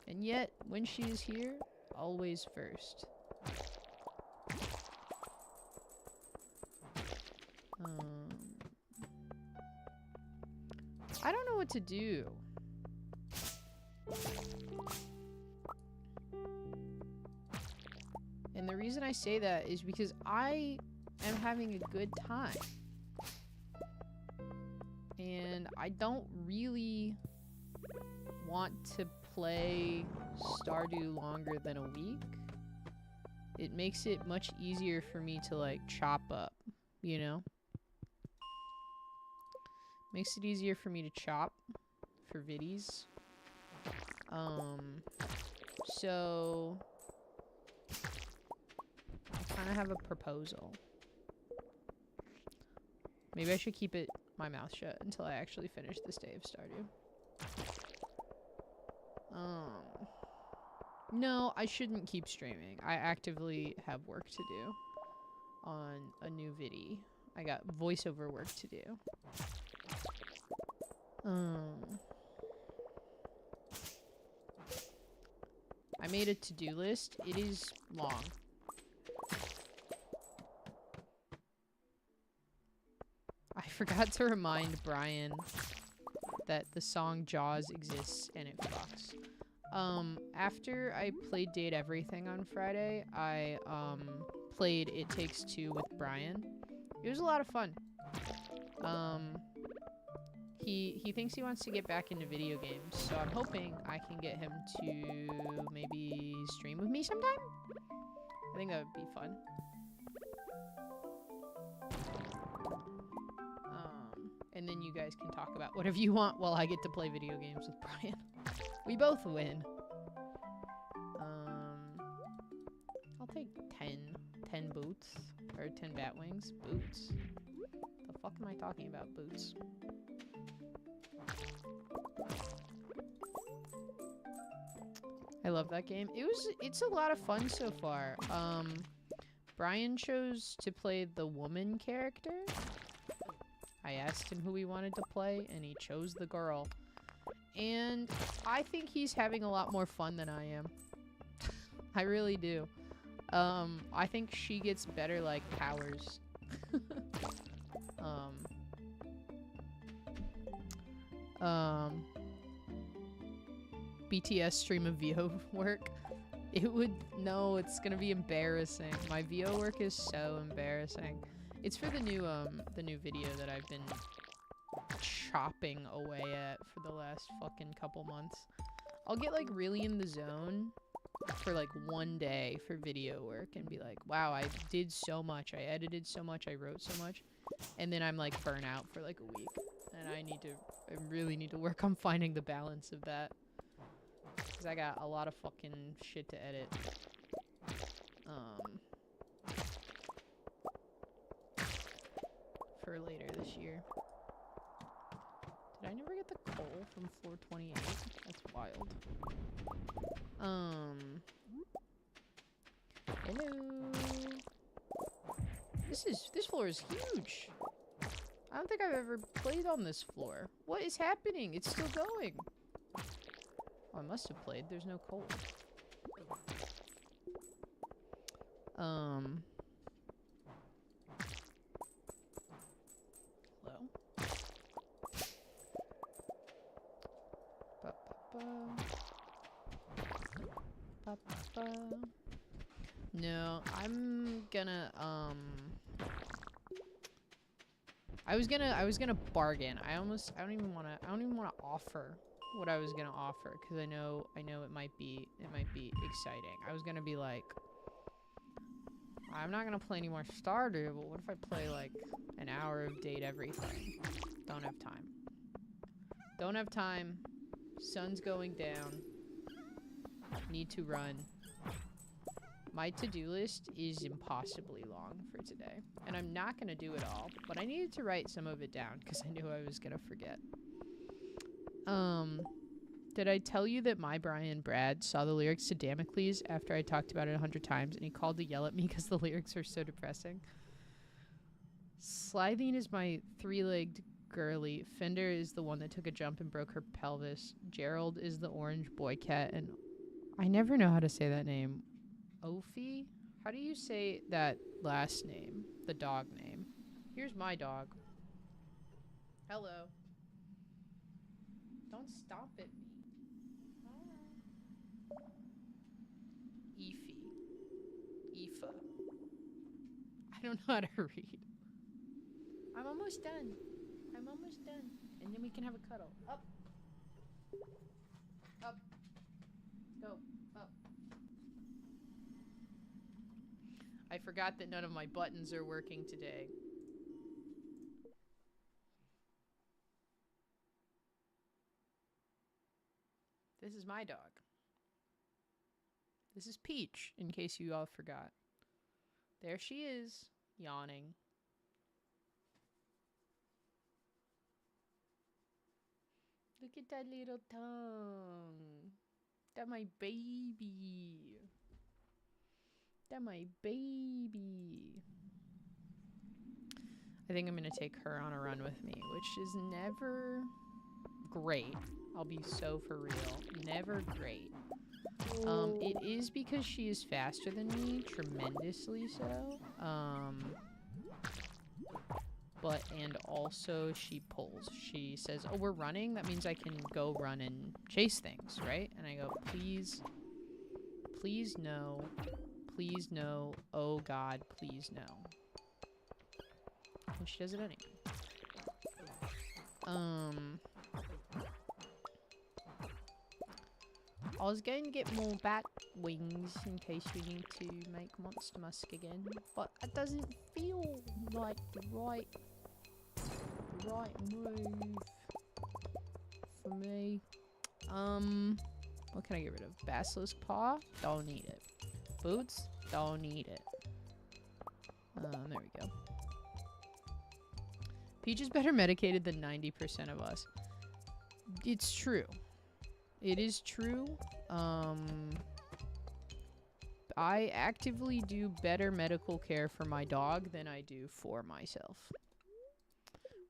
And yet, when she is here, always first. I don't know what to do. And the reason I say that is because I am having a good time. And I don't really want to play Stardew longer than a week. It makes it much easier for me to, like, chop up, you know? Makes it easier for me to chop for viddies. So I kind of have a proposal. Maybe I should keep my mouth shut until I actually finish this day of Stardew. No, I shouldn't keep streaming. I actively have work to do on a new viddy. I got voiceover work to do. I made a to-do list. It is long. I forgot to remind Brian that the song Jaws exists and it fucks. After I played Date Everything on Friday, I played It Takes Two with Brian. It was a lot of fun. He thinks he wants to get back into video games, so I'm hoping I can get him to maybe stream with me sometime. I think that would be fun. And then you guys can talk about whatever you want while I get to play video games with Brian. We both win. I'll take 10 boots, or 10 bat wings. Boots. The fuck am I talking about, boots? I love that game. It's a lot of fun so far. Brian chose to play the woman character. I asked him who he wanted to play, and he chose the girl. And I think he's having a lot more fun than I am. I really do. I think she gets better, like, powers. BTS stream of VO work. It's gonna be embarrassing. My VO work is so embarrassing. It's for the new video that I've been chopping away at for the last fucking couple months. I'll get like really in the zone for like one day for video work and be like, wow, I did so much, I edited so much, I wrote so much, and then I'm like burnt out for like a week, and I really need to work on finding the balance of that, because I got a lot of fucking shit to edit. For later this year. Did I never get the coal from floor 28? That's wild. Hello. This floor is huge. I don't think I've ever played on this floor. What is happening? It's still going. Oh, I must have played. There's no coal. Hello? No, I'm gonna, I was gonna bargain. I don't even wanna offer what I was gonna offer, because I know it might be exciting. I was gonna be like, I'm not gonna play any more Stardew, but what if I play like an hour of Date Everything? Don't have time. Don't have time. Sun's going down. Need to run. My to-do list is impossibly long for today, and I'm not gonna do it all, but I needed to write some of it down because I knew I was gonna forget. Did I tell you that my Brian Brad saw the lyrics to Damocles after I talked about it 100 times, and he called to yell at me because the lyrics are so depressing? Slitheen is my three-legged girly. Fender is the one that took a jump and broke her pelvis. Gerald is the orange boy cat, and I never know how to say that name. Ophi? How do you say that last name? The dog name. Here's my dog. Hello. Don't stomp at me. Eefy. Aoife. I don't know how to read. I'm almost done. And then we can have a cuddle. Up. Up. Go. Up. I forgot that none of my buttons are working today. This is my dog. This is Peach, in case you all forgot. There she is, yawning. Look at that little tongue. That my baby. That my baby. I think I'm gonna take her on a run with me, which is never great. I'll be so for real. Never great. It is because she is faster than me, tremendously so. But but and also she pulls. She says, "Oh, we're running. That means I can go run and chase things, right?" And I go, "Please, please no, please no. Oh God, please no." And she does it anyway. I was going to get more bat wings in case we need to make Monster Musk again, but it doesn't feel like the right move for me. What can I get rid of? Basilisk Paw? Don't need it. Boots? Don't need it. There we go. Peach is better medicated than 90% of us. It's true. It is true. I actively do better medical care for my dog than I do for myself.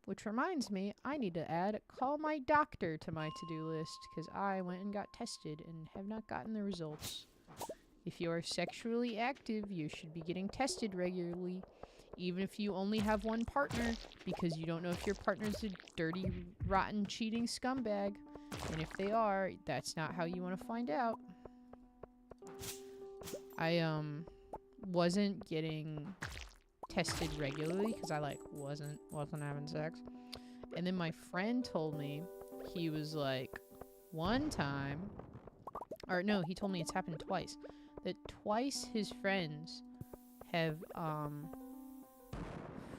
Which reminds me, I need to add call my doctor to my to-do list because I went and got tested and have not gotten the results. If you are sexually active, you should be getting tested regularly, even if you only have one partner, because you don't know if your partner's a dirty, rotten, cheating scumbag. And if they are, that's not how you want to find out. I wasn't getting tested regularly because I wasn't having sex. And then my friend told me, he was like, one time, or no, he told me it's happened twice, that twice his friends have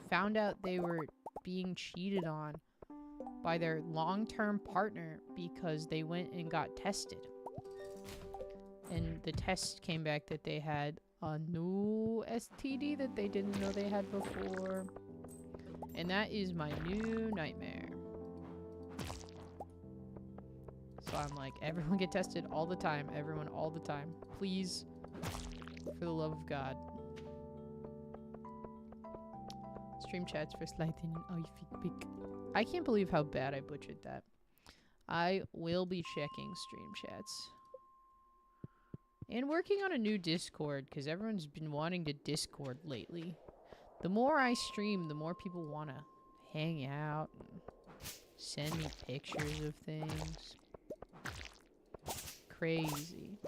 found out they were being cheated on by their long-term partner because they went and got tested. And the test came back that they had a new STD that they didn't know they had before. And that is my new nightmare. So I'm like, everyone get tested all the time. Everyone all the time. Please. For the love of God. Stream chats for lighting. Oh, you pick. I can't believe how bad I butchered that. I will be checking stream chats. And working on a new Discord, because everyone's been wanting to Discord lately. The more I stream, the more people want to hang out and send me pictures of things. Crazy.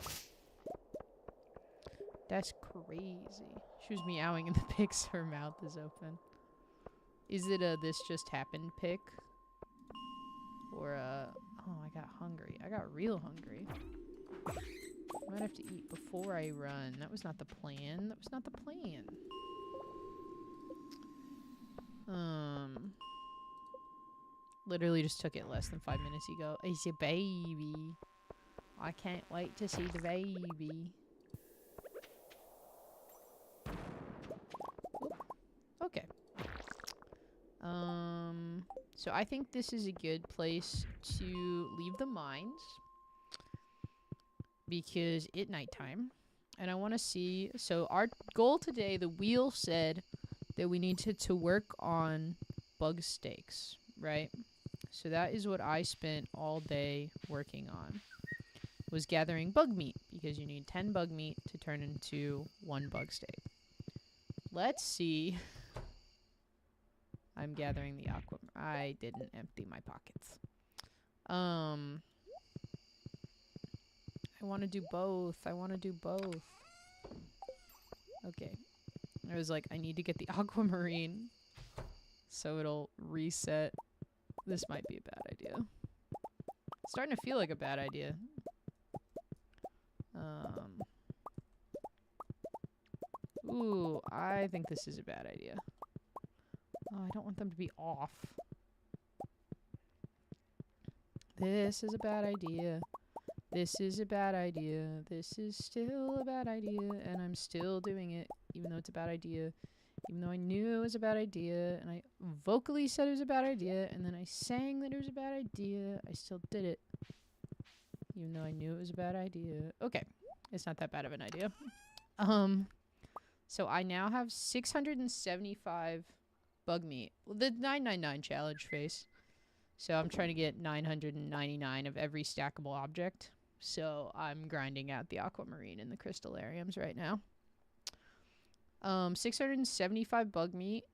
That's crazy. She was meowing in the pics, her mouth is open. Is it a this just happened pic? Or oh, I got hungry. I got real hungry. I might have to eat before I run. That was not the plan. That was not the plan. Literally just took it less than 5 minutes ago. It's a baby. I can't wait to see the baby. Oop. Okay. So I think this is a good place to leave the mines. Because it's nighttime. And I want to see... So our goal today, the wheel said that we needed to work on bug steaks, right? So that is what I spent all day working on. Was gathering bug meat. Because you need 10 bug meat to turn into 1 bug steak. Let's see... I'm gathering the aqua... I didn't empty my pockets. I want to do both. I want to do both. Okay. I was like, I need to get the aquamarine. So it'll reset. This might be a bad idea. It's starting to feel like a bad idea. Ooh, I think this is a bad idea. Oh, I don't want them to be off. This is a bad idea. This is a bad idea. This is still a bad idea. And I'm still doing it, even though it's a bad idea. Even though I knew it was a bad idea. And I vocally said it was a bad idea. And then I sang that it was a bad idea. I still did it. Even though I knew it was a bad idea. Okay. It's not that bad of an idea. So I now have 675 bug meat. Well, the 999 challenge face. So I'm trying to get 999 of every stackable object. So I'm grinding out the aquamarine and the crystallariums right now. 675 bug meat.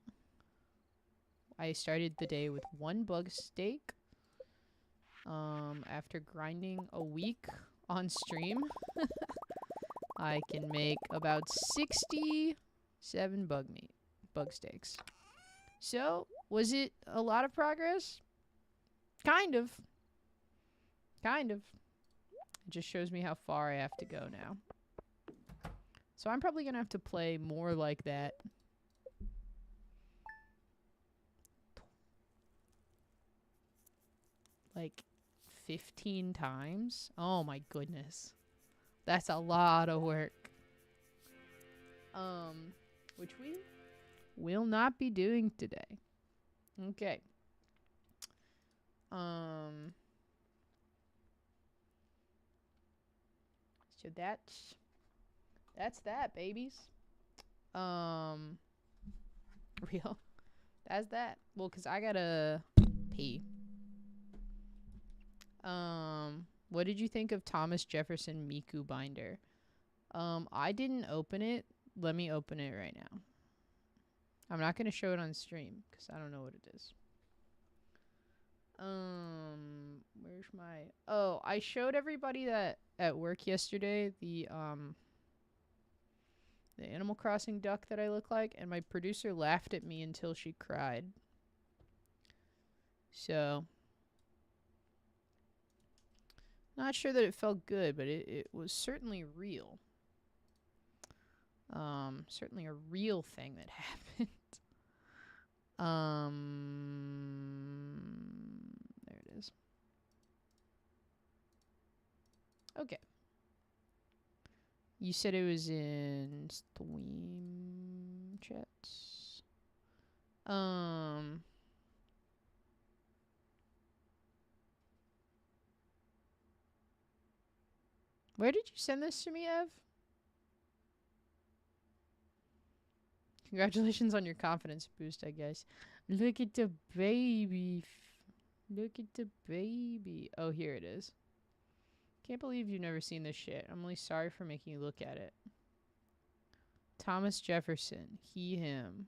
I started the day with 1 bug steak. After grinding a week on stream, I can make about 67 bug steaks. So, was it a lot of progress? Kind of. Kind of. It just shows me how far I have to go now. So I'm probably going to have to play more like that. Like 15 times? Oh my goodness. That's a lot of work. Which we will not be doing today. Okay. So that's that, babies. Real. That's that. Well, 'cause I gotta pee. What did you think of Thomas Jefferson Miku binder? I didn't open it. Let me open it right now. I'm not gonna show it on stream because I don't know what it is. Where's my... Oh, I showed everybody that at work yesterday the Animal Crossing duck that I look like, and my producer laughed at me until she cried. So, not sure that it felt good, but it was certainly real. Certainly a real thing that happened. There it is. Okay. You said it was in stream chats. Where did you send this to me, Ev? Congratulations on your confidence boost, I guess. Look at the baby. Look at the baby. Oh, here it is. Can't believe you've never seen this shit. I'm really sorry for making you look at it. Thomas Jefferson. He, him.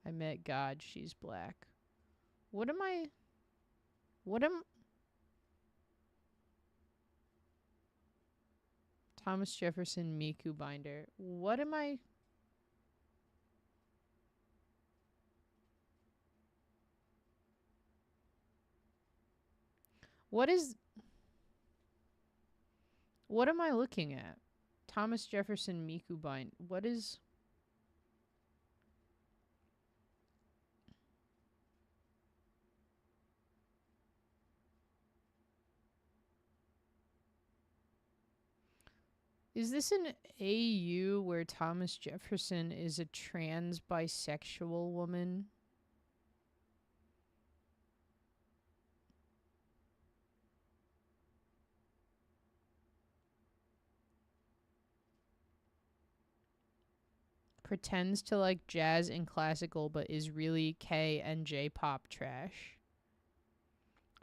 I met God. She's black. What am I... Thomas Jefferson Miku binder. What am I... What am I looking at? Thomas Jefferson Miku bind. What is... Is this an AU where Thomas Jefferson is a trans bisexual woman? Pretends to like jazz and classical but is really K and J-pop trash.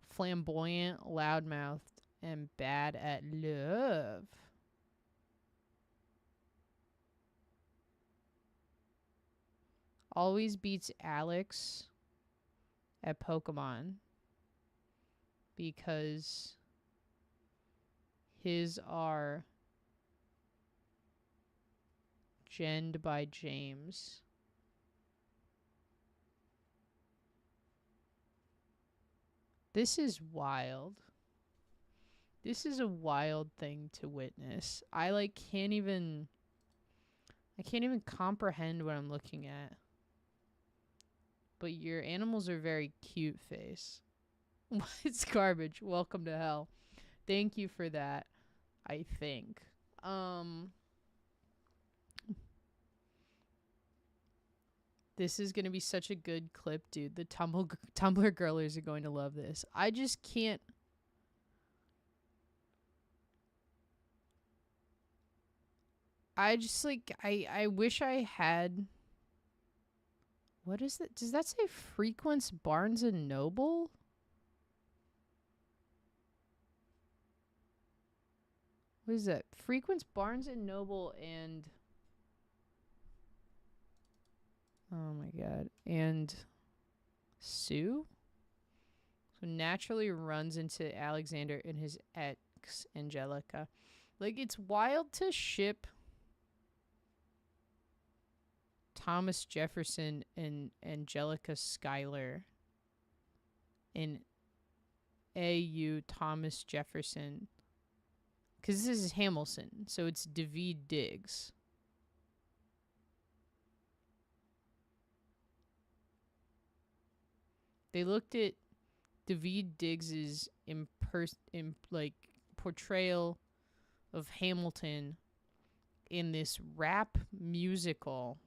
Flamboyant, loudmouthed, and bad at love. Always beats Alex at Pokemon because his are genned by James. This is wild. This is a wild thing to witness. I can't even comprehend what I'm looking at. But your animals are very cute, face. It's garbage. Welcome to hell. Thank you for that, I think. This is going to be such a good clip, dude. The Tumblr girlers are going to love this. I just can't... I wish I had... What is that? Does that say Frequence Barnes and Noble? What is that? Frequence Barnes and Noble and Oh my god. And Sue? So naturally runs into Alexander and his ex, Angelica. Like, it's wild to ship Thomas Jefferson and Angelica Schuyler in A.U. Thomas Jefferson. Because this is Hamilton, so it's David Diggs. They looked at David Diggs's portrayal of Hamilton in this rap musical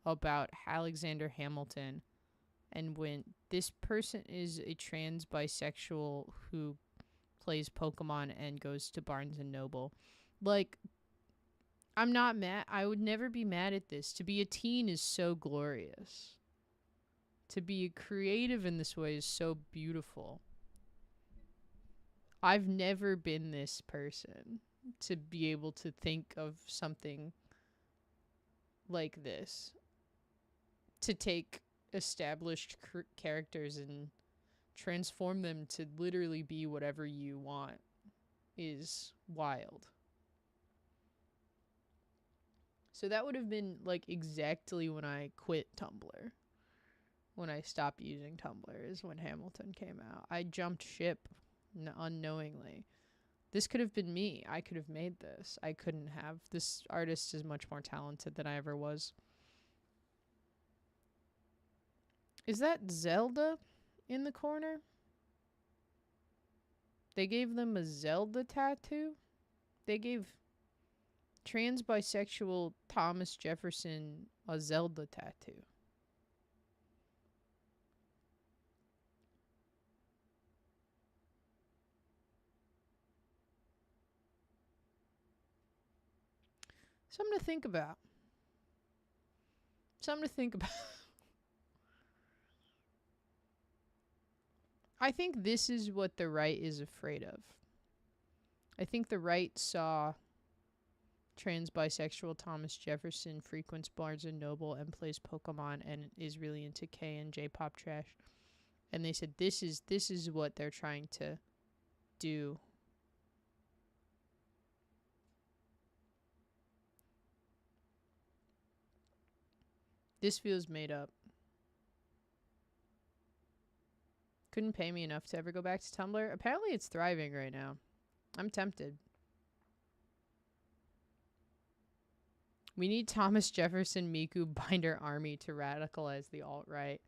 about Alexander Hamilton and went, this person is a trans bisexual who plays Pokemon and goes to Barnes and Noble. Like, I'm not mad. I would never be mad at this. To be a teen is so glorious. To be creative in this way is so beautiful. I've never been this person to be able to think of something like this. To take established characters and transform them to literally be whatever you want is wild. So that would have been like exactly when I quit Tumblr. When I stopped using Tumblr is when Hamilton came out. I jumped ship unknowingly. This could have been me. I could have made this. I couldn't have. This artist is much more talented than I ever was. Is that Zelda in the corner? They gave them a Zelda tattoo? They gave trans bisexual Thomas Jefferson a Zelda tattoo. Something to think about. Something to think about. I think this is what the right is afraid of. I think the right saw trans bisexual Thomas Jefferson frequents Barnes and Noble and plays Pokemon and is really into K and J-pop trash. And they said this is what they're trying to do. This feels made up. Couldn't pay me enough to ever go back to Tumblr. Apparently it's thriving right now. I'm tempted. We need Thomas Jefferson Miku binder army to radicalize the alt-right.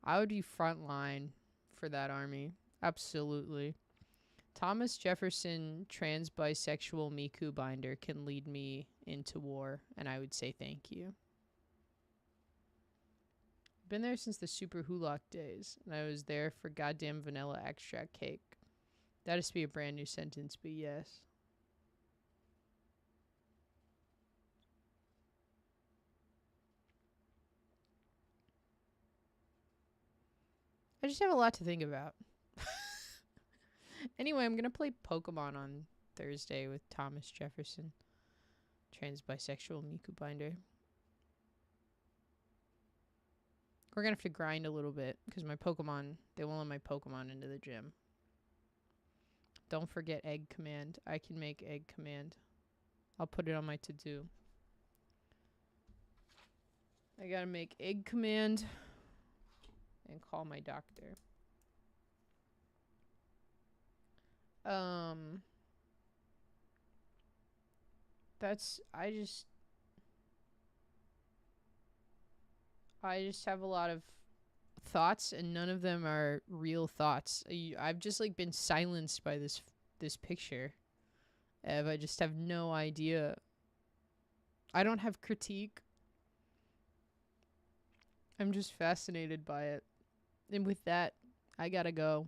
I would be frontline for that army. Absolutely. Thomas Jefferson trans bisexual Miku binder can lead me into war, and I would say thank you. Been there since the Super Hulock days, and I was there for goddamn vanilla extract cake. That has to be a brand new sentence, but yes. I just have a lot to think about. Anyway, I'm gonna play Pokemon on Thursday with Thomas Jefferson, trans bisexual Miku binder. We're gonna have to grind a little bit because my Pokemon, they won't let my Pokemon into the gym. Don't forget Egg Command. I can make Egg Command. I'll put it on my to-do. I gotta make Egg Command and call my doctor. That's, I just have a lot of thoughts and none of them are real thoughts. I've just like been silenced by this picture. I just have no idea. I don't have critique. I'm just fascinated by it. And with that, I gotta go.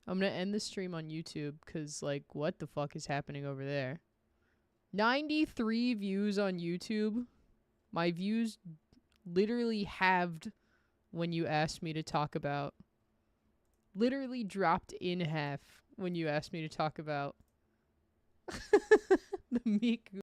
I'm gonna end the stream on YouTube because, like, what the fuck is happening over there? 93 views on YouTube. My views literally halved when you asked me to talk about. Literally dropped in half when you asked me to talk about the Miku